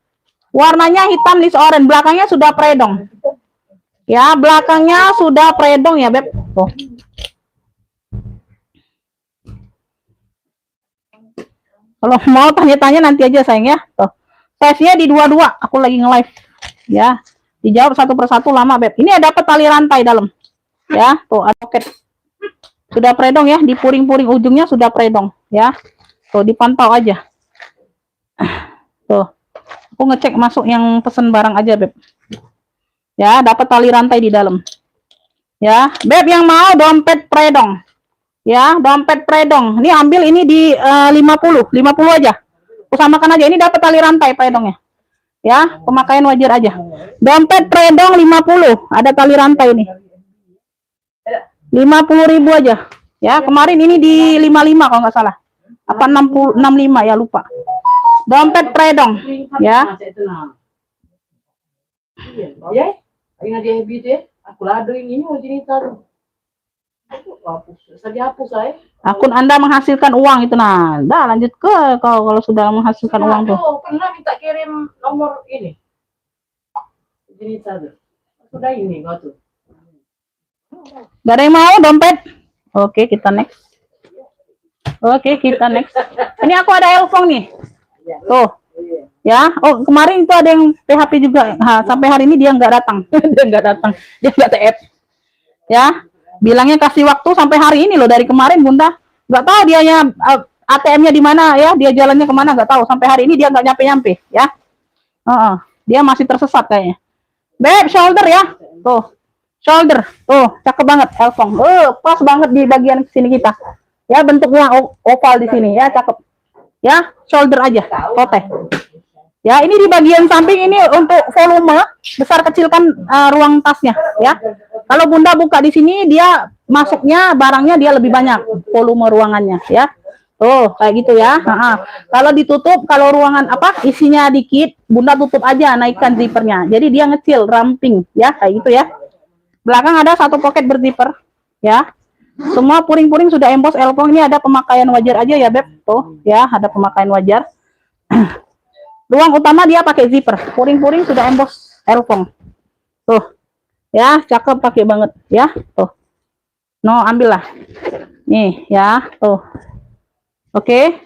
Warnanya hitam list orange, belakangnya sudah Predong. Ya, belakangnya sudah Predong ya, Beb. Tuh. Kalau mau tanya-tanya nanti aja sayang ya. Tuh. Size-nya di 22, aku lagi nge-live. Ya, dijawab satu persatu lama, Beb. Ini ada dapat tali rantai dalam. Ya, tuh ada pocket. Sudah Predong ya, di puring-puring ujungnya sudah Predong ya. Tuh dipantau aja. Tuh. Aku ngecek masuk yang pesen barang aja, Beb. Ya, dapat tali rantai di dalam. Ya, Beb yang mau dompet Predong. Ya, dompet Predong. Ini ambil ini di 50 aja. Aku samakan aja. Ini dapat tali rantai Predongnya. Ya, pemakaian wajar aja. Dompet Predong 50, ada tali rantai ini. 50.000 aja. Ya, kemarin ini di 55 kalau nggak salah. Apa 65 ya, lupa. Dompet Predong, ya. Ya, ingat dia happy deh. Aku lado yang ini mau jadi taruh. Hapus saya. Akun Anda menghasilkan uang itu, nah. Dah lanjut ke kalau sudah menghasilkan uang tuh. Pernah minta kirim nomor ini. Jadi taruh. Sudah ini kau tuh. Gak ada yang mau dompet? Oke, kita next. Ini aku ada Elfong nih. Tuh. Ya, oh kemarin itu ada yang PHP juga. Sampai hari ini dia nggak datang. Dia nggak TF. Ya, bilangnya kasih waktu sampai hari ini loh, dari kemarin Bunda. Nggak tahu dianya ATM-nya di mana ya, dia jalannya kemana nggak tahu. Sampai hari ini dia nggak nyampe ya. Dia masih tersesat kayaknya. Beb, shoulder ya. Tuh. Shoulder. Tuh, cakep banget Elfong. Pas banget di bagian sini kita. Ya, bentuknya oval di sini ya, cakep. Ya, shoulder aja, tote. Ya, ini di bagian samping ini untuk volume, besar kecilkan ruang tasnya ya. Kalau Bunda buka di sini, dia masuknya barangnya dia lebih banyak volume ruangannya ya. Tuh, kayak gitu ya. Kalau ditutup, kalau ruangan isinya dikit, Bunda tutup aja, naikkan zippernya. Jadi dia ngecil, ramping ya, kayak gitu ya. Belakang ada satu pocket berzipper ya. Semua puring-puring sudah emboss Elfong. Ini ada pemakaian wajar aja ya, Beb. Tuh ya, ada pemakaian wajar. Ruang utama dia pakai zipper. Puring-puring sudah emboss Elfong. Tuh. Ya, cakep, pakai banget ya. Tuh. No, ambillah. Nih ya, tuh. Oke.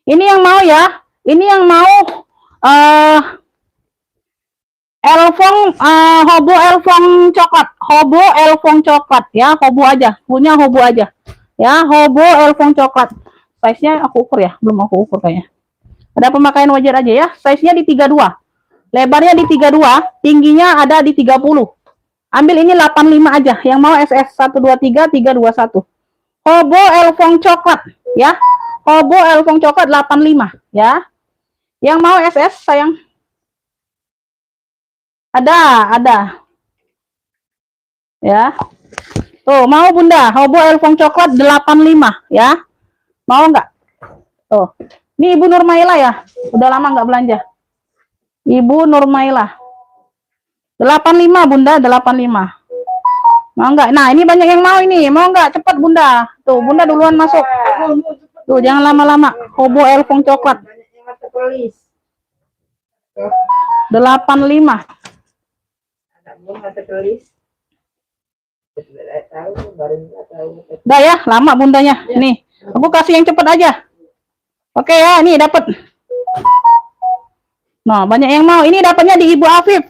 Ini yang mau ya. Ini yang mau Elfong hobo Elfong coklat. Hobo Elfong coklat ya, hobo aja. Punya hobo aja. Ya, hobo Elfong coklat. Size-nya aku ukur ya, belum aku ukur kayaknya. Ada pemakaian wajar aja ya. Size-nya di 32. Lebarnya di 32, tingginya ada di 30. Ambil ini 85 aja. Yang mau SS 123 321. Hobo Elfong coklat ya. Hobo Elfong coklat 85 ya. Yang mau SS sayang. Ada. Ya. Tuh, mau Bunda, hobo Elfong coklat 85 ya. Mau nggak? Tuh. Ini Ibu Nurmaila ya. Udah lama nggak belanja. Ibu Nurmaila. 85 Bunda, 85. Mau nggak? Nah, ini banyak yang mau ini. Mau nggak? Cepat Bunda. Tuh, Bunda duluan masuk. Tuh, jangan lama-lama. Hobo Elfong coklat. 85. Anakmu nggak tertulis. Tidak tahu, baru nggak tahu. Udah ya, lama bundanya. Nih, aku kasih yang cepet aja. Oke ya, nih dapat. Nah, banyak yang mau. Ini dapatnya di Ibu Afif.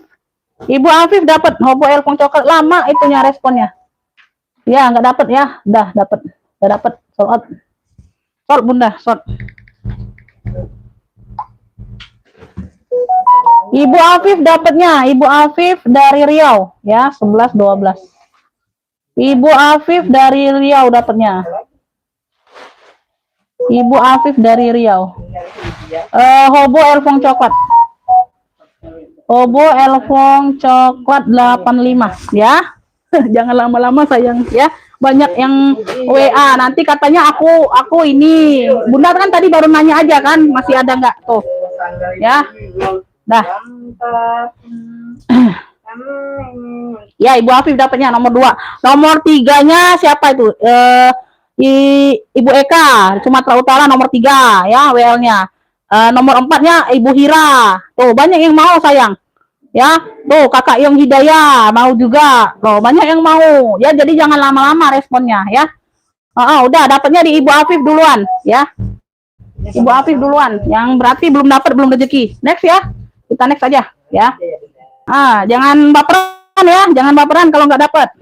Ibu Afif dapat Hobo Elfong coklat, lama itunya responnya. Ya, nggak dapat ya. Udah dapat. Udah dapat. Sold out. Sold Bunda, sold. Ibu Afif dapatnya, Ibu Afif dari Riau ya, 11 12. Ibu Afif dari Riau dapatnya. Ibu Afif dari Riau. Hobo Elfong coklat. Hobo Elfong coklat 85 ya. Jangan lama-lama sayang ya. Banyak yang WA nanti katanya aku ini. Bunda kan tadi baru nanya aja kan, masih ada nggak tuh? Ya. Dah. Ya, Ibu Afif dapatnya nomor 2. Nomor 3-nya siapa itu? Ibu Eka, Sumatera Utara nomor 3 ya, WL-nya. Nomor 4-nya Ibu Hira. Tuh, banyak yang mau sayang. Ya, tuh Kakak Yong Hidayah mau juga. Tuh, banyak yang mau. Ya, jadi jangan lama-lama responnya ya. Udah dapatnya di Ibu Afif duluan ya. Ibu Afif duluan. Yang berarti belum dapat, belum rezeki. Next ya. Kita next aja ya. Jangan baperan ya, jangan baperan kalau nggak dapat.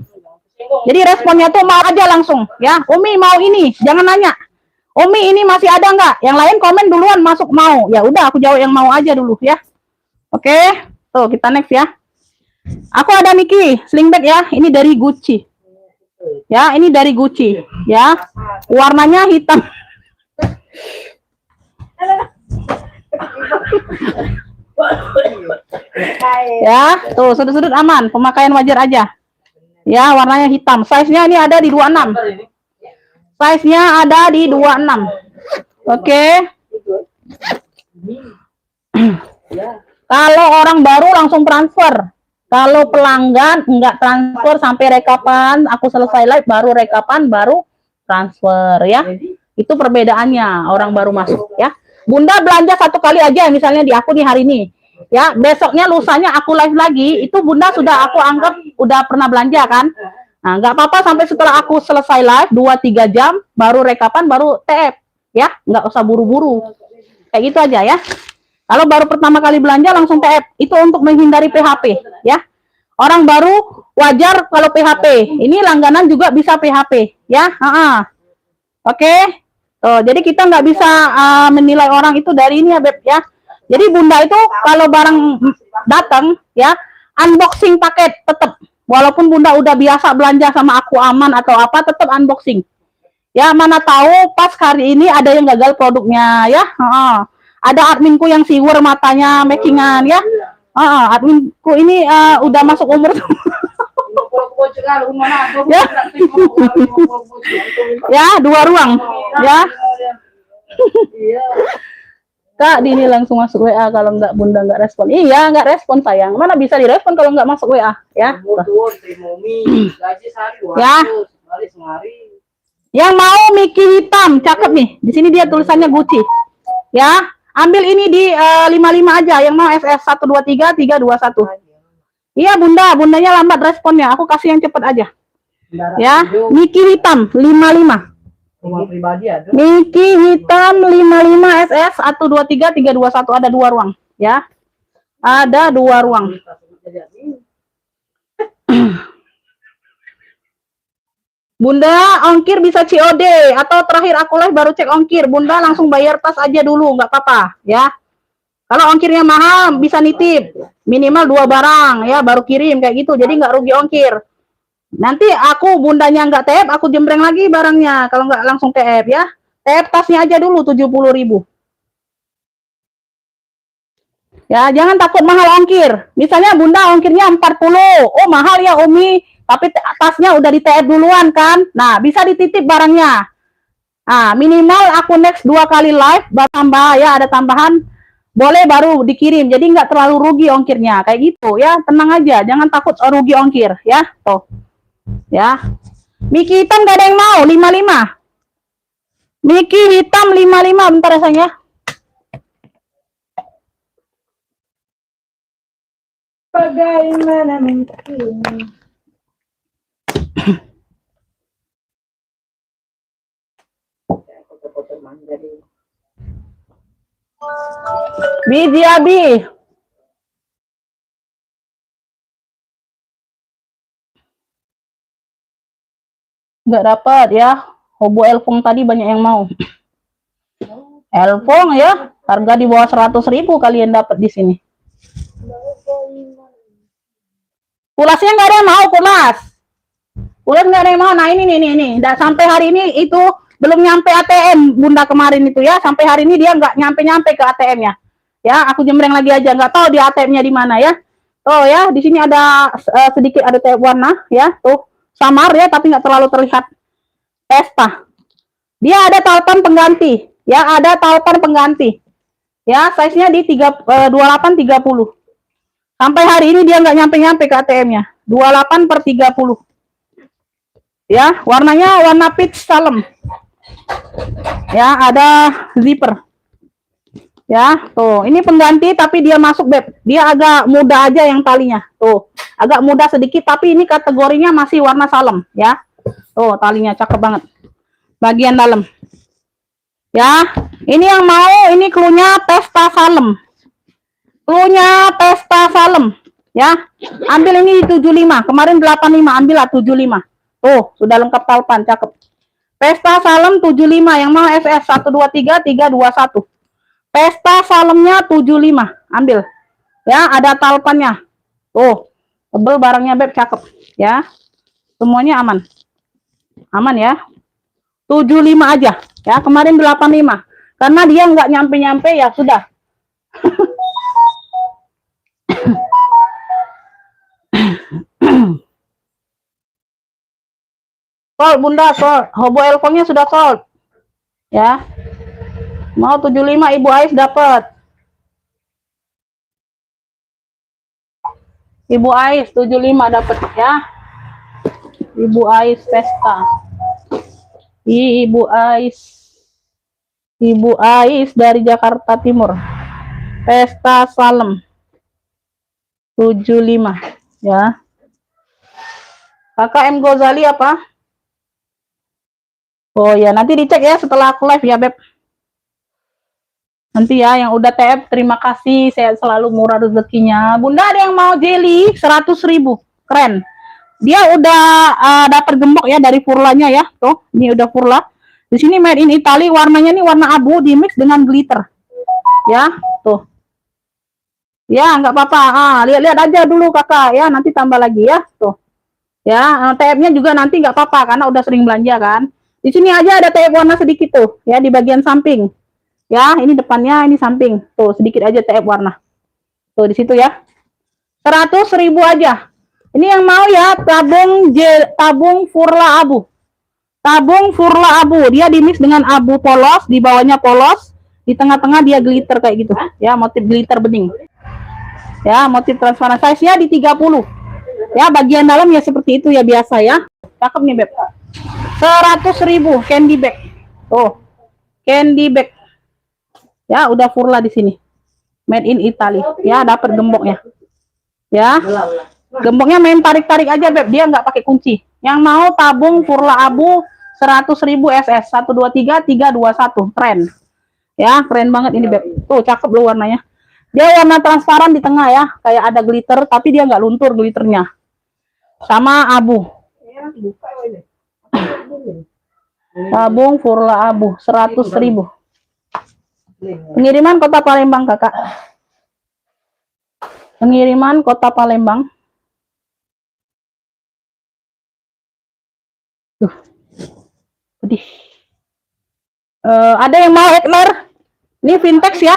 Jadi responnya tuh mau aja langsung ya. Umi mau ini, jangan nanya. Umi ini masih ada nggak? Yang lain komen duluan masuk mau. Ya udah aku jawab yang mau aja dulu ya. Oke, tuh kita next ya. Aku ada Miki, sling bag ya. Ini dari Gucci. Ya, ini dari Gucci ya. Warnanya hitam. Ya, tuh sudut-sudut aman, pemakaian wajar aja. Ya, warnanya hitam. Size-nya ini ada di 26. Size-nya ada di 26. Oke. Kalau orang baru langsung transfer. Kalau pelanggan enggak transfer sampai rekapan, aku selesai live baru rekapan, baru transfer ya. Itu perbedaannya orang baru masuk ya. Bunda belanja 1 kali aja misalnya di aku nih hari ini. Ya, besoknya lusanya aku live lagi, itu Bunda sudah aku anggap udah pernah belanja kan. Nah, nggak apa-apa sampai setelah aku selesai live 2-3 jam baru rekapan, baru TF ya, nggak usah buru-buru. Kayak gitu aja ya. Kalau baru pertama kali belanja langsung TF, itu untuk menghindari PHP ya. Orang baru wajar kalau PHP. Ini langganan juga bisa PHP ya. Oke. Jadi kita nggak bisa menilai orang itu dari ini ya Beb ya. Jadi Bunda itu kalau barang datang ya, unboxing paket tetap. Walaupun Bunda udah biasa belanja sama aku aman atau apa, tetap unboxing. Ya, mana tahu pas hari ini ada yang gagal produknya ya. Ada adminku yang siwer matanya makingan ya. Adminku ini udah masuk umur. Ya, 2 ruang ya. Kak, Dini langsung masuk WA kalau nggak Bunda nggak respon. Iya, nggak respon sayang. Mana bisa direspon kalau nggak masuk WA ya? Ya. Yang mau Miki hitam, cakep nih. Di sini dia tulisannya Gucci. Ya, ambil ini di 55 aja. Yang mau SS 123 321. Iya Bundanya lambat responnya. Aku kasih yang cepet aja. Ya, Miki hitam 55. Pribadi ada. Miki hitam 55 SS 123 321, ada 2 ruang ya. Ada 2 ruang. Bunda ongkir bisa COD atau terakhir aku live baru cek ongkir. Bunda langsung bayar tas aja dulu, nggak apa-apa ya. Kalau ongkirnya mahal bisa nitip minimal 2 barang ya baru kirim kayak gitu. Jadi nggak rugi ongkir. Nanti aku Bundanya nggak TF, aku jembreng lagi barangnya. Kalau nggak langsung TF ya. TF tasnya aja dulu 70.000. Ya, jangan takut mahal ongkir. Misalnya Bunda ongkirnya 40. Oh, mahal ya Umi. Tapi tasnya udah di TF duluan kan. Nah, bisa dititip barangnya. Nah, minimal aku next 2 kali live, tambah ya, ada tambahan. Boleh baru dikirim. Jadi nggak terlalu rugi ongkirnya. Kayak gitu ya. Tenang aja, jangan takut rugi ongkir ya. Tuh. Ya, Miki hitam gak ada yang mau 55. Miki hitam 55, bentar ya sayang ya. Bagaimana mungkin? Foto-foto manja deh. Biji Abi. Nggak dapat ya. Hobo Elfong tadi banyak yang mau. Elfong ya, harga di bawah 100.000 kalian dapat di sini. Pulasnya nggak ada yang mau, pulas. Pulas nggak ada yang mau. Nah ini nih. Sampai hari ini itu belum nyampe ATM Bunda kemarin itu ya. Sampai hari ini dia nggak nyampe ke ATM-nya. Ya, aku jembreng lagi aja. Nggak tahu di ATM-nya di mana ya. Oh ya, di sini ada sedikit ada teh warna ya. Tuh samar ya, tapi nggak terlalu terlihat. Pesta. Dia ada tautan pengganti. Ya, ada tautan pengganti. Ya, size-nya di 28-30. Sampai hari ini dia nggak nyampe ke ATM-nya. 28/30. Ya, warnanya warna peach salem. Ya, ada zipper. Ya, tuh, ini pengganti tapi dia masuk beb. Dia agak muda aja yang talinya. Tuh, agak muda sedikit tapi ini kategorinya masih warna salem, ya. Tuh, talinya cakep banget. Bagian dalam. Ya, ini yang mau ini cluenya Pesta Salem. Cluenya Pesta Salem, ya. Ambil ini 75, kemarin 85, ambillah 75. Tuh, sudah lengkap talpan, cakep. Pesta Salem 75, yang mau SS 123-321. Pesta Salemnya 75, ambil. Ya, ada talpannya. Tuh, tebel barangnya beb, cakep, ya. Semuanya aman. Aman ya. 75 aja. Ya, kemarin 85. Karena dia nggak nyampe-nyampe ya sudah. Sold Bunda, sold. Hobo Elfongnya sudah sold. Ya. Mau 75 Ibu Ais dapat. Ibu Ais 75 dapat ya. Ibu Ais Pesta. Ibu Ais dari Jakarta Timur. Pesta Salem 75 ya. Kakak M Gozali apa? Oh ya, nanti dicek ya setelah aku live ya beb. Nanti ya yang udah TF terima kasih, sehat selalu, murah rezekinya. Bunda ada yang mau jelly 100.000, keren. Dia udah dapat gembok ya dari Furlanya ya. Tuh, ini udah Furla. Di sini made in Italy, warnanya nih warna abu di mix dengan glitter. Ya, tuh. Ya, nggak apa-apa. Lihat-lihat aja dulu kakak ya, nanti tambah lagi ya. Tuh. Ya, TF-nya juga nanti nggak apa-apa karena udah sering belanja kan. Di sini aja ada TF warna sedikit tuh, ya di bagian samping. Ya, ini depannya, ini samping. Tuh, sedikit aja TF warna. Tuh di situ ya. 100.000 aja. Ini yang mau ya tabung Furla abu. Tabung Furla abu. Dia dimix dengan abu polos, di bawahnya polos, di tengah-tengah dia glitter kayak gitu. Ya, motif glitter bening. Ya, motif transparan. Size-nya di 30. Ya, bagian dalam ya seperti itu ya biasa ya. Cakep nih, Beb. 100.000 candy bag. Tuh. Candy bag. Ya, udah Furla di sini. Made in Italy. Ya, dapat gemboknya. Ya. Gemboknya main tarik-tarik aja, Beb. Dia nggak pakai kunci. Yang mau tabung Furla abu 100.000 SS 123-321. Keren. Ya, keren banget ini, Beb. Tuh, cakep loh warnanya. Dia warna transparan di tengah ya. Kayak ada glitter, tapi dia nggak luntur glitternya. Sama abu. Tabung Furla abu 100.000. Pengiriman Kota Palembang, kakak. Pengiriman Kota Palembang. Tuh. Ada yang mau Ekler? Ini vintage ya.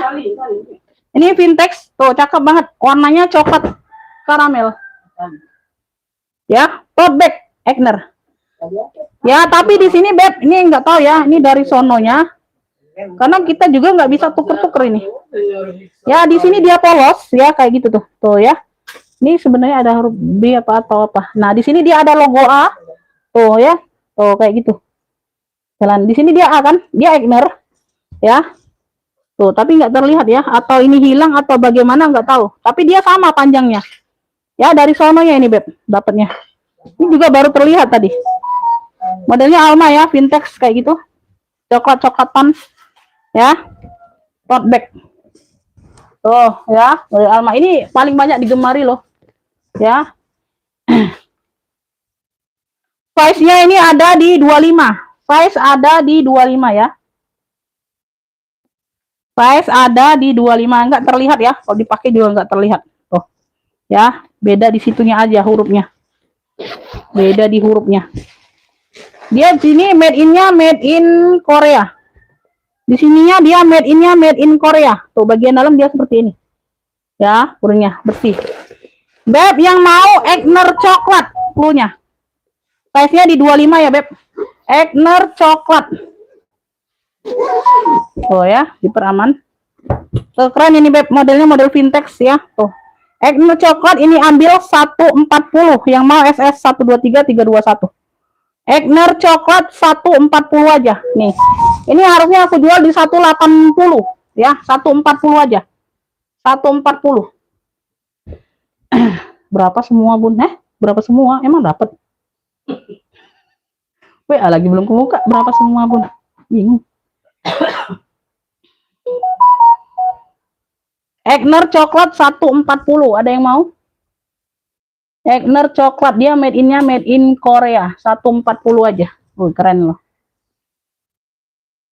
Ini vintage. Tuh, cakep banget. Warnanya coklat karamel. Ya, tote bag Ekner. Ya, tapi di sini Beb, ini nggak tahu ya. Ini dari sononya. Karena kita juga nggak bisa tuker-tuker ini. Ya, di sini dia polos ya kayak gitu tuh. Tuh ya. Ini sebenarnya ada huruf B apa atau apa. Nah, di sini dia ada logo A. Tuh ya. Tuh kayak gitu. Jalan. Di sini dia A kan? Dia Ekner. Ya. Tuh, tapi nggak terlihat ya. Atau ini hilang atau bagaimana nggak tahu. Tapi dia sama panjangnya. Ya, dari sononya ini, Beb, dapatnya. Ini juga baru terlihat tadi. Modelnya Alma ya, vintage kayak gitu. Coklat-coklatan. Ya. Tote bag. Tuh, ya, dari Alma. Ini paling banyak digemari loh. Ya. Size-nya ini ada di 25. Size ada di 25 ya. Size ada di 25. Enggak terlihat ya. Kalau dipakai juga enggak terlihat. Tuh. Ya, beda di situnya aja hurufnya. Beda di hurufnya. Dia di sini made in-nya made in Korea. Di sininya dia made in-nya made in Korea. Tuh, bagian dalam dia seperti ini. Ya, kurungnya bersih. Beb yang mau Egner coklat cluenya. Size-nya di 25 ya, Beb. Egner coklat. Oh ya, diperaman. Tuh, keren ini, Beb. Modelnya model vintage ya. Tuh. Egner coklat ini ambil 140. Yang mau SS 123 321. Egner coklat 140 aja. Nih. Ini harusnya aku jual di 180 ya, 140 aja. 140. Berapa semua, Bun? Berapa semua? Emang dapat? WA lagi belum kebuka. Berapa semua, Bun? Bingung. Egner coklat 140. Ada yang mau? Egner coklat, dia made in-nya made in Korea. 140 aja. Keren loh.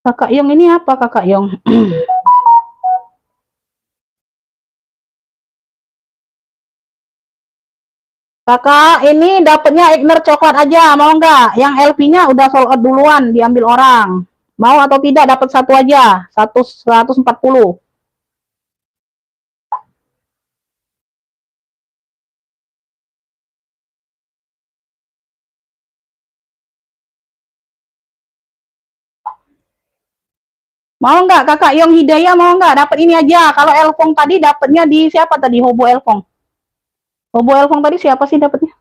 Kakak Yong ini apa, Kakak Yong? Kakak, ini dapatnya Egner coklat aja, mau nggak? Yang LP-nya udah sold out duluan, diambil orang. Mau atau tidak? Dapat satu aja, 140. Mau nggak, Kakak Yong Hidayah, mau nggak? Dapat ini aja. Kalau Elfong tadi dapatnya di siapa tadi? Hobo Elfong. Hobo Elfong tadi siapa sih dapatnya?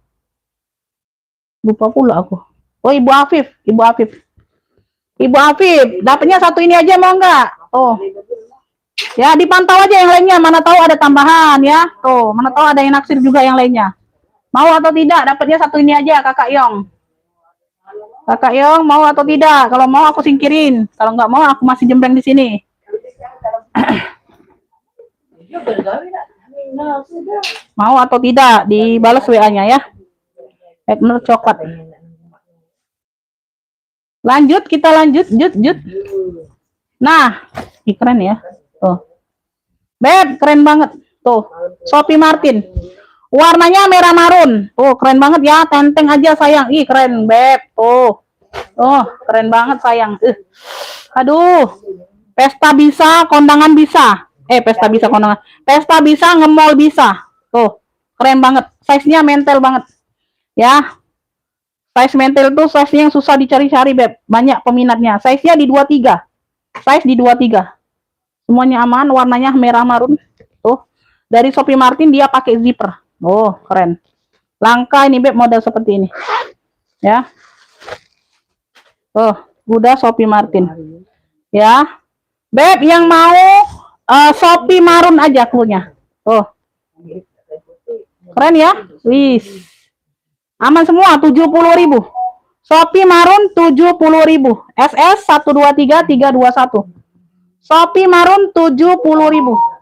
Lupa pula aku. Oh, Ibu Afif, Ibu Afif. Ibu Afif, dapatnya satu ini aja, mau nggak? Oh. Ya, dipantau aja yang lainnya, mana tahu ada tambahan ya. Tuh, mana tahu ada yang naksir juga yang lainnya. Mau atau tidak? Dapatnya satu ini aja, Kakak Yong. Kakak Yong mau atau tidak? Kalau mau aku singkirin. Kalau nggak mau aku masih jembreng di sini. Mau atau tidak? Dibalas WA-nya ya. Egner coklat. Lanjut, kita lanjut, jut. Nah, keren ya. Tuh. Beb, keren banget. Tuh, Sophie Martin. Warnanya merah marun. Tuh, keren banget ya. Tenteng aja sayang. Ih, keren, Beb. Tuh. Oh, keren banget sayang. Aduh. Pesta bisa, kondangan bisa. Pesta bisa, kondangan. Pesta bisa, nge-mall bisa. Tuh, keren banget. Size-nya mentel banget. Ya. Size mentel tuh size yang susah dicari-cari, Beb. Banyak peminatnya. Size-nya di 23. Size di 23. Semuanya aman, warnanya merah marun. Tuh. Dari Sophie Martin dia pakai zipper. Oh, keren. Langka ini, Beb, model seperti ini. Ya. Tuh, udah Sophie Martin. Ya. Beb, yang mau Sophie marun aja cluenya. Tuh. Keren ya? Wis. Aman semua, 70.000. Sophie marun 70.000. SS 123 321. Sophie marun 70.000.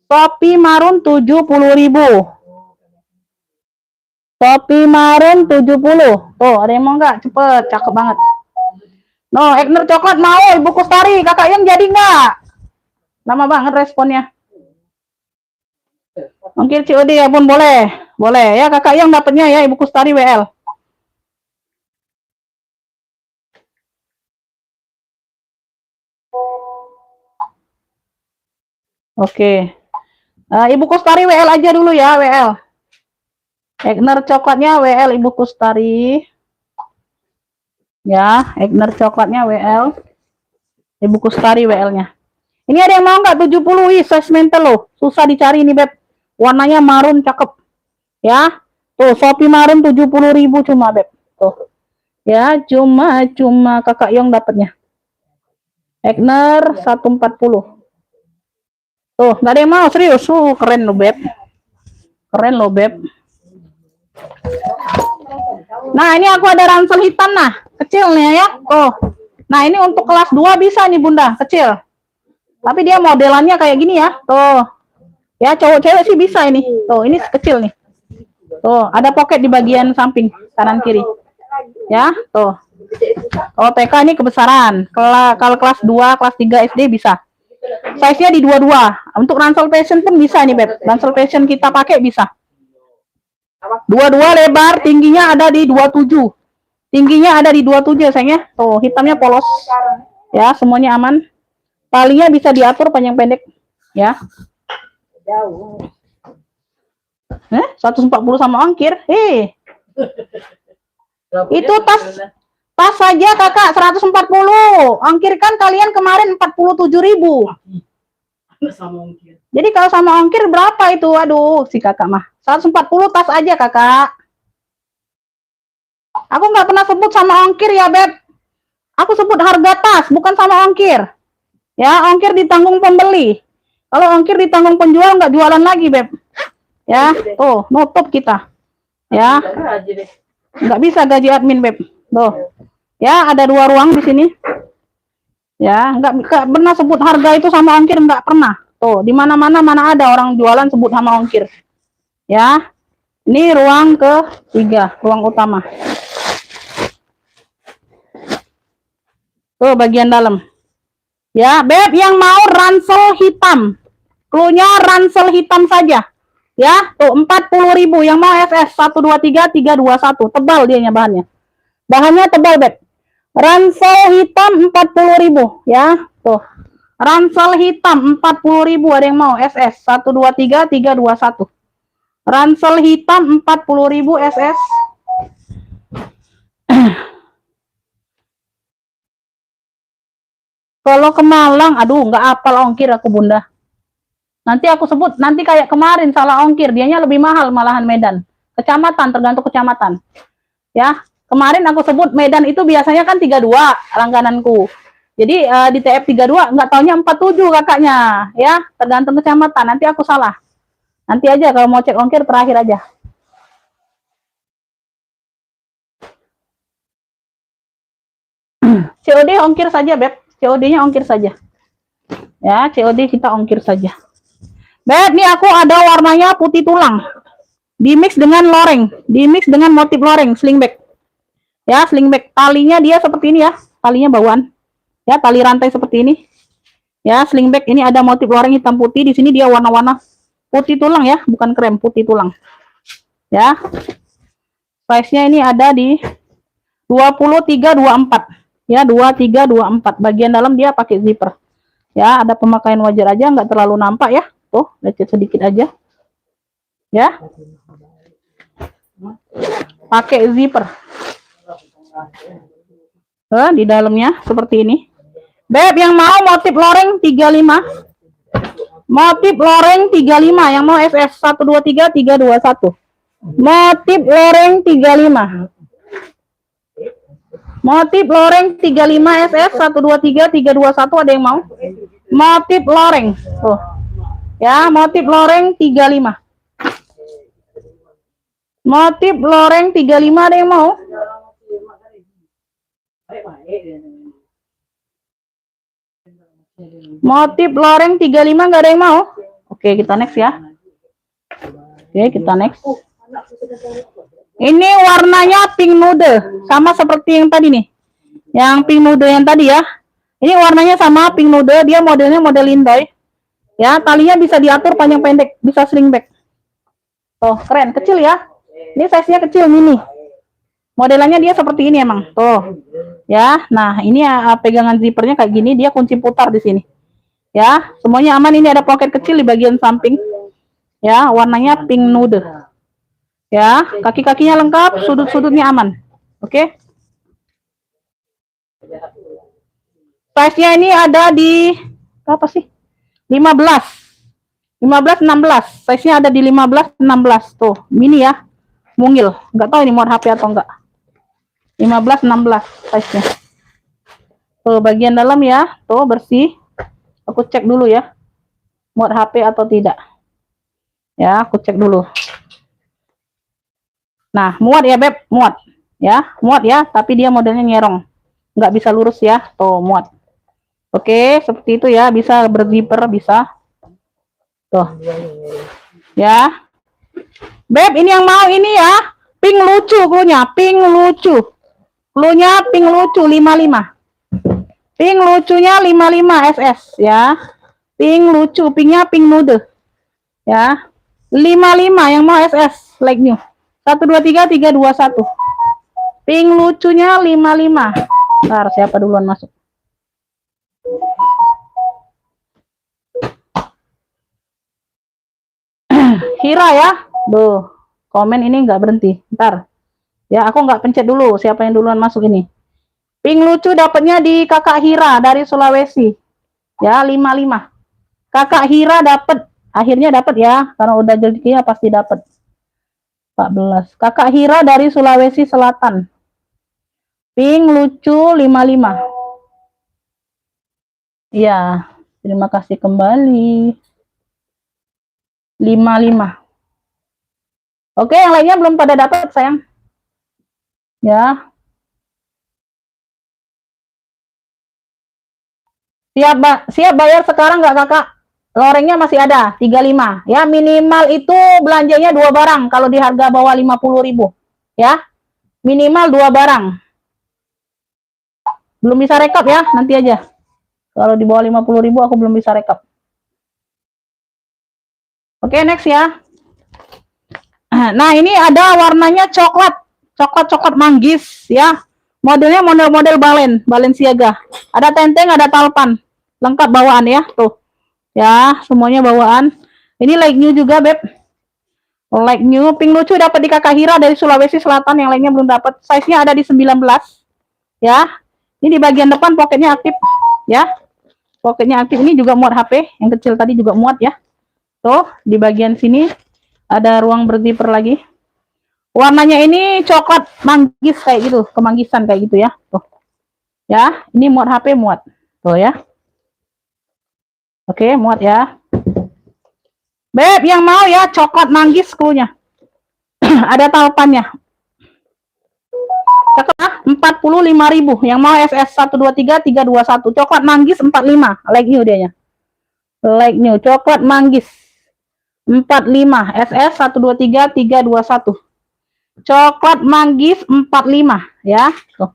Sophie marun 70.000. Sophie marun 70. Tuh, ada yang mau nggak? Cepet, cakep banget. No, Egner coklat mau, Ibu Kustari. Kakak yang jadi nggak? Lama banget responnya. Mungkin COD ya pun boleh. Boleh ya, Kakak yang dapatnya ya, Ibu Kustari WL. Oke. Ibu Kustari WL aja dulu ya, WL. Egner coklatnya WL Ibu Kustari. Ya, Egner coklatnya WL. Ibu Kustari WL-nya. Ini ada yang mau nggak? 70 wih, size mental loh. Susah dicari ini, Beb. Warnanya marun, cakep. Ya. Tuh, Sophie marun 70.000 cuma, Beb. Tuh. Ya, cuma Kakak Yong dapatnya. Egner 140. Tuh, nggak ada yang mau, serius. Keren loh, Beb. Keren loh, Beb. Nah, ini aku ada ransel hitam nah. Kecil nih ya. Oh. Nah, ini untuk kelas 2 bisa nih, Bunda. Kecil. Tapi dia modelannya kayak gini ya. Tuh. Ya, cowok cewek sih bisa ini. Tuh, ini kecil nih. Tuh, ada pocket di bagian samping kanan kiri. Ya, tuh. Kalau TK ini kebesaran. Kalau kelas 2, kelas 3 SD bisa. Size-nya di 22. Untuk ransel fashion pun bisa nih, Beb. Ransel fashion kita pakai bisa. 22 lebar, tingginya ada di 27. Tingginya ada di 27 sayangnya. Tuh, hitamnya polos. Ya, semuanya aman. Talinya bisa diatur panjang pendek. Ya. 140 sama ongkir. Itu tas saja kakak 140. Ongkir kan kalian kemarin 47.000. Jadi kalau sama ongkir berapa itu? Aduh, si kakak mah 140 tas aja kakak. Aku nggak pernah sebut sama ongkir ya, Beb. Aku sebut harga tas, bukan sama ongkir. Ya, ongkir ditanggung pembeli. Kalau ongkir ditanggung penjual, nggak jualan lagi, Beb. Ya, tuh, nutup kita. Ya, nggak bisa gaji admin, Beb. Tuh, ya ada 2 ruang di sini. Ya, nggak pernah sebut harga itu sama ongkir, nggak pernah. Tuh, di mana-mana mana ada orang jualan sebut sama ongkir. Ya, ini ruang ke-3, ruang utama. Tuh, bagian dalam. Ya, Beb, yang mau ransel hitam. Cluenya ransel hitam saja. Ya, tuh 40.000. Yang mau SS 123 321. Tebal dianya bahannya. Bahannya tebal, Beb. Ransel hitam 40.000, ya. Tuh. Ransel hitam 40.000, ada yang mau SS 123 321. Ransel hitam 40.000 SS. Kalau ke Malang, aduh, nggak apal ongkir aku, Bunda. Nanti aku sebut, nanti kayak kemarin salah ongkir, dianya lebih mahal malahan Medan. Kecamatan, tergantung kecamatan. Ya, kemarin aku sebut Medan itu biasanya kan 32 langgananku. Jadi di TF 32 nggak taunya 47 kakaknya. Ya, tergantung kecamatan. Nanti aku salah. Nanti aja kalau mau cek ongkir terakhir aja. COD ongkir saja, Beb. COD-nya ongkir saja. Ya, COD kita ongkir saja. Beb, nih aku ada warnanya putih tulang. Dimix dengan loreng. Dimix dengan motif loreng, slingback. Ya, slingback. Talinya dia seperti ini ya. Talinya bawaan. Ya, tali rantai seperti ini. Ya, slingback ini ada motif loreng hitam putih. Di sini dia warna-warna putih tulang ya, bukan krem, putih tulang. Ya. Size-nya ini ada di 23-24. Ya, 23-24. Bagian dalam dia pakai zipper. Ya, ada pemakaian wajar aja, nggak terlalu nampak ya. Tuh, lecet sedikit aja. Ya. Pakai zipper. Di dalamnya seperti ini. Beb, yang mau motif loreng 35. Motif loreng 35. Yang mau SS 123 321. Motif loreng 35. Motif loreng 35 SS 123 321, ada yang mau? Motif loreng. Tuh. Ya, motif loreng 35. Motif loreng 35, ada yang mau? Motif loreng 35 nggak ada yang mau? Oke, kita next ya. Oke, kita next. Ini warnanya pink nude, sama seperti yang tadi nih. Yang pink nude yang tadi ya. Ini warnanya sama pink nude, dia modelnya model Lindoy. Ya, talinya bisa diatur panjang pendek, bisa slingback. Tuh, keren, kecil ya. Ini size-nya kecil, mini. Modelannya dia seperti ini emang. Tuh. Ya, nah ini pegangan zippernya kayak gini, dia kunci putar di sini. Ya, semuanya aman. Ini ada pocket kecil di bagian samping. Ya, warnanya pink nude. Ya, kaki-kakinya lengkap, sudut-sudutnya aman. Oke. Size-nya ini ada di apa sih? 15. 15 16. Size-nya ada di 15 16. Tuh, mini ya. Mungil. Enggak tahu ini muat HP atau enggak. 15 16 size-nya. Tuh, bagian dalam ya. Tuh, bersih. Aku cek dulu ya. Muat HP atau tidak. Ya, aku cek dulu. Nah, muat ya Beb, muat ya, tapi dia modelnya nyerong, nggak bisa lurus ya, tuh muat. Oke, seperti itu ya, bisa berzipper, bisa tuh ya Beb. Ini yang mau ini ya, pink lucu, cluenya pink lucu, 55, pink lucunya 55 SS ya, pink lucu, pinknya pink nude ya, 55 yang mau SS like new 123 321, pink lucunya 55. Ntar siapa duluan masuk? Hira ya, tuh komen ini nggak berhenti. Ntar ya, aku nggak pencet dulu siapa yang duluan masuk ini. Pink lucu dapatnya di kakak Hira dari Sulawesi ya, 55. Kakak Hira dapat, akhirnya dapat ya, karena udah rezekinya pasti dapat. 14. Kakak Hira dari Sulawesi Selatan, pink lucu 55. Iya, terima kasih kembali. 55. Oke, yang lainnya belum pada dapat sayang ya. Siap bayar sekarang nggak kakak? Lorengnya masih ada 35 ya, minimal itu belanjanya 2 barang kalau di harga bawah 50.000 ya, minimal 2 barang. Belum bisa rekap ya, nanti aja. Kalau di bawah 50.000 aku belum bisa rekap. Oke, next ya. Nah, ini ada warnanya coklat manggis ya. Modelnya model Balenciaga. Ada tenteng, ada talpan. Lengkap bawaan ya, tuh. Ya, semuanya bawaan. Ini like new juga, Beb. Like new, pink lucu dapat di kakak Hira dari Sulawesi Selatan, yang lainnya belum dapat. Size-nya ada di 19. Ya. Ini di bagian depan poketnya aktif ya. Poketnya aktif, ini juga muat HP, yang kecil tadi juga muat ya. Tuh, di bagian sini ada ruang berzipper lagi. Warnanya ini coklat manggis kayak gitu, kemanggisan kayak gitu ya. Tuh. Ya, ini muat HP, muat. Tuh ya. Oke, muat ya. Beb, yang mau ya coklat manggis cluenya. Ada talpannya. Coklat 45.000. Yang mau SS 123 321. Coklat manggis 45. Like new dia nya. Like new, coklat manggis 45 SS 123 321. Coklat manggis 45 ya. Tuh.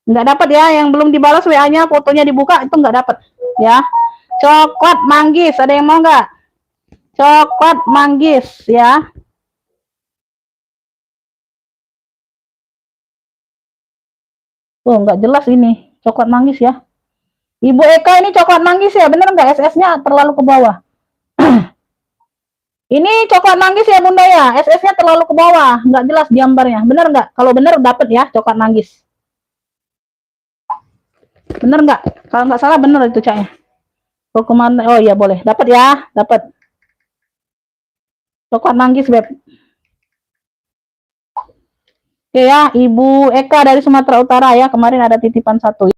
Nggak dapat ya, yang belum dibalas WA-nya, fotonya dibuka itu nggak dapat ya. Coklat manggis, ada yang mau nggak? Coklat manggis ya. Tuh nggak jelas ini, coklat manggis ya. Ibu Eka, ini coklat manggis ya, bener nggak? SS-nya terlalu ke bawah. Ini coklat manggis ya Bunda ya, SS-nya terlalu ke bawah, nggak jelas gambarnya. Bener nggak? Kalau bener dapat ya coklat manggis. Bener nggak? Kalau nggak salah bener itu caknya. Oh kemana? Oh iya boleh, dapat ya, dapat. Coklat manggis Beb. Oke ya, Ibu Eka dari Sumatera Utara ya, kemarin ada titipan 1.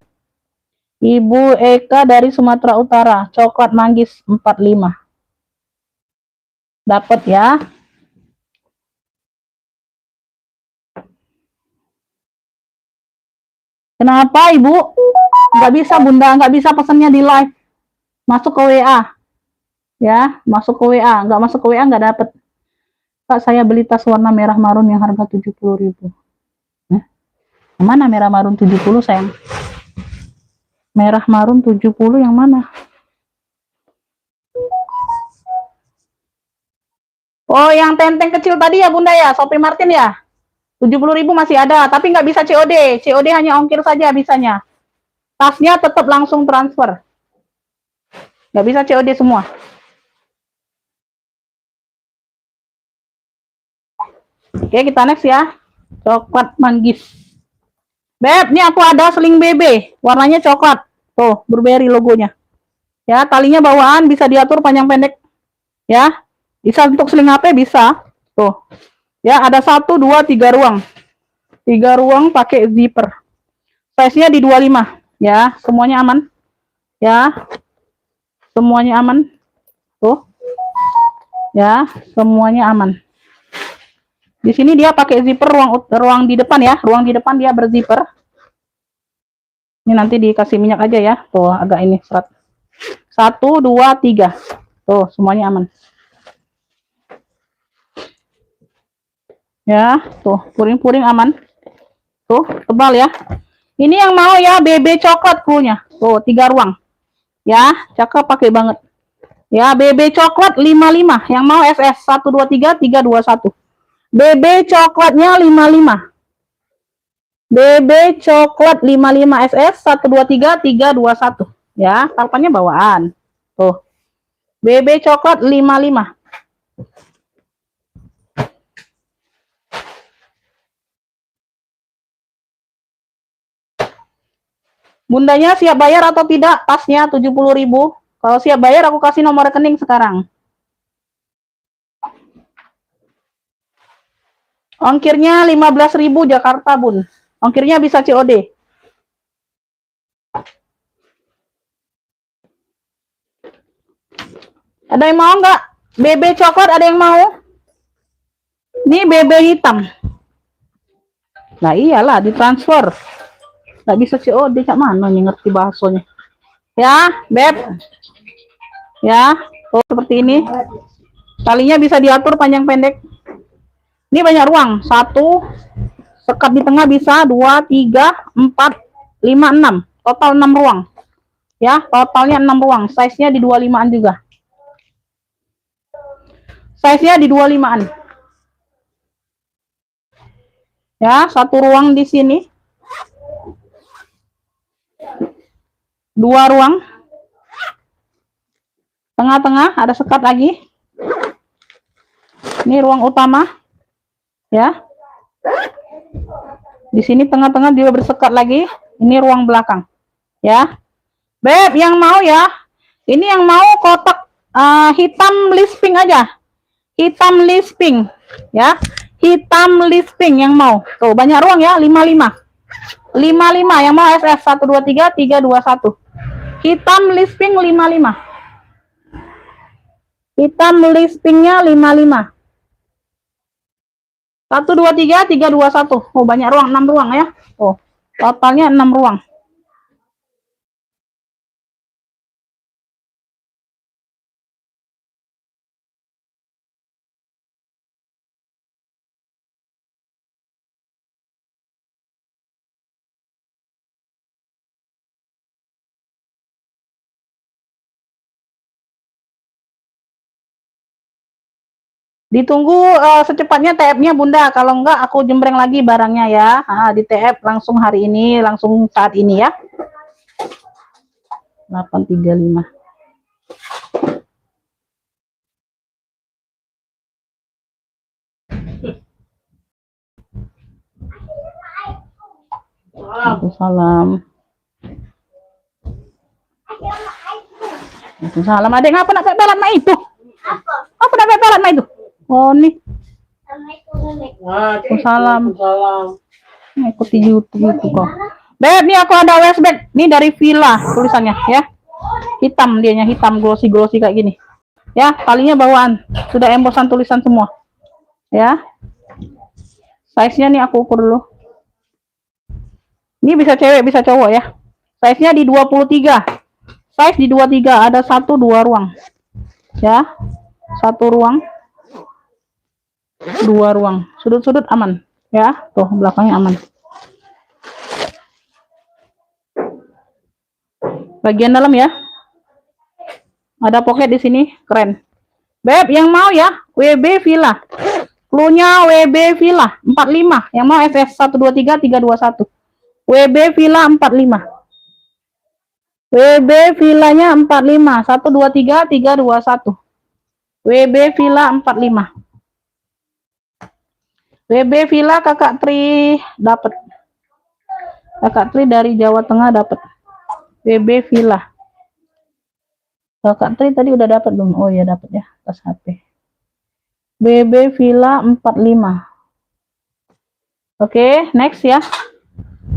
Ibu Eka dari Sumatera Utara, coklat manggis 45. Dapat ya. Kenapa Ibu? Nggak bisa Bunda, nggak bisa pesannya di live. Masuk ke WA. Ya, masuk ke WA. Nggak masuk ke WA nggak dapat. Kak, saya beli tas warna merah marun yang harga 70.000. Yang mana merah marun 70 sayang? Merah marun 70 yang mana? Oh, yang tenteng kecil tadi ya Bunda ya, Shopee Martin ya? 70.000 masih ada, tapi nggak bisa COD. COD hanya ongkir saja bisanya. Tasnya tetap langsung transfer. Nggak bisa COD semua. Oke, kita next ya. Coklat manggis. Beb, ini aku ada seling BB. Warnanya coklat. Tuh, Burberry logonya. Ya, talinya bawaan, bisa diatur panjang pendek. Ya, bisa untuk seling HP, bisa. Tuh. Ya, ada 1, 2, 3 ruang. 3 ruang pakai zipper. Size-nya di 25. Ya, semuanya aman. Ya. Semuanya aman. Tuh. Ya, semuanya aman. Di sini dia pakai zipper ruang di depan ya, ruang di depan dia berzipper. Ini nanti dikasih minyak aja ya, tuh agak ini serat. 1, 2, 3, tuh semuanya aman. Ya, tuh puring-puring aman. Tuh tebal ya. Ini yang mau ya BB coklat krunya, tuh 3 ruang. Ya, cakep pakai banget. Ya, BB coklat 55, yang mau SS 1, 2, 3, 3, 2, 1. BB coklatnya 55. BB coklat 55 SS 1, 2, 3, 3, 2, 1. Ya, kalpannya bawaan. Tuh. BB coklat 55. Bundanya siap bayar atau tidak? Tasnya 70.000. Kalau siap bayar aku kasih nomor rekening sekarang. Ongkirnya 15.000 Jakarta, Bun. Ongkirnya bisa COD. Ada yang mau nggak? BB coklat ada yang mau? Ini BB hitam. Nah iyalah ditransfer. Nggak bisa COD, cak mana nih ngerti bahasanya. Ya, Beb. Ya, tuh seperti ini. Talinya bisa diatur panjang pendek. Ini banyak ruang. 1, sekat di tengah bisa 2, 3, 4, 5, 6. Total 6 ruang. Ya, totalnya 6 ruang. Size-nya di 25-an juga. Size-nya di 25-an. Ya, 1 ruang di sini. 2 ruang. Tengah-tengah ada sekat lagi. Ini ruang utama. Ya. Di sini tengah-tengah juga bersekat lagi. Ini ruang belakang. Ya. Beb, yang mau ya. Ini yang mau kotak hitam lisping aja. Hitam lisping. Ya. Hitam lisping yang mau. Tuh, banyak ruang ya, 55. 55 yang mau SS 1, 2, 3, 3, 2, 1. Hitam lisping 55. Hitam lispingnya 55. 1, 2, 3, 3, 2, 1. Oh, banyak ruang, 6 ruang ya. Oh, totalnya 6 ruang. Ditunggu secepatnya TF-nya Bunda. Kalau enggak aku jembreng lagi barangnya ya. Di TF langsung hari ini, langsung saat ini ya. 835. Salam. Salam adek, ngapa nak pepelan mak itu? Apa nak pepelan mak itu? Oh nih. Salam. Ikuti YouTube itu kok. Beb, nih aku ada waist bag. Nih dari Villa tulisannya ya. Hitam dianya, hitam glossy kayak gini. Ya, talinya bawaan. Sudah embosan tulisan semua. Ya. Size-nya nih aku ukur dulu. Ini bisa cewek, bisa cowok ya. Size-nya di 23. Size di 23, ada 1, 2 ruang. Ya. 1 ruang. 2 ruang. Sudut-sudut aman. Ya, tuh belakangnya aman. Bagian dalam ya. Ada pocket di sini, keren. Beb, yang mau ya, WB Villa. Cluenya WB Villa 45. Yang mau SS 1, 2, 3, 3, 2, 1. WB Villa 45. WB Villanya 45. 1, 2, 3, 3, 2, 1. WB Villa 45. WB Villa Kakak Tri dapat. Kakak Tri dari Jawa Tengah dapat. WB Villa. Kakak Tri tadi udah dapat belum? Oh ya dapat ya, tas HP. BB Villa 45. Oke, next ya.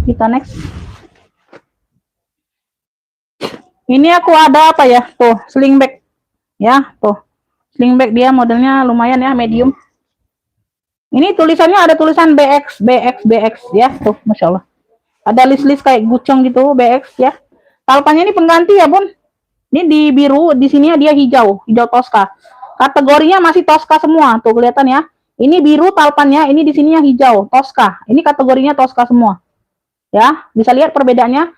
Kita next. Ini aku ada apa ya? Tuh, sling bag. Ya, tuh. Sling bag dia modelnya lumayan ya, medium. Ini tulisannya ada tulisan BX, BX, BX ya, tuh, masya Allah. Ada list-list kayak gucong gitu, BX ya. Talpannya ini pengganti ya bun. Ini di biru, di sini dia hijau, hijau Tosca. Kategorinya masih Tosca semua, tuh kelihatan ya. Ini biru talpannya, ini di sini yang hijau, Tosca. Ini kategorinya Tosca semua. Ya, bisa lihat perbedaannya.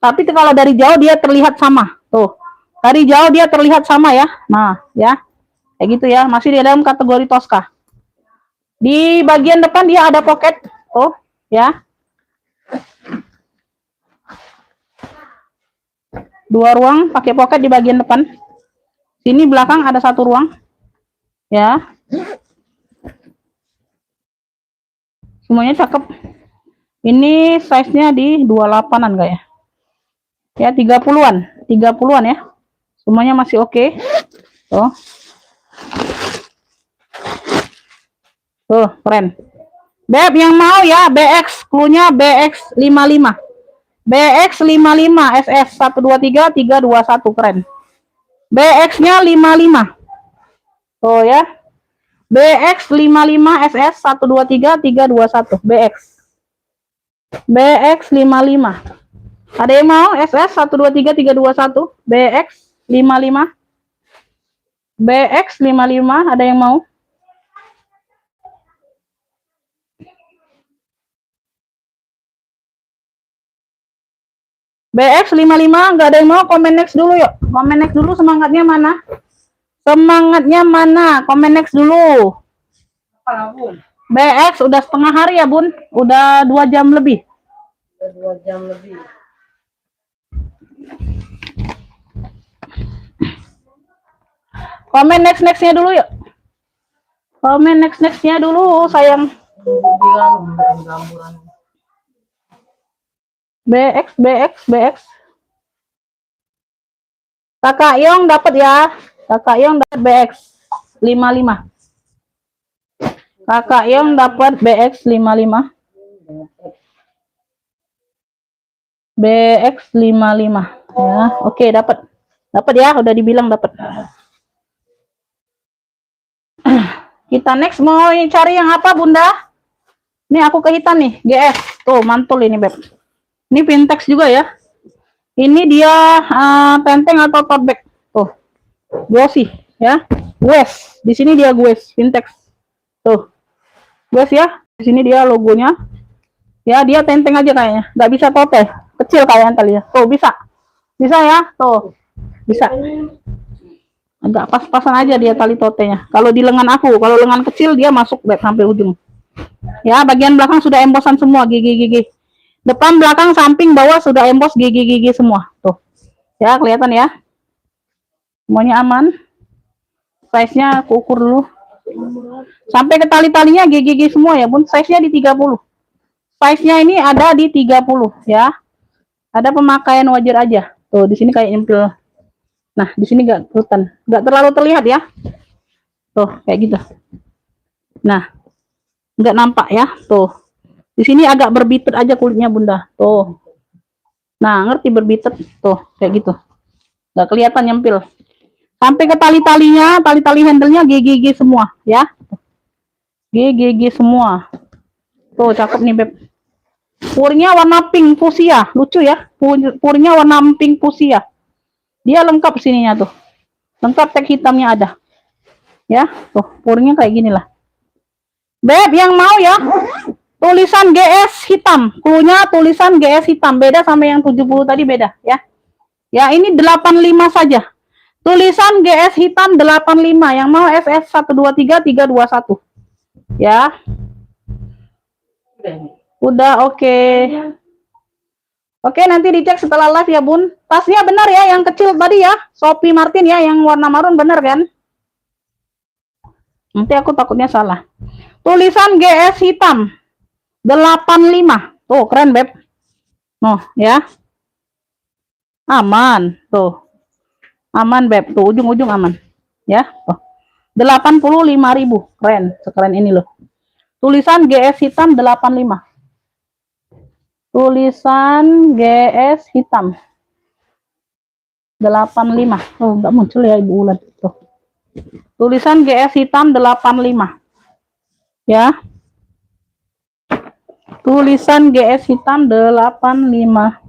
Tapi kalau dari jauh dia terlihat sama, tuh. Dari jauh dia terlihat sama ya. Nah, ya. Kayak gitu ya, masih di dalam kategori Tosca. Di bagian depan dia ada pocket, oh ya. 2 ruang pakai pocket di bagian depan. Sini belakang ada 1 ruang, ya. Semuanya cakep. Ini size-nya di 28-an kayak. Ya 30-an, 30-an ya. Semuanya masih oke. Tuh. Tuh, keren. Beb yang mau ya, BX, cluenya BX55. BX55 SS 123 321 keren. BX-nya 55. Oh ya. BX55 SS 123 321 BX. BX55. Ada yang mau SS 123 321 BX55? BX55 ada yang mau? BX55 nggak ada yang mau, komen next dulu yuk. Komen next dulu, semangatnya mana? Semangatnya mana? Komen next dulu. BX udah setengah hari ya bun, udah 2 jam lebih. Udah 2 jam lebih. Komen nextnya dulu yuk. Komen nextnya dulu sayang. BX. Kakak Yong dapat ya. Kakak Yong dapat BX 55. Kakak Yong dapat BX 55. BX 55. Ya, oke dapat. Dapat ya, udah dibilang dapat. Kita next mau cari yang apa, Bunda? Ini aku kehitan nih, GS. Tuh, mantul ini, Beb. Ini Vintex juga ya. Ini dia penteng atau tote bag. Tuh. Glossy ya. Gues. Di sini dia Gues Vintex. Tuh. Gues ya. Di sini dia logonya. Ya, dia tenteng aja kayaknya. Nggak bisa tote. Kecil kayaknya tali ya. Tuh, bisa. Bisa ya. Tuh. Bisa. Agak pas-pasan aja dia tali totenya. Kalau di lengan aku, kalau lengan kecil dia masuk sampai ujung. Ya, bagian belakang sudah embosan semua gigi-gigi. Depan, belakang, samping, bawah sudah embos gigi-gigi semua. Tuh. Ya, kelihatan ya. Semuanya aman. Size-nya aku ukur dulu. Sampai ke tali-talinya gigi-gigi semua ya, Bun. Size-nya di 30. Size-nya ini ada di 30 ya. Ada pemakaian wajar aja. Tuh, di sini kayak nyempil. Nah, di sini enggak kelihatan. Enggak terlalu terlihat ya. Tuh, kayak gitu. Nah, enggak nampak ya. Tuh. Di sini agak berbitet aja kulitnya, Bunda. Tuh. Nah, ngerti berbitet? Tuh, kayak gitu. Nggak kelihatan nyempil. Sampai ke tali-talinya, tali-tali handle-nya gigi-gigi semua, ya. Gigi-gigi semua. Tuh, cakep nih, Beb. Purnya warna pink fuchsia. Lucu ya. Purnya warna pink fuchsia. Dia lengkap sininya tuh. Lengkap tag hitamnya ada. Ya, tuh, purnya kayak gini lah. Beb, yang mau ya? Tulisan GS hitam, cluenya tulisan GS hitam, beda sama yang 70 tadi beda ya. Ya, ini 85 saja. Tulisan GS hitam 85, yang mau SS 123 321. Ya. Udah oke. Oke, nanti dicek setelah live ya, Bun. Tasnya benar ya yang kecil tadi ya, Shopee Martin ya yang warna marun benar kan? Nanti aku takutnya salah. Tulisan GS hitam 85. Tuh, keren, Beb. Oh, ya. Aman. Tuh. Aman, Beb. Tuh, ujung-ujung aman. Ya. Tuh. 85.000. Keren. Sekeren ini loh. Tulisan GS hitam 85. Tulisan GS hitam 85. Oh, enggak muncul ya Ibu Ulan. Tuh. Tulisan GS hitam 85. Ya. Tulisan GS hitam 85.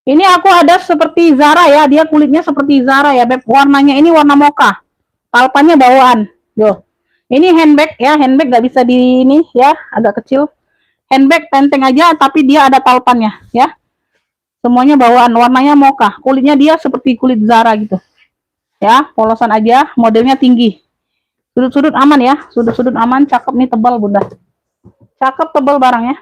Ini aku ada seperti Zara ya, dia kulitnya seperti Zara ya, Beb. Warnanya ini warna mocha. Palpannya bawaan. Yo. Ini handbag ya, handbag nggak bisa di ini ya, agak kecil. Handbag tenteng aja, tapi dia ada talpannya ya. Semuanya bawaan, warnanya mocha. Kulitnya dia seperti kulit Zara gitu. Ya, polosan aja, modelnya tinggi. Sudut-sudut aman ya, sudut-sudut aman, cakep nih, tebal Bunda. Cakep, tebal barangnya.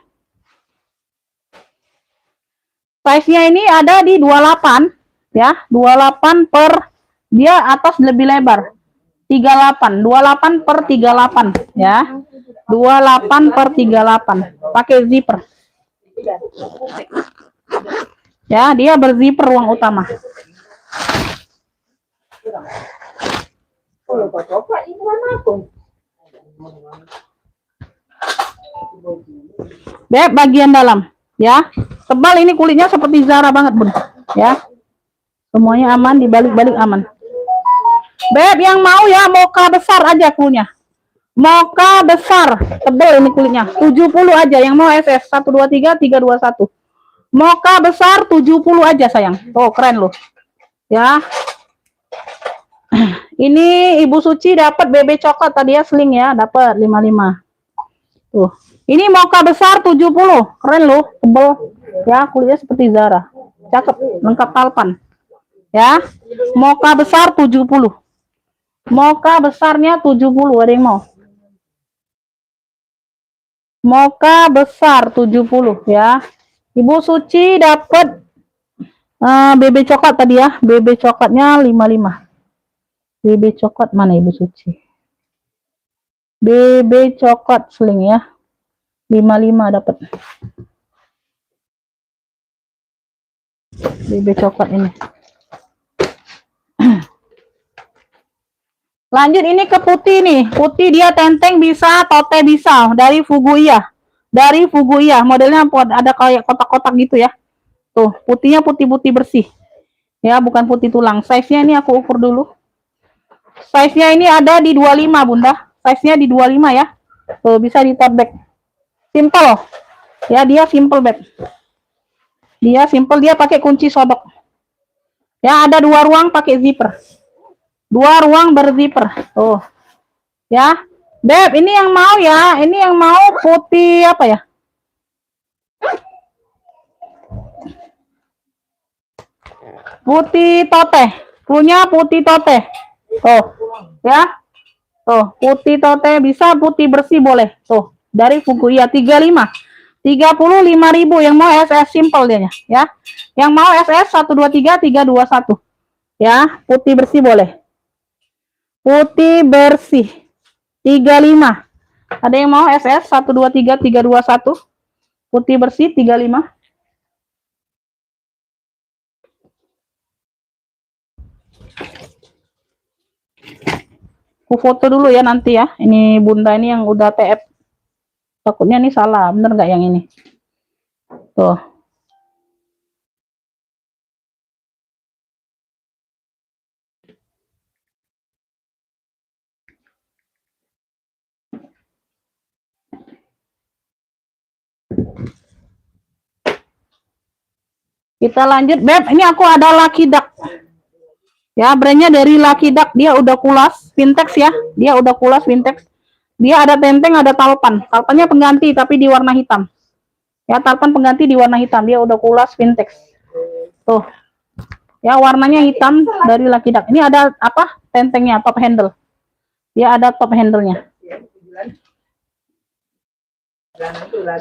Size-nya ini ada di 28 ya, 28 per, dia atas lebih lebar. 38, 28 per 38 ya. 28 per 38. Pakai zipper. Ya, dia berzipper ruang utama. Beb, bagian dalam ya. Tebal, ini kulitnya seperti Zara banget, Bun. Ya. Semuanya aman, dibalik-balik aman. Beb, yang mau ya mocha besar aja kulitnya. Mocha besar, tebal ini kulitnya. 70 aja yang mau SS 123 321. Mocha besar 70 aja sayang. Tuh, keren loh. Ya. Ini Ibu Suci dapat BB coklat tadi ya, sling ya, dapat 55. Tuh. Ini mocha besar 70. Keren loh, tebal. Ya, kulitnya seperti Zara. Cakep, lengkap talpan. Ya. Mocha besar 70. Mocha besarnya 70, ada yang mau? Mocha besar 70 ya. Ibu Suci dapat BB coklat tadi ya. BB coklatnya 55. BB coklat mana Ibu Suci? BB coklat sling ya. 55 dapat. BB coklat ini. Lanjut ini ke putih nih. Putih dia tenteng bisa, tote bisa. Dari Fuguia. Dari Fuguia. Modelnya ada kayak kotak-kotak gitu ya. Tuh, putihnya putih-putih bersih. Ya, bukan putih tulang. Size-nya ini aku ukur dulu. Size-nya ini ada di 25, Bunda. Size-nya di 25 ya. Tuh, bisa di tote bag. Simple. Ya, dia simple bag. Dia simple, dia pakai kunci sodok. Ya, ada 2 ruang pakai zipper. 2 ruang berzipper. Tuh. Ya. Beb, ini yang mau ya. Ini yang mau putih apa ya? Putih tote. Punya putih tote. Tuh. Ya. Tuh, putih tote bisa, putih bersih boleh. Tuh, dari Fuguia 35. 35.000 yang mau SS simple dia ya. Yang mau SS 123 321. Ya, putih bersih boleh. Putih bersih 35. Ada yang mau SS 123 321? Putih bersih 35. Aku foto dulu ya nanti ya. Ini Bunda ini yang udah TF. Takutnya nih salah, bener nggak yang ini? Tuh. Kita lanjut, Beb. Ini aku ada Lucky Duck. Ya, brandnya dari Lucky Duck. Dia udah kulas, Vintex ya. Dia udah kulas, Vintex. Dia ada tenteng, ada talpan. Talpannya pengganti, tapi di warna hitam. Ya, talpan pengganti di warna hitam. Dia udah kulas, Vintex. Tuh. Ya, warnanya hitam dari Lucky Duck. Ini ada apa? Tentengnya, top handle. Dia ada top handle-nya.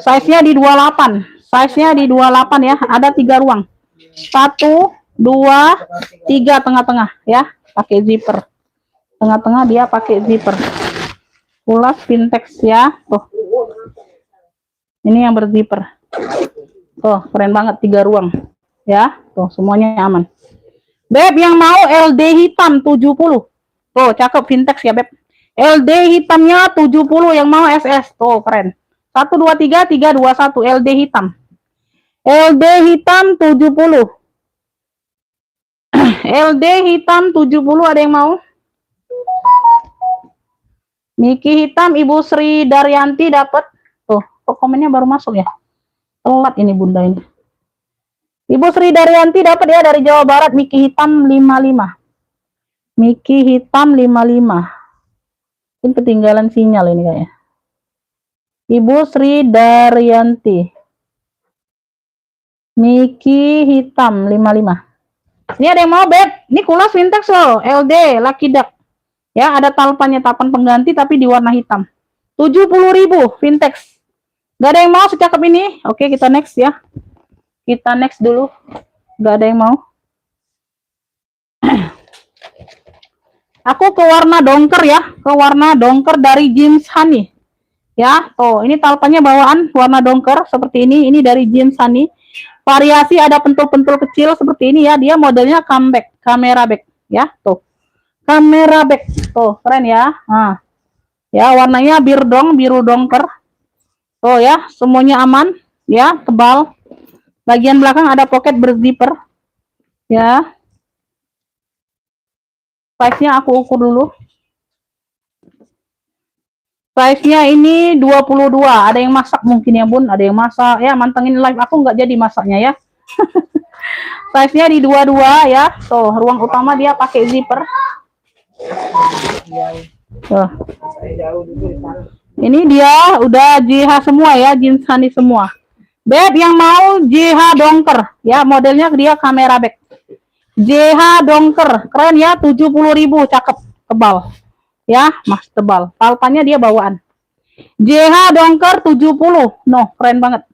Size-nya di 28. Size-nya di 28 ya. Ada 3 ruang. 1, 2, 3 tengah-tengah ya. Pakai zipper. Tengah-tengah dia pakai zipper. Kulas Vintex ya. Tuh. Ini yang berzipper. Tuh, keren banget 3 ruang. Ya, tuh semuanya aman. Beb, yang mau LD hitam 70. Tuh, cakep Vintex ya, Beb. LD hitamnya 70, yang mau SS. Tuh, keren. 123 321 LD hitam. LD hitam 70. LD hitam 70, ada yang mau? Miki hitam Ibu Sri Daryanti dapat. Tuh, kok komennya baru masuk ya? Telat ini Bunda ini. Ibu Sri Daryanti dapat ya dari Jawa Barat, Miki hitam 55. Miki hitam 55. Ini ketinggalan sinyal ini kayaknya. Ibu Sri Daryanti. Miki hitam 55. Ini ada yang mau, Beb? Ini kulas Vintex loh, LD, Lucky Duck. Ya, ada talpannya, tapan pengganti tapi di warna hitam. 70.000 Vintex. Gak ada yang mau secakep ini? Oke, kita next ya. Kita next dulu. Gak ada yang mau. Aku ke warna dongker ya, ke warna dongker dari Jeans Honey. Ya, tuh, ini talpannya bawaan warna dongker seperti ini. Ini dari Jeans Honey. Variasi ada pentul-pentul kecil seperti ini ya. Dia modelnya comeback, kamera back ya, tuh. Kamera back. Tuh, keren ya. Nah. Ya, warnanya biru dongker. Tuh ya, semuanya aman ya, tebal. Bagian belakang ada pocket berzipper. Ya. Size-nya aku ukur dulu. Size-nya ini 22. Ada yang masak mungkin ya, Bun. Ada yang masak. Ya, mantengin live aku nggak jadi masaknya ya. Size-nya di 22 ya. Tuh, ruang utama dia pakai zipper. Tuh. Ini dia udah JH semua ya, Jeans Honey semua. Beb yang mau JH dongker ya, modelnya dia kamera back. JH dongker, keren ya, 70.000, cakep, tebal. Ya, Mas, tebal. Talpannya dia bawaan. JH dongker 70. No, keren banget.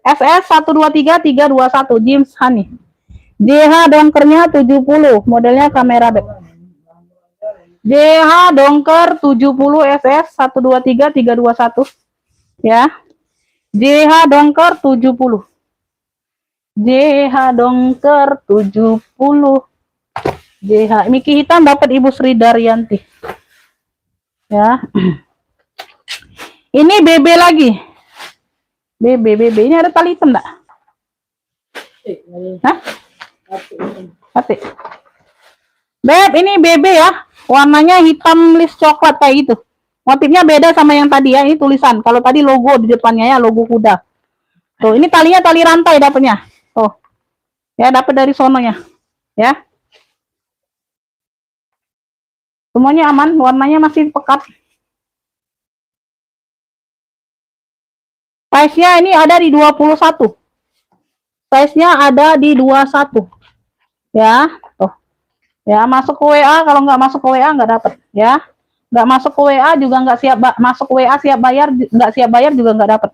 SS 123321 Jeans Honey. JH dongkernya 70, modelnya kamera back. JH dongker 70 SS 123321 ya. JH dongker 70. JH dongker 70. JH Miki hitam dapat Ibu Sri Daryanti. Ya. Ini BB lagi. BB. Ini ada tali hitam enggak? Hah? Hati. Beb, ini BB ya. Warnanya hitam list coklat kayak gitu. Motifnya beda sama yang tadi ya. Ini tulisan. Kalau tadi logo di depannya ya, logo kuda. Tuh, ini talinya tali rantai dapatnya. Tuh. Ya, dapat dari sononya. Ya. Semuanya aman, warnanya masih pekat. Size-nya ini ada di 21. Size-nya ada di 21. Ya, tuh. Ya, masuk ke WA, kalau nggak masuk ke WA nggak dapat, ya. Nggak masuk ke WA juga nggak siap, masuk ke WA siap bayar, nggak siap bayar juga nggak dapat.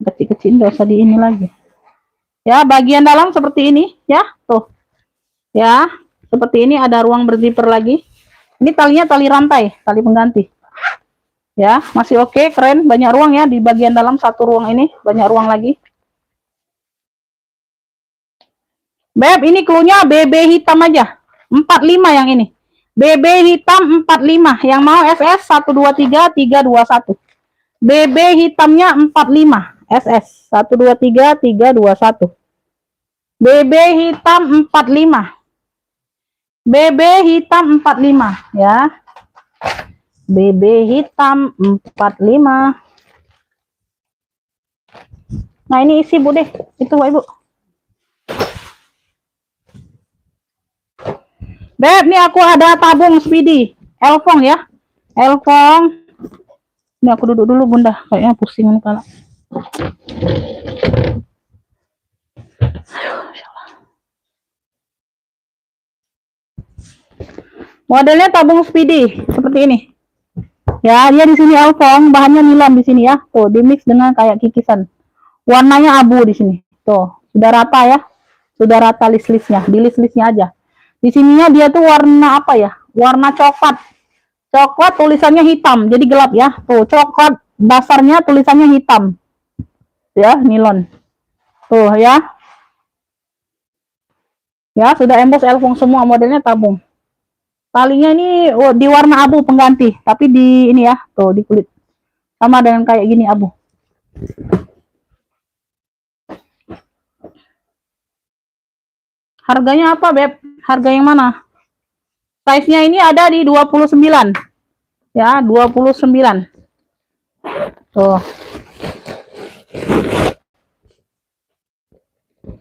Kecil-kecil nggak usah di ini lagi. Ya, bagian dalam seperti ini, ya, tuh. Ya, seperti ini ada ruang berzipper lagi. Ini talinya tali rantai, tali pengganti. Ya, masih oke, keren, banyak ruang ya di bagian dalam satu ruang ini, banyak ruang lagi. Beb, ini cluenya BB hitam aja. 45 yang ini. BB hitam 45. Yang mau SS 123321. BB hitamnya 45. SS 123321. BB hitam 45. BB hitam 45 ya. BB hitam 45. Nah, ini isi Bu deh. Itu Ibu. Beb, ini aku ada tabung Speedy. Elfong ya. Elfong. Ini aku duduk dulu Bunda. Kayaknya pusing nih kepala. Modelnya tabung Speedy seperti ini. Ya, dia di sini Elfong, bahannya nilon di sini ya. Tuh, di mix dengan kayak kikisan. Warnanya abu di sini. Tuh, sudah rata ya. Sudah rata list-listnya. Di list-listnya aja. Di sininya dia tuh warna apa ya? Warna coklat. Coklat tulisannya hitam, jadi gelap ya. Tuh, coklat dasarnya tulisannya hitam. Ya, nilon. Tuh ya. Ya, sudah embos Elfong semua, modelnya tabung. Talinya ini di warna abu pengganti, tapi di ini ya, tuh di kulit. Sama dengan kayak gini abu. Harganya apa, Beb? Harga yang mana? Size-nya ini ada di 29. Ya, 29. Tuh.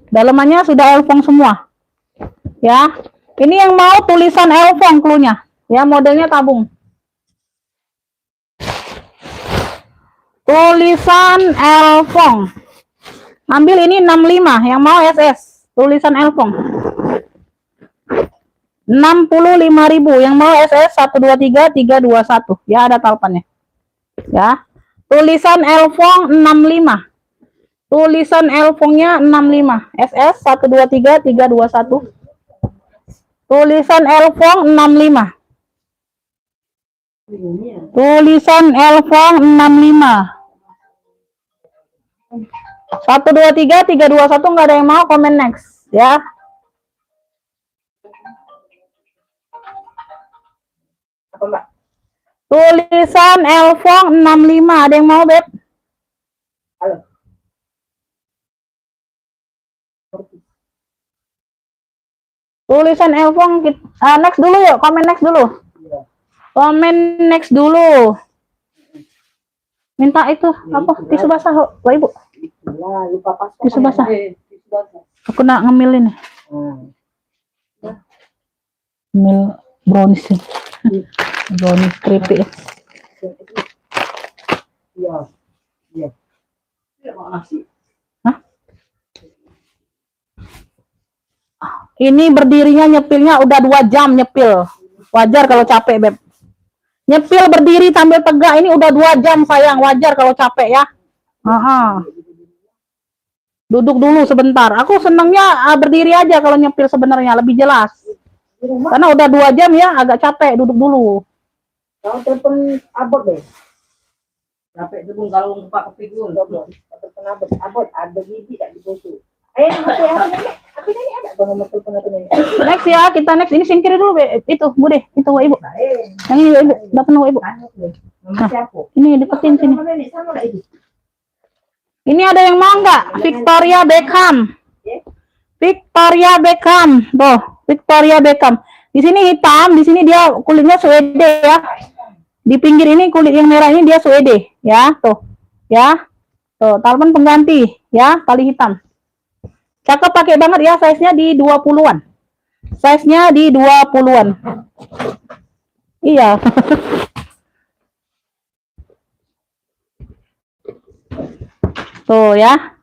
Dalamannya sudah elfong semua. Ya. Ini yang mau tulisan elfong cluenya. Ya, modelnya tabung. Tulisan elfong. Ambil ini 65, yang mau SS. Tulisan elfong. 65.000, yang mau SS 123 321. Ya, ada talpannya. Ya. Tulisan elfong 65. Tulisan elfongnya 65. SS 123 321. Tulisan elfong 65. Tulisan elfong 65. 123 321, nggak ada yang mau, komen next ya. Apa Mbak? Tulisan elfong 65, ada yang mau, Beb? Halo. Tulisan elfong next dulu yuk, komen next dulu. Komen next dulu. Minta itu apa? Tisu basah, Pak Ibu. Nah, lupa pas. Tisu basah. Aku nak ngemil ini. Ngemil brownies ini. Brownies keripik ya. Iya. Iya. Hah? Ini berdirinya nyepilnya udah 2 jam nyepil. Wajar kalau capek, Beb. Nyepil berdiri sambil tegak ini udah 2 jam sayang, wajar kalau capek ya. Duduk dulu sebentar. Aku senangnya berdiri aja kalau nyepil sebenarnya lebih jelas. Karena udah 2 jam ya, agak capek duduk dulu. Kalau telepon abot deh. Capek itu pun kalau ngumpak kepikun. Telepon abot ada gigi tak dibutuh. Aku ini ada bang telepon apa ini? Next ya, kita next. Ini singkir dulu, Be. Itu, Bude. Itu, Ibu. Yang ini, Ibu. Datang, Ibu. Ini deketin sini. Ini ada yang mau nggak? Victoria Beckham. Victoria Beckham. Tuh, Victoria Beckham. Di sini hitam, di sini dia kulitnya Swede ya. Di pinggir ini kulit yang merah ini dia Swede ya, tuh. Ya. Tuh, talpen pengganti ya, kali hitam. Cakep, pakai banget ya, size-nya di 20-an. Size-nya di 20-an. Iya. Tuh ya.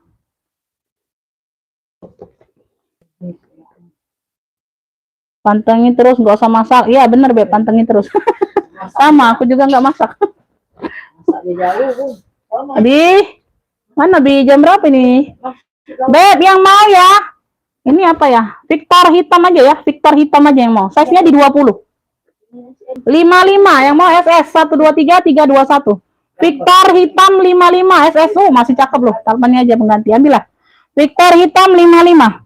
Pantengin terus, nggak usah masak. Iya bener, Beb, pantengin terus. Sama, aku juga nggak masak. Bi, mana Bi? Jam berapa ini? Beb, yang mau ya? Ini apa ya? Victor hitam aja ya. Victor hitam aja yang mau. Size-nya di 20. 55, yang mau SS 123 321. Victor hitam 55 SS. Masih cakep loh. Talpannya aja pengganti. Ambil lah. Victor hitam 55.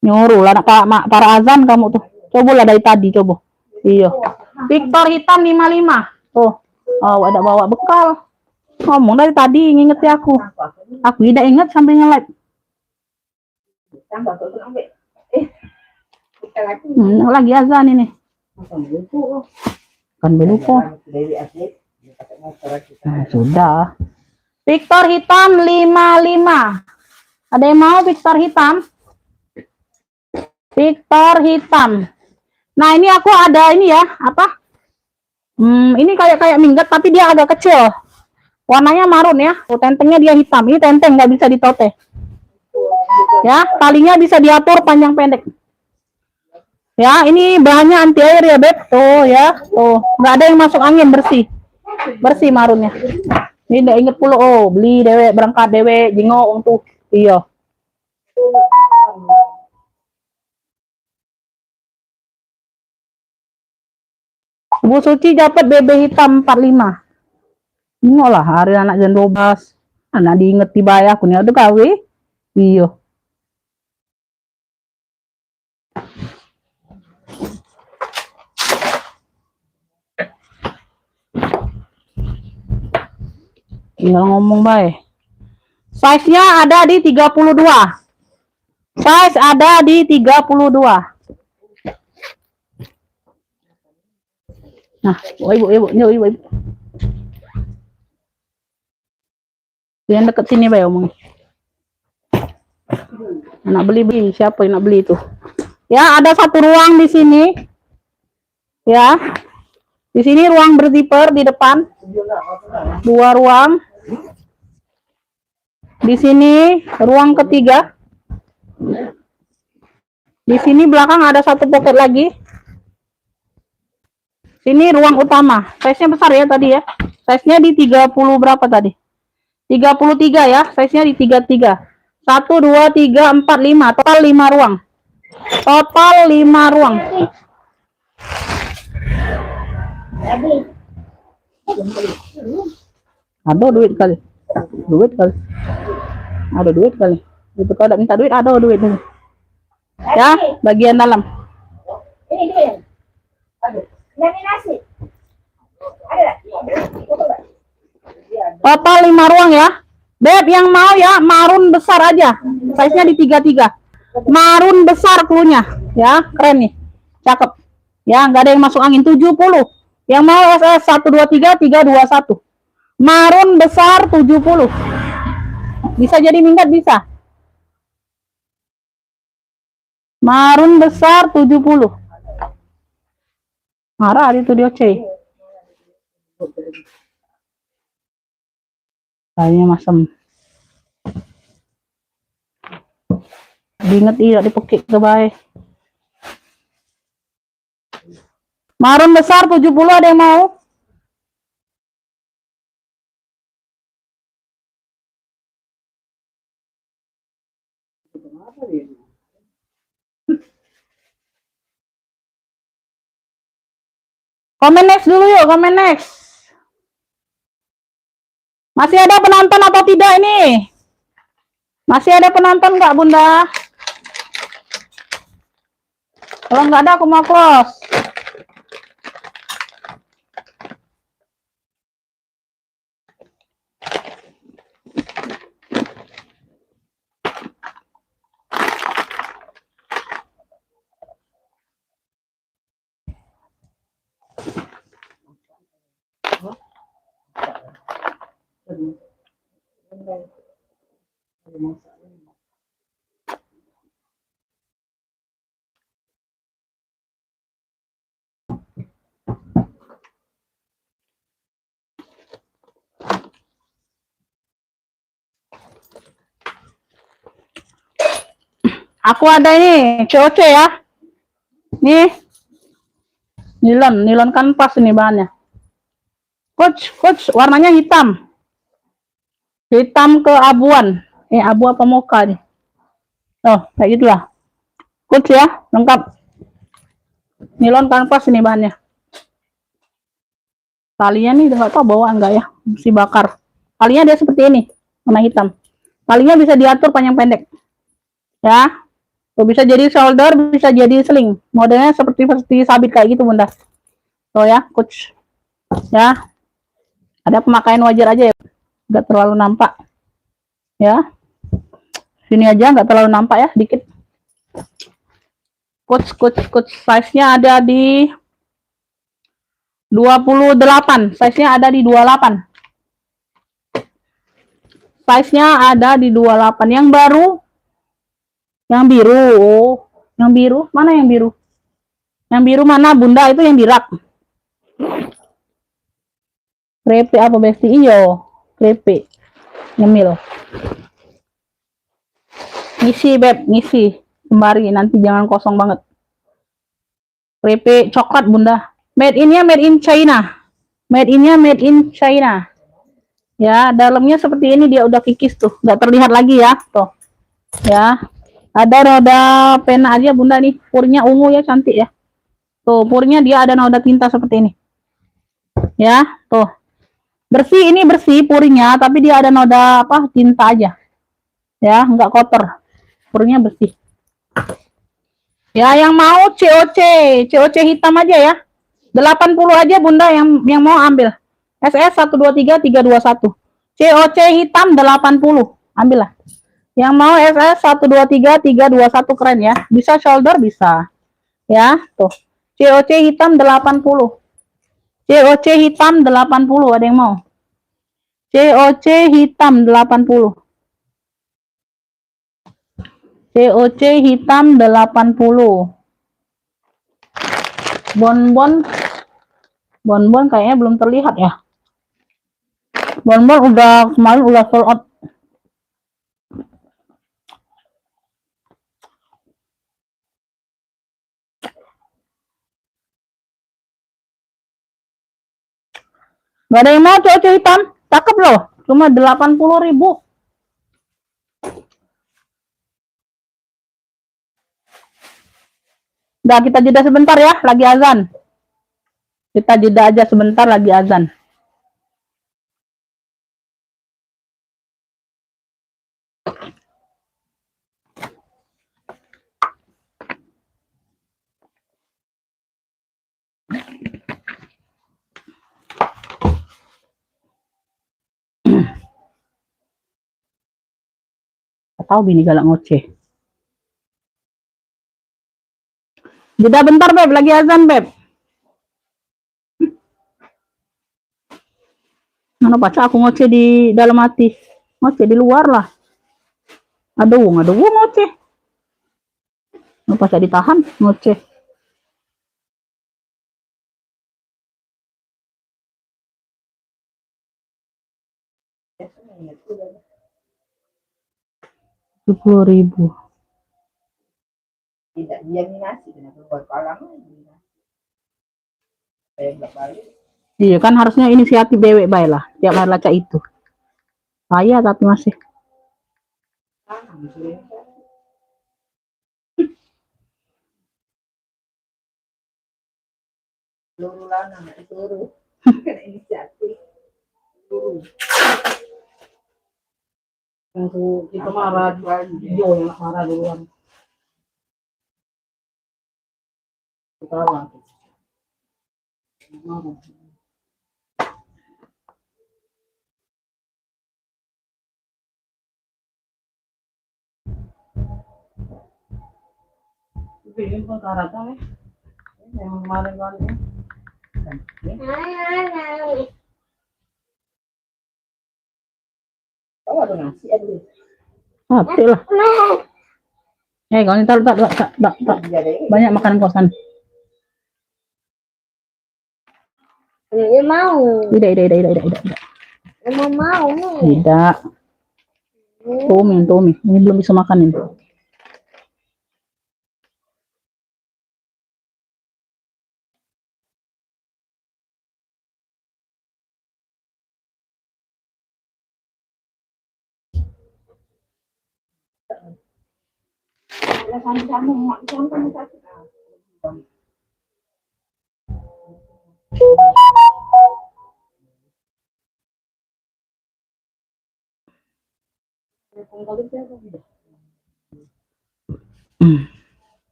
Nyuruh lah para azan kamu tuh. Coba lah dari tadi, coba. Iya. Victor hitam 55. Tuh. Oh, ada bawa bekal. Ngomong dari tadi ngingetin aku. Aku tidak ingat sampai nge-live. Lagi azan ini. Kan belupo. Nah, sudah. Victor hitam 55. Ada yang mau Victor hitam? Victor hitam. Nah, ini aku ada ini ya, apa? Ini kayak minggat tapi dia agak kecil. Warnanya marun ya. Tentengnya dia hitam. Ini tenteng nggak bisa ditoteh. Ya, talinya bisa diatur panjang pendek. Ya, ini bahannya anti air ya, Beb. Tuh ya, tuh. Nggak ada yang masuk angin, bersih. Bersih marunnya. Ini nggak inget pula, oh, beli dewe, berangkat dewe, jingok untuk. Iya. Bu Suci dapat BB hitam 45. Nggak lah, hari anak jam 12. Anak diinget tiba ya, aku nih udah gawe. Iya. Tinggal ngomong baik. Size-nya ada di 32. Size ada di 32. Nah, ibu, yuk, ibu. Yang deket sini Bay omong. Nak beli, siapa yang nak beli itu? Ya, ada satu ruang di sini. Ya. Di sini ruang berzipper di depan. 2 ruang. Di sini ruang ketiga. Di sini belakang ada satu pocket lagi. Sini ruang utama. Size-nya besar ya tadi ya. Size-nya di 30 berapa tadi? 33 ya. Size-nya di 33. 1 2 3 4 5. Total 5 ruang. Total 5 ruang. Ada duit kali. Ada duit kali. Itu kalau ada minta duit, ada duit. Ya, bagian dalam. Ini dia. Aduh. Ini nasi. Ada. Total 5 ruang ya. Beb yang mau ya, marun besar aja. Size-nya di 33. Marun besar klunya. Ya, keren nih. Cakep. Ya, nggak ada yang masuk angin. 70. Yang mau SS 123 321. Marun besar 70. Bisa jadi minggat bisa. Marun besar 70. Marah itu dia C. Kayaknya masam. Diinget tidak dipekik ke baik. Marun besar 70 ada yang mau? Komen next dulu yuk, komen next. Masih ada penonton atau tidak ini? Masih ada penonton nggak Bunda? Kalau nggak ada aku mau close. Aku ada ini COC ya. Nih. Nilon kanvas ini bahannya. Coach, warnanya hitam. Hitam keabuan. Abu apa mocha nih. Oh, kayak gitulah. Coach ya, lengkap. Nilon kanvas ini bahannya. Talinya nih udah nggak tahu bawa enggak ya, mesti bakar. Talinya dia seperti ini, warna hitam. Talinya bisa diatur panjang pendek. Ya. Tuh, bisa jadi shoulder, bisa jadi sling. Modelnya seperti sabit kayak gitu, Bunda. Tuh ya, coach. Ya. Ada pemakaian wajar aja ya. Enggak terlalu nampak. Ya. Sini aja enggak terlalu nampak ya, dikit. Coach size-nya ada di 28. Size-nya ada di 28. Size-nya ada di 28. Yang baru yang biru. Oh, yang biru mana yang biru? Yang biru mana Bunda? Itu yang di rak. Krepe apa besti? Iyo, krepe. Nyemil. Ngisi beb, ngisi. Kembali nanti jangan kosong banget. Krepe coklat Bunda. Made in-nya made in China. Made in-nya made in China. Ya, dalamnya seperti ini dia udah kikis tuh. Nggak terlihat lagi ya, tuh. Ya. Ada roda pena aja Bunda nih, purnya ungu ya, cantik ya. Tuh, purnya dia ada noda tinta seperti ini. Ya, tuh. Bersih, ini bersih purnya, tapi dia ada noda apa? Tinta aja. Ya, enggak kotor. Purnya bersih. Ya, yang mau COC hitam aja ya. 80 aja Bunda yang mau ambil. SS 123 321. COC hitam 80. Ambillah. Yang mau SS 123 321 keren ya. Bisa shoulder bisa. Ya, tuh. COC hitam 80. COC hitam 80, ada yang mau? COC hitam 80. COC hitam 80. Bonbon Bonbon kayaknya belum terlihat ya. Bonbon udah kemarin udah sold out. Gak ada yang mau COC hitam. Cakep loh. Cuma 80.000. Udah, kita jeda sebentar ya, lagi azan. Kita jeda aja sebentar, lagi azan. Tahu bini galak ngoceh. Jeda bentar Beb, lagi azan Beb. Mana baca aku ngoceh di dalam hati. Ngoceh di luar lah. Aduh ngoceh. Nggak bisa ditahan ngoceh. Rp10.000. Tidak dia nasi, kenapa buat kolam lagi? Saya nggak balik. Iya kan harusnya inisiatif bebek baik lah. Tiap hari laca itu. Saya tapi masih. Luru lana nggak disuruh. Kena inisiatif. Luru. Yang kita marah, Jo yang marah duluan. Kita lah. Ini pun karatan nih. Yang kemarin-kemarin. Kau ada nasi ada. Mati lah. Kalau ini tak. Banyak makanan kosan. Dia mau. Tidak. Emang mau nih. Tidak. Tommy. Ini belum bisa makan ini.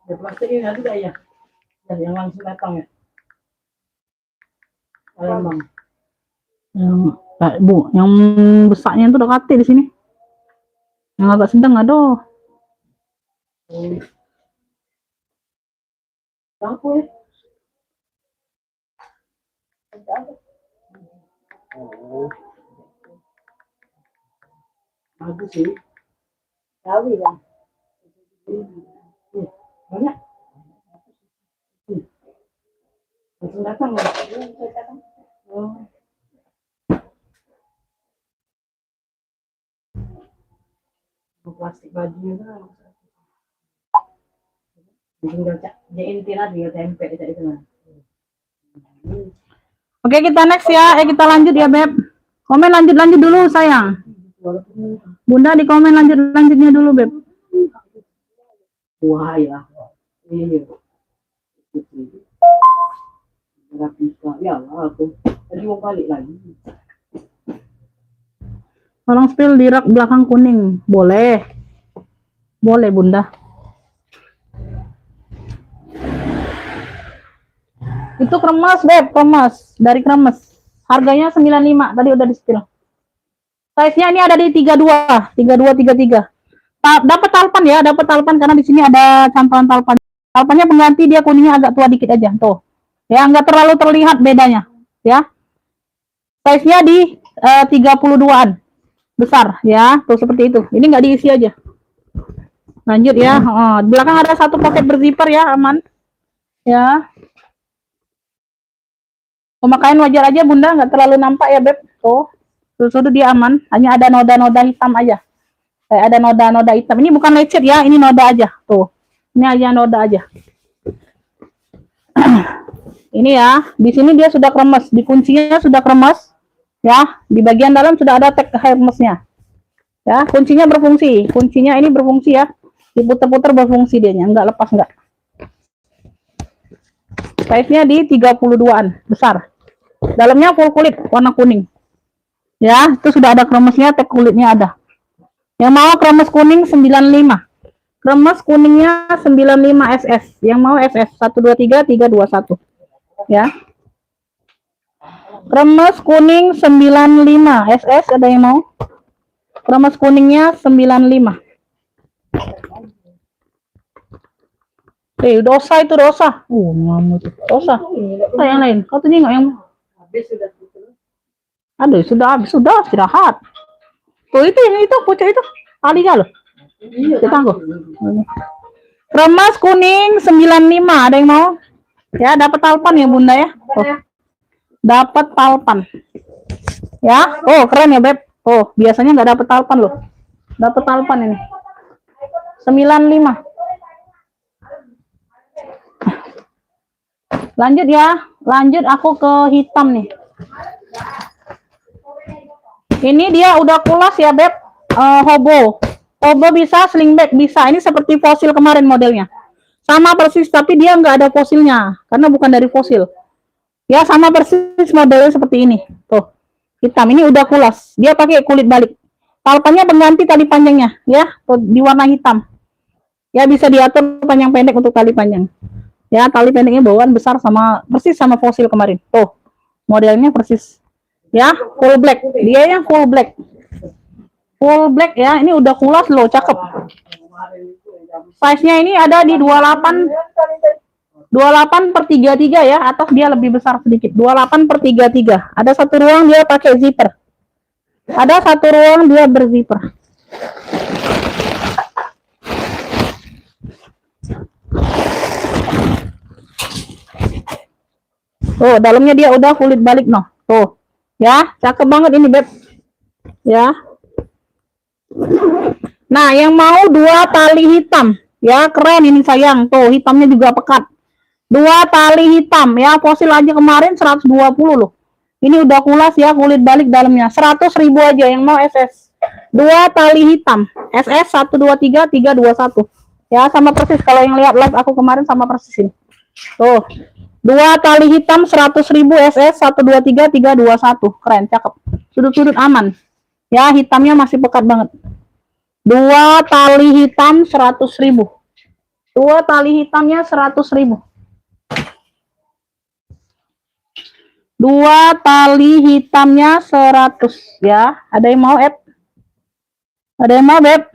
Ya, plastik ini ada juga ya. Dan yang langsung datang ya. Palembang. Yang besarnya itu udah kate di sini. Yang agak sedang aduh. Apa ya? Oh. Bagus sih. Tahu ya. Banyak. Langsung datang ya. Oh. Plastik bajunya kan. Tinggal JNT lah, tinggal tempe di sana. Oke, kita next ya. Kita lanjut ya, Beb. Komen lanjut dulu, sayang. Bunda di komen lanjutnya dulu, Beb. Wah ya. Iya. Grafika. Ya lah aku. Tadi mau balik lagi. Tolong spill di rak belakang kuning. Boleh. Boleh, Bunda. Itu kremes, Beb, kremes. Dari kremes. Harganya 95, tadi udah di spill. Size-nya ini ada di 32, 33. Dapat talpan ya, dapat talpan karena di sini ada campuran talpan. Talpannya pengganti, dia kuningnya agak tua dikit aja, tuh. Ya, nggak terlalu terlihat bedanya, ya. Size-nya di 32-an. Besar, ya. Tuh seperti itu. Ini nggak diisi aja. Lanjut ya. Di belakang ada satu pocket berzipper ya, aman. Ya. Pemakaian wajar aja, Bunda, nggak terlalu nampak ya, Beb. Tuh. Sudah dia aman, hanya ada noda-noda hitam aja. Ada noda-noda hitam. Ini bukan lecet ya, ini noda aja. Tuh. Ini aja noda aja. Ini ya, di sini dia sudah kremes, di kuncinya sudah kremes. Ya, di bagian dalam sudah ada tag hermesnya. Ya, kuncinya berfungsi. Kuncinya ini berfungsi ya. Diputar-putar berfungsi dianya, enggak lepas enggak. Size-nya di 32-an, besar. Dalamnya full kulit, warna kuning. Ya, itu sudah ada kremesnya, tag kulitnya ada. Yang mau kremes kuning 95. Kremes kuningnya 95 SS. Yang mau SS 123 321. Ya. Kremes kuning 95 SS, ada yang mau? Kremes kuningnya 95. Dosa itu dosa. Ngamuk itu. Dosa. Oh, yang lain. Kau tuh nengok yang Habis sudah. aduh, sudah habis, sudah istirahat. Tuh itu yang itu, pucuk itu. Alinya loh. Iya, Tangguh. Kremes kuning 95, ada yang mau? Ya, dapat talpan ya, Bunda ya. Oh. Dapat talpan. Ya. Oh, keren ya, Beb. Oh, biasanya nggak dapat talpan loh. Dapat talpan ini. 95. Lanjut ya. Lanjut aku ke hitam nih. Ini dia udah kulas ya, Beb. Hobo. Hobo bisa, slingback bisa. Ini seperti fosil kemarin modelnya. Sama persis, tapi dia nggak ada fosilnya. Karena bukan dari fosil. Ya, sama persis modelnya seperti ini. Tuh. Hitam. Ini udah kulas. Dia pakai kulit balik. Talpannya pengganti tali panjangnya. Ya, tuh, di warna hitam. Ya, bisa diatur panjang pendek untuk tali panjang. Ya, tali pendeknya bawaan besar sama persis sama fosil kemarin. Tuh. Modelnya persis. Ya, full black. Dia yang full black. Full black ya. Ini udah kulas loh, cakep. Size-nya ini ada di 28/33 ya. Atas dia lebih besar sedikit. 28/33. Ada satu ruang dia pakai zipper. Ada satu ruang dia berzipper. Tuh, dalamnya dia udah kulit balik noh. Tuh. Ya, cakep banget ini, Beb. Ya. Nah, yang mau 2 tali hitam. Ya, keren ini sayang. Tuh, hitamnya juga pekat. 2 tali hitam ya. Fosil aja kemarin 120 loh. Ini udah kulas ya, kulit balik dalamnya. 100.000 aja yang mau SS. 2 tali hitam. SS 123 321. Ya, sama persis kalau yang lihat live aku kemarin sama persis ini. Tuh. 2 tali hitam 100.000 SS 123 321. Keren, cakep. Sudut-sudut aman. Ya, hitamnya masih pekat banget. 2 tali hitam 100.000. Dua tali hitamnya 100.000. Dua tali hitamnya 100 ya. Ada yang mau, Ed? Ada yang mau, Beb?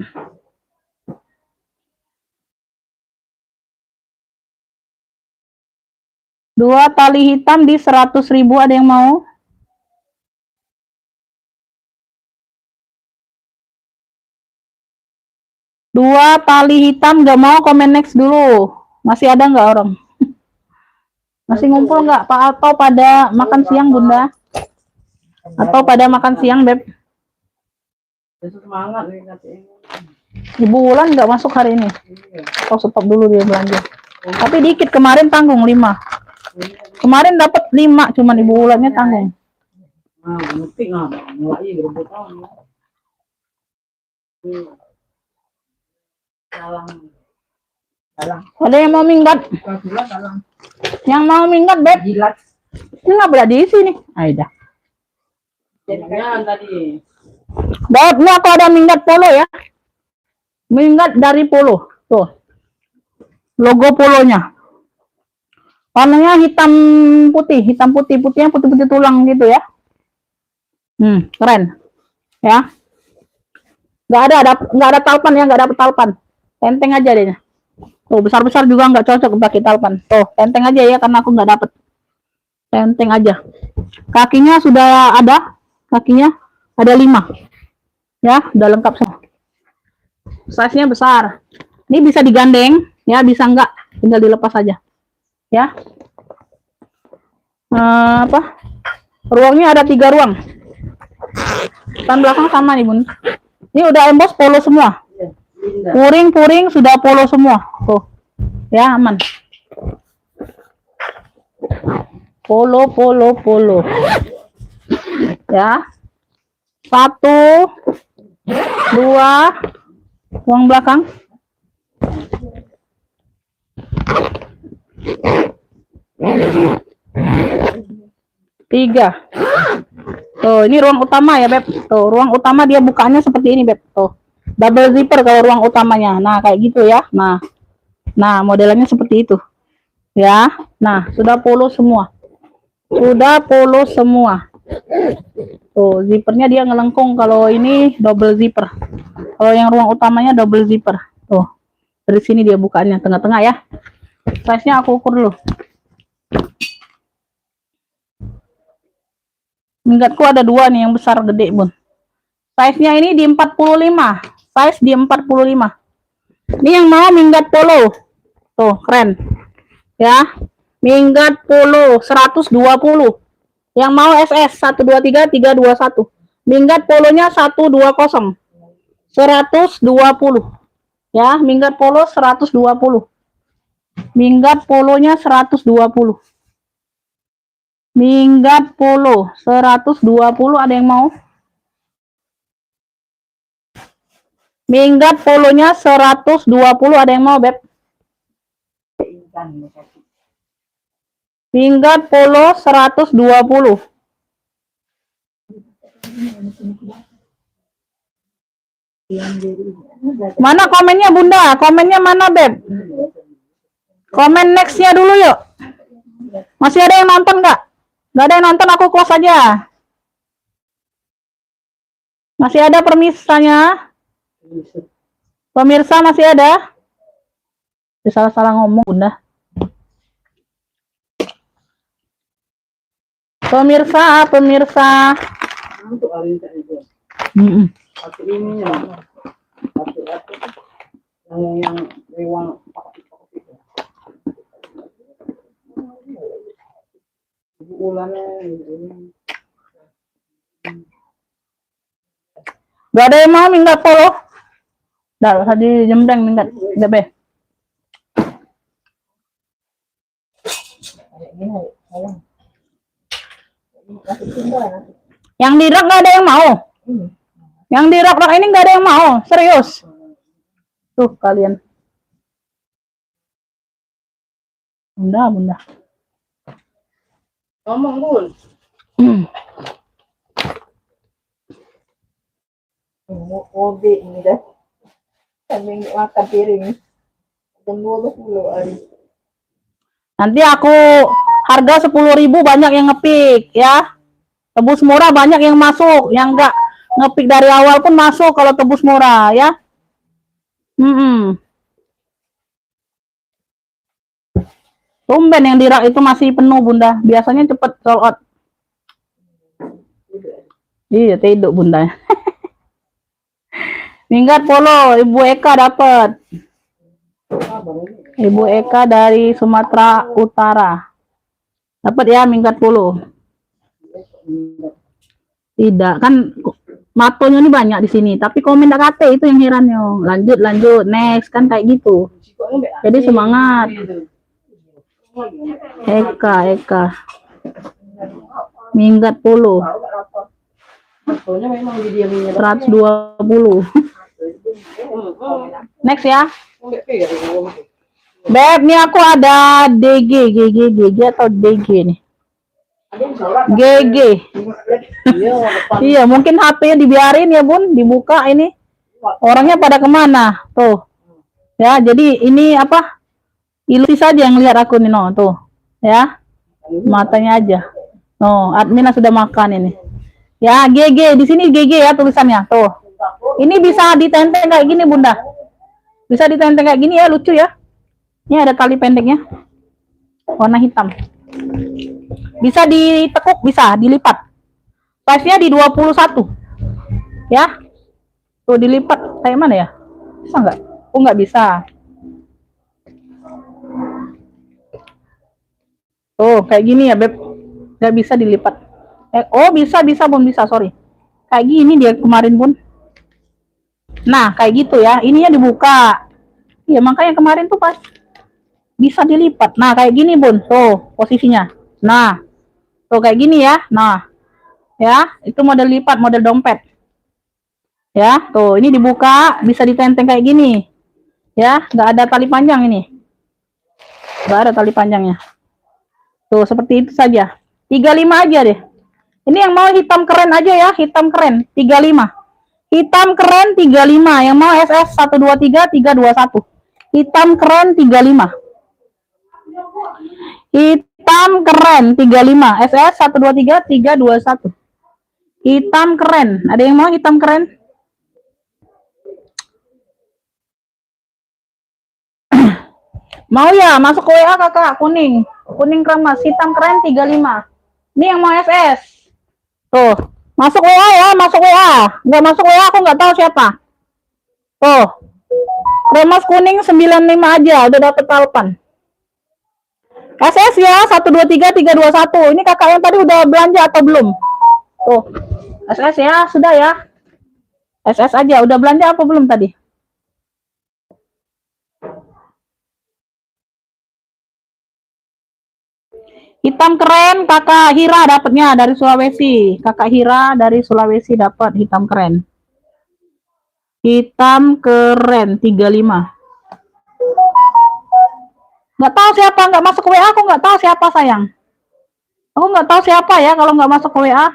Dua tali hitam di 100.000, ada yang mau? Dua tali hitam gak mau, komen next dulu. Masih ada nggak orang? Masih ngumpul nggak? Atau pada makan siang, Bunda? Atau pada makan siang, Beb? Besok semangat nih katanya. Ibu Wulan nggak masuk hari ini. Oh, stop dulu dia belanja. Tapi dikit, kemarin tanggung 5. Kemarin dapat 5, cuman Ibu Wulannya tanggung. Nah, ngetik lah, mulai gerobak tahun. Salang. Ada yang mau minggat? Salang. Yang mau minggat, Beb? Jilat. Nggak berada di sini. Aida. Jadinya tadi. Beb, ini aku ada minggat polo ya. Minggat dari polo. Tuh. Logo polonya. Warnanya hitam putih, putihnya putih-putih tulang gitu ya. Keren. Ya. Nggak ada talpan ya, nggak ada talpan. Tenteng aja deh. Tuh, besar-besar juga nggak cocok pakai talpan. Tuh, tenteng aja ya, karena aku nggak dapet. Tenteng aja. Kakinya sudah ada. Kakinya ada 5. Ya, udah lengkap semua. Size-nya besar. Ini bisa digandeng, ya, bisa enggak, tinggal dilepas aja. Ya. Apa? Ruangnya ada 3 ruang. Depan belakang sama nih, Bun. Ini udah embos polo semua. Puring sudah polo semua. Tuh. Ya, aman. Polo. Ya. 1, 2, ruang belakang. 3. Tuh, ini ruang utama ya, Beb. Tuh, ruang utama dia bukanya seperti ini, Beb. Tuh. Double zipper kalau ruang utamanya. Nah, kayak gitu ya. Nah, modelannya seperti itu. Ya. Nah, sudah polo semua. Tuh, zippernya dia ngelengkung. Kalau ini double zipper. Kalau yang ruang utamanya double zipper. Tuh. Dari sini dia bukanya tengah-tengah ya. Size-nya aku ukur dulu. Minggatku ada 2 nih yang besar gede, Bun. Size-nya ini di 45. Size di 45. Ini yang mau minggat polo. Tuh, keren. Ya. Minggat polo 120. Yang mau SS 123 321. Minggat polonya 120. 120. Ya, minggat polo 120. Minggat polonya 120. Minggat polo 120, ada yang mau? Minggat polonya 120, ada yang mau, Beb? Minggat polo 120. Mana komennya, Bunda? Komennya mana, Beb? Komen next-nya dulu yuk. Masih ada yang nonton nggak? Nggak ada yang nonton, aku close aja. Masih ada permisanya? Pemirsa masih ada? Salah-salah ngomong, Bunda. Pemirsa. Untuk alisa itu. Satu ini ya. Satu yang rewang. Ulannya ini. Gak ada yang mau minggat polo? Dah, usah dijembreng minggat. Udah, Be. Yang di rak gak ada yang mau? Yang di rak ini gak ada yang mau? Serius? Tuh, kalian. Bunda. Ngomong, Bun. Mobil ini dah. Kami makan piring. Nanti aku harga 10.000 banyak yang ngepick ya. Tebus murah banyak yang masuk, yang enggak ngepick dari awal pun masuk kalau tebus murah ya. Tumben yang di rak itu masih penuh Bunda. Biasanya cepet sold out. Iya, tidur Bunda. Minggat polo, Ibu Eka dapat. Ibu Eka dari Sumatera Utara. Dapat ya minggat polo. Tidak, kan matonya ini banyak di sini, tapi komen tak kate itu yang herannya. Lanjut, next kan kayak gitu. Jadi semangat. Eka. Minggat polo. 120. Next ya. Beb, nih aku ada GG atau DG nih. GG. Iya, mungkin HP-nya dibiarin ya Bun, dibuka ini. Orangnya pada kemana? Tuh. Ya, jadi ini apa? Ilusi saja yang lihat aku nih, no. Tuh. Ya. Matanya aja. No, admin sudah makan ini. Ya, GG. Di sini GG ya tulisannya. Tuh. Ini bisa ditenteng kayak gini, Bunda. Bisa ditenteng kayak gini ya, lucu ya. Ini ada tali pendeknya. Warna hitam. Bisa ditekuk, bisa dilipat. Size-nya di 21. Ya. Tuh dilipat kayak mana ya? Bisa enggak? Oh, enggak bisa. Oh, kayak gini ya, Beb. Enggak bisa dilipat. Oh, bisa Bun, bisa, sorry. Kayak gini dia kemarin, Bun. Nah, kayak gitu ya. Ininya dibuka. Iya, makanya kemarin tuh pas bisa dilipat. Nah, kayak gini, Bun. Tuh, posisinya. Nah, tuh kayak gini ya. Nah, ya, itu model lipat, model dompet. Ya, tuh, ini dibuka, bisa ditenteng kayak gini. Ya, nggak ada tali panjang ini. Nggak ada tali panjangnya. Tuh, seperti itu saja. 35 aja deh. Ini yang mau hitam keren aja ya, hitam keren 35. Hitam keren 35, yang mau SS 123 321. Hitam keren 35. Hitam keren 35, SS 123 321. Hitam keren. Ada yang mau hitam keren? Mau ya, masuk ke WA Kakak, kuning kremas, hitam keren 35. Ini yang mau SS. Tuh, masuk WA ya, masuk WA. Nggak masuk WA aku nggak tahu siapa. Tuh, kremas kuning 95 aja, udah dapet talpan. SS ya, 123 321. Ini kakak yang tadi udah belanja atau belum? Tuh, SS ya, sudah ya. SS aja, udah belanja apa belum tadi? Hitam keren, kakak Hira dapatnya dari Sulawesi. Kakak Hira dari Sulawesi dapat hitam keren. Hitam keren 35. Nggak tahu siapa, nggak masuk ke WA, aku nggak tahu siapa sayang. Aku nggak tahu siapa ya kalau nggak masuk ke WA.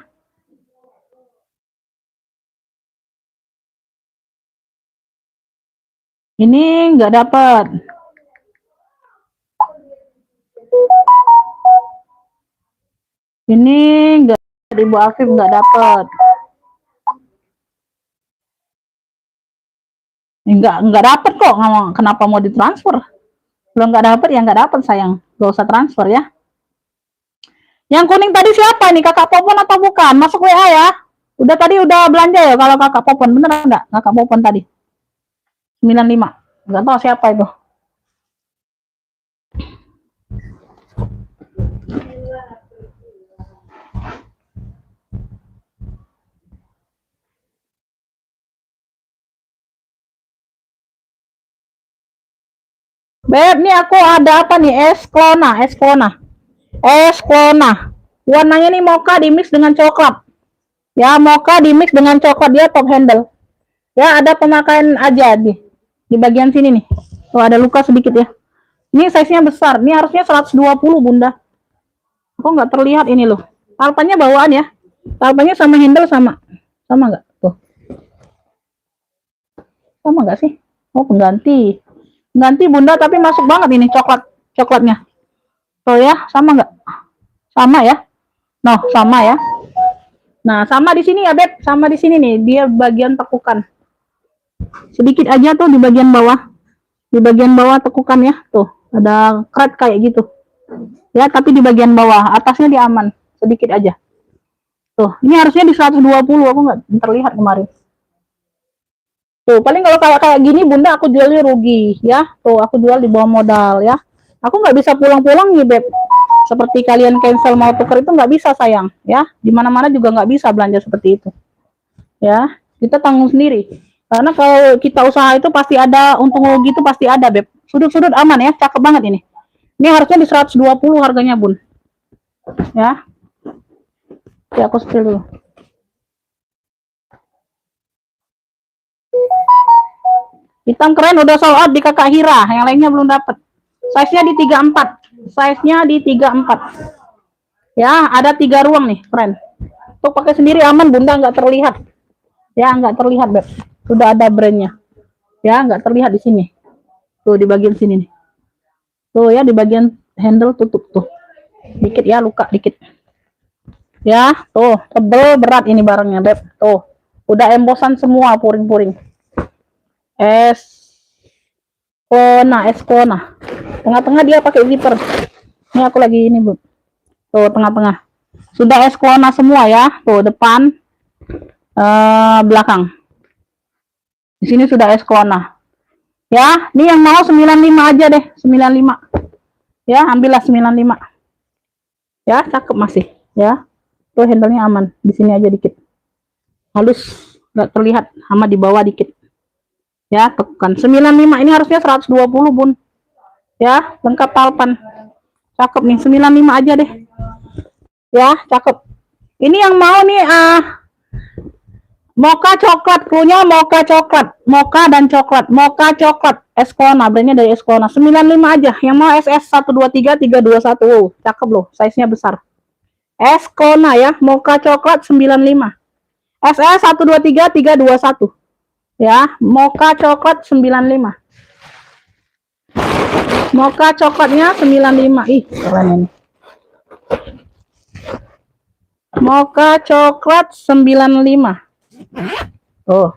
Ini nggak dapat. Ini nggak, Ibu Afif nggak dapat. Nggak dapat kok. Kenapa mau ditransfer? Belum nggak dapat ya nggak dapat sayang. Gak usah transfer ya. Yang kuning tadi siapa nih? Kakak Popon atau bukan? Masuk WA ya. Udah tadi udah belanja ya kalau kakak Popon. Bener nggak? Kakak Popon tadi 95. Nggak tahu siapa itu. Beb, nih aku ada apa nih? Es Klona. Warnanya nih mocha dimix dengan coklat. Ya, mocha dimix dengan coklat, dia top handle. Ya, ada pemakaian aja di bagian sini nih. Tuh ada luka sedikit ya. Ini size-nya besar. Ini harusnya 120, Bunda. Kok nggak terlihat ini loh. Talpannya bawaan ya. Talpannya sama handle sama nggak? Tuh. Sama nggak sih? Oh, pengganti. Ganti Bunda, tapi masuk banget ini coklatnya. Tuh ya, sama nggak? Sama ya? No, sama ya. Nah, sama di sini ya, Beb. Sama di sini nih, dia bagian tekukan. Sedikit aja tuh di bagian bawah. Di bagian bawah tekukan ya. Tuh, ada kret kayak gitu. Ya, tapi di bagian bawah, atasnya dia aman. Sedikit aja. Tuh, ini harusnya di 120, aku nggak terlihat kemarin. Tuh, paling kalau kayak gini Bunda aku jualnya rugi ya. Tuh, aku jual di bawah modal ya. Aku nggak bisa pulang-pulang nih, Beb. Seperti kalian cancel mau tuker itu nggak bisa sayang ya. Dimana-mana juga nggak bisa belanja seperti itu. Ya, kita tanggung sendiri. Karena kalau kita usaha itu pasti ada untung rugi, itu pasti ada, Beb. Sudut-sudut aman ya, cakep banget ini. Ini harusnya di 120 harganya, Bun. Ya. Ya, aku spill dulu. Hitam keren udah sold out di Kakak Hira, yang lainnya belum dapat. Size-nya di 34. Size-nya di 34. Ya, ada 3 ruang nih, keren. Tuh pakai sendiri aman, Bunda, nggak terlihat. Ya, nggak terlihat, Beb. Sudah ada brandnya. Ya, nggak terlihat di sini. Tuh di bagian sini nih. Tuh ya, di bagian handle tutup tuh. Dikit ya, luka dikit. Ya, tuh, tebel berat ini barangnya, Beb. Tuh, udah embosan semua puring-puring. Eskona. Tengah-tengah dia pakai zipper. Ini aku lagi ini, Bu. Tuh, tengah-tengah. Sudah Eskona semua ya. Tuh, depan, belakang. Di sini sudah Eskona. Ya, ini yang mau 95 aja deh, 95. Ya, ambillah 95. Ya, cakep masih, ya. Tuh handle-nya aman. Di sini aja dikit. Halus, nggak terlihat, sama di bawah dikit. Ya, tekan 95. Ini harusnya 120, Bun. Ya, lengkap talpan. Cakep nih, 95 aja deh. Ya, cakep. Ini yang mau nih mocha coklat, cluenya mocha coklat, mocha dan coklat, mocha coklat, Eskona, brandnya dari Eskona, 95 aja. Yang mau SS 123 321. Wow, cakep loh, size-nya besar. Eskona ya, mocha coklat 95. SS 123 321. Ya, mocha coklat 95. Mocha coklatnya 95. Ih, keren ini. Mocha coklat 95. Oh.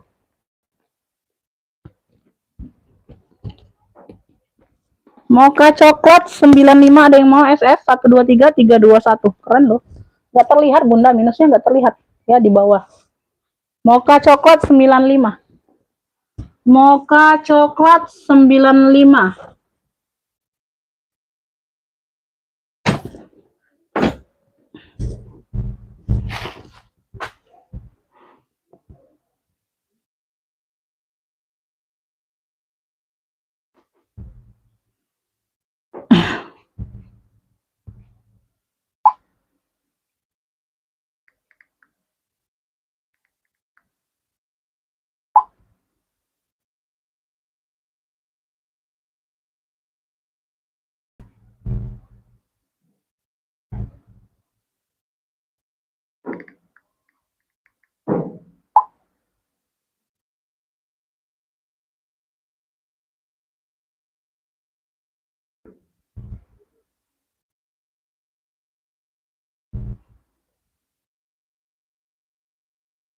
Mocha coklat 95, ada yang mau SS 123 321. Keren loh. Enggak terlihat, Bunda, minusnya enggak terlihat ya di bawah. Mocha coklat 95. Mocha coklat 95.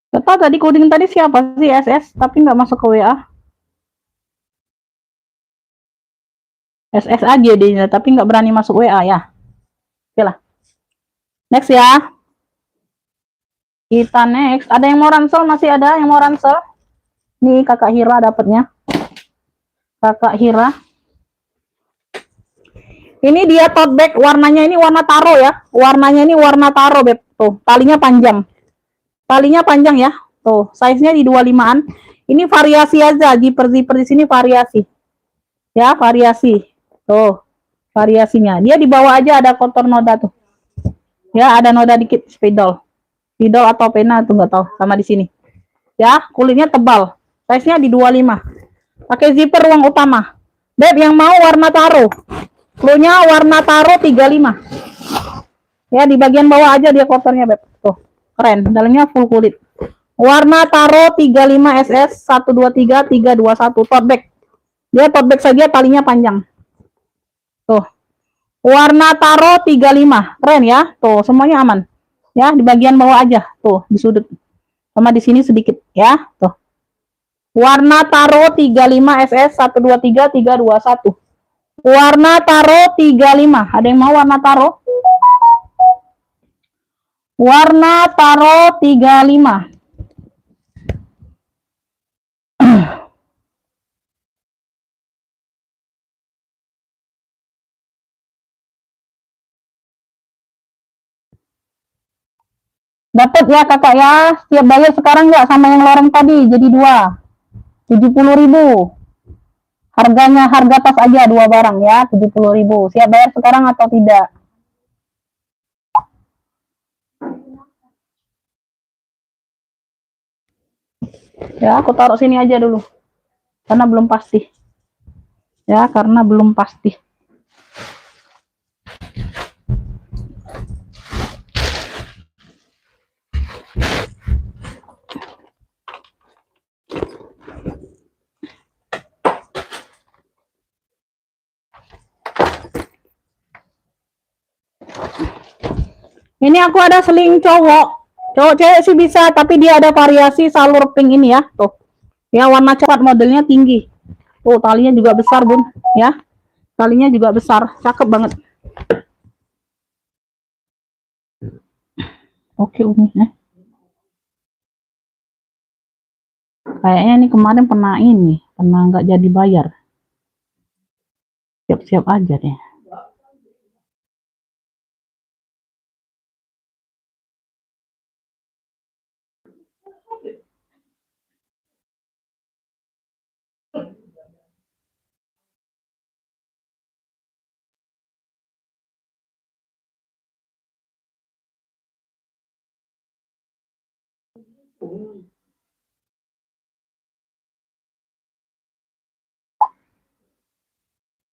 Gak tahu tadi coding tadi siapa sih SS, tapi nggak masuk ke WA. SS aja dia, tapi nggak berani masuk WA ya. Oke lah. Next ya. Kita next. Ada yang mau ransel? Masih ada yang mau ransel? Nih Kakak Hira dapatnya. Kakak Hira. Ini dia tote bag, warnanya ini warna taro ya. Warnanya ini warna taro, Beb. Tuh, talinya panjang. Talinya panjang ya. Tuh, size-nya di 25-an. Ini variasi aja, zipper-zipper di sini variasi. Ya, variasi. Tuh, variasinya. Dia di bawah aja ada kotor noda tuh. Ya, ada noda dikit spidol. Spidol atau pena tuh nggak tahu, sama di sini. Ya, kulitnya tebal. Size-nya di 25. Pakai zipper ruang utama. Beb, yang mau warna taro. Cluenya warna taro 35. Ya, di bagian bawah aja dia kotornya, Beb. Tuh. Keren, dalamnya full kulit. Warna taro 35 SS 123 321 tote bag. Dia tote bag saja talinya panjang. Tuh. Warna taro 35. Keren ya. Tuh, semuanya aman. Ya, di bagian bawah aja. Tuh, di sudut. Sama di sini sedikit ya. Tuh. Warna taro 35 SS 123 321. Warna taro 35. Ada yang mau warna taro? Warna taro 35. Dapat ya kakak ya. Siap bayar sekarang nggak sama yang loreng tadi? Jadi 2. 70.000. Harganya harga tas aja 2 barang ya. 70.000. Siap bayar sekarang atau tidak? Ya, aku taruh sini aja dulu. Karena belum pasti. Ya, karena belum pasti. Ini aku ada seling cowok. Cowok cewek sih bisa, tapi dia ada variasi salur pink ini ya. Tuh. Ya, warna coklat modelnya tinggi. Tuh, talinya juga besar, Bun, ya. Talinya juga besar, cakep banget. Oke, Umi ya. Kayaknya ini kemarin pernah nggak jadi bayar. Siap-siap aja deh.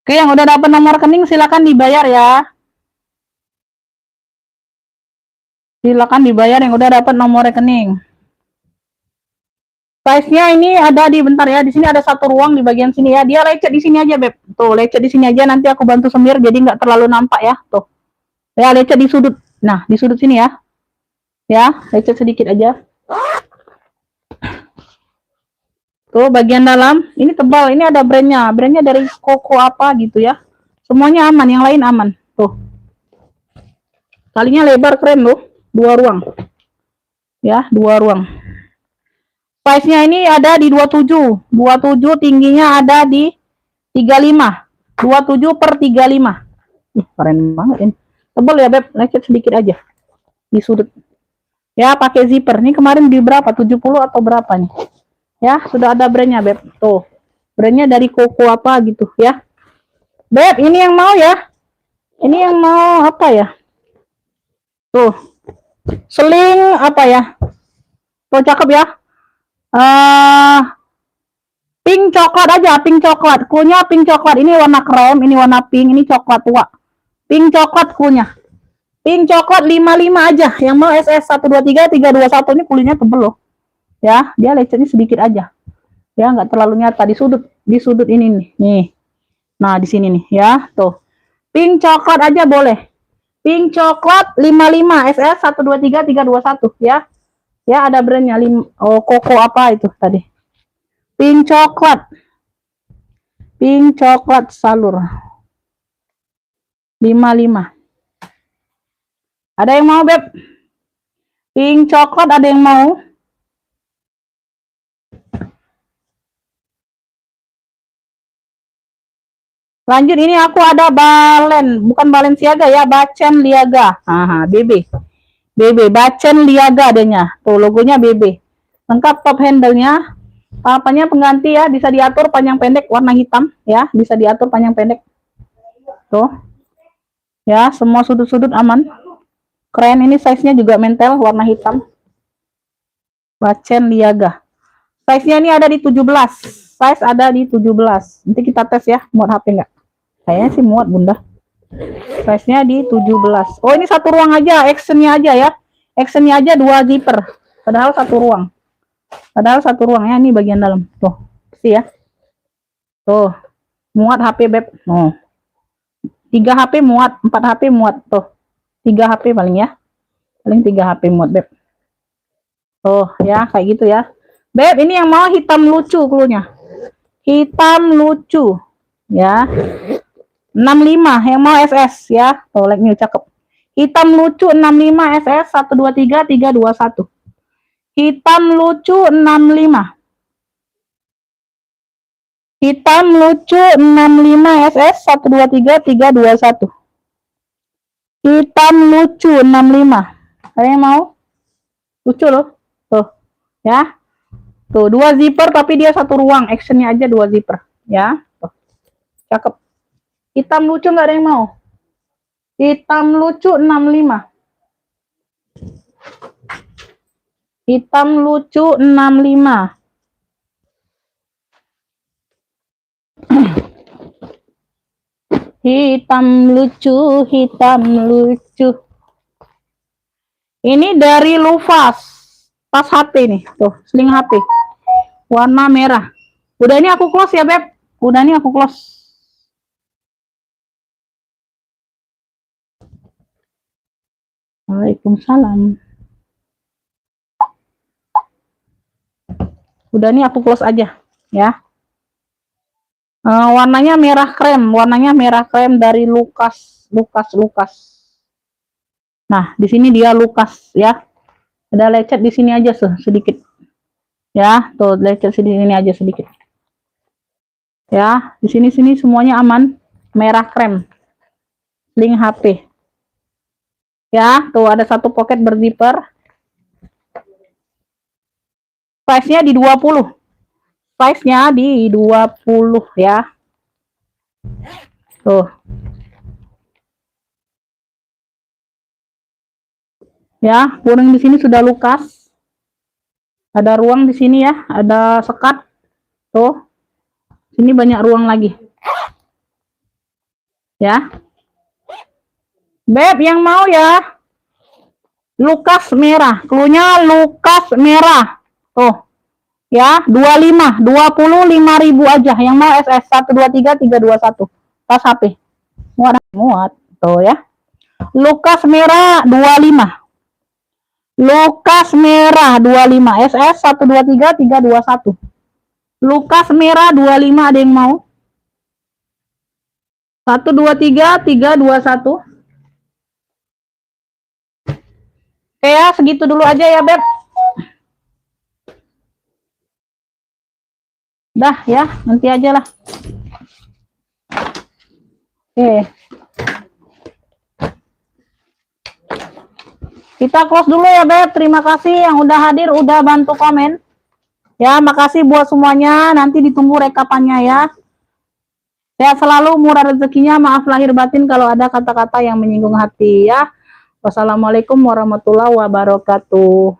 Oke, yang udah dapat nomor rekening silakan dibayar ya. Silakan dibayar yang udah dapat nomor rekening. Size-nya ini ada di bentar ya. Di sini ada satu ruang di bagian sini ya. Dia lecet di sini aja, Beb. Tuh, lecet di sini aja, nanti aku bantu semir jadi nggak terlalu nampak ya. Tuh. Ya, lecet di sudut. Nah, di sudut sini ya. Ya, lecet sedikit aja. Tuh, bagian dalam. Ini tebal. Ini ada brandnya. Brandnya dari Koko apa gitu ya. Semuanya aman, yang lain aman. Tuh. Talinya lebar, keren loh. 2 ruang. Ya, 2 ruang. Size-nya ini ada di 27. 27 tingginya ada di 35. 27 per 35. Keren banget ini. Tebal ya, Beb. Lecet sedikit aja. Di sudut. Ya, pakai zipper. Ini kemarin di berapa? 70 atau berapa nih? Ya, sudah ada brandnya, Beb. Tuh. Brandnya dari Koko apa gitu ya. Beb, ini yang mau ya. Ini yang mau apa ya? Tuh. Seling apa ya? Tuh, cakep ya. Pink coklat aja, pink coklat. Kunya pink coklat. Ini warna krem, ini warna pink, ini coklat tua. Pink coklat kunya. Pink coklat 55 aja. Yang mau SS 123 321 ini kulitnya tebel loh. Ya, dia lecetnya sedikit aja. Ya, nggak terlalu nyata di sudut ini nih. Nih. Nah, di sini nih ya, tuh. Pink coklat aja boleh. Pink coklat 55 SS 123 321 ya. Ya, ada brandnya Koko apa itu tadi. Pink coklat. Pink coklat salur. 55. Ada yang mau, Beb? Pink coklat ada yang mau? Lanjut, ini aku ada bukan Balenciaga ya, Bacen Liaga. Aha, BB. BB, Bacen Liaga adanya. Tuh, logonya BB. Lengkap top handle-nya. Papannya pengganti ya, bisa diatur panjang pendek warna hitam ya, bisa diatur panjang pendek. Tuh. Ya, semua sudut-sudut aman. Keren, ini size-nya juga mentel warna hitam. Bacen Liaga. Size-nya ini ada di 17. Size ada di 17. Nanti kita tes ya, muat HP enggak? Kayaknya sih muat, Bunda. Size-nya di 17. Oh, ini satu ruang aja, action-nya aja ya. Action-nya aja 2 zipper. Padahal satu ruang. Padahal satu ruang ya, ini bagian dalam. Tuh, sih ya. Tuh, Muat HP Beb. Oh. 3 HP muat, 4 HP muat tuh. 3 HP paling ya. Paling 3 HP muat Beb. Oh, ya kayak gitu ya. Beb, ini yang mau hitam lucu klunya. Hitam lucu. Ya. 65 yang mau SS ya. Tuh, like new cakep. Hitam lucu 65 SS 123 321. Hitam lucu 65. Hitam lucu 65 SS 123 321. Hitam lucu 65. Ada yang mau? Lucu loh. Tuh. Ya. Tuh, 2 zipper tapi dia 1 ruang. Actionnya aja 2 zipper. Ya. Tuh. Cakep. Hitam lucu nggak ada yang mau? Hitam lucu 65. Hitam lucu 65. Hitam lucu, hitam lucu. Ini dari Lufas. Tas HP nih, tuh, sling HP. Warna merah. Udah ini aku close ya, Beb. Udah ini aku close. Waalaikumsalam. Udah nih aku close aja, ya. Warnanya merah krem dari Lukas. Nah, di sini dia Lukas ya. Ada lecet di sini aja sedikit. Ya, tuh lecet di sini aja sedikit. Ya, di sini semuanya aman. Merah krem. Link HP. Ya, tuh ada 1 pocket berzipper. Size-nya di 20. Size-nya di 20 ya. Tuh. Ya, kuning di sini sudah Lukas. Ada ruang di sini ya, ada sekat. Tuh. Sini banyak ruang lagi. Ya. Beb, yang mau ya? Lukas merah. Klunya Lukas merah. Tuh. Ya, 25, 25.000 aja. Yang mau SS 123 321. Tas HP. Muat. Tuh ya. Lukas merah 25. Lukas merah 25. SS 123 321. Lukas merah 25 ada yang mau? 123 321. Oke ya, segitu dulu aja ya, Beb. Dah ya, nanti aja lah. Oke. Kita close dulu ya, Beb. Terima kasih yang udah hadir, udah bantu komen. Ya, makasih buat semuanya. Nanti ditunggu rekapannya ya. Sehat selalu, murah rezekinya. Maaf lahir batin kalau ada kata-kata yang menyinggung hati ya. Wassalamualaikum warahmatullahi wabarakatuh.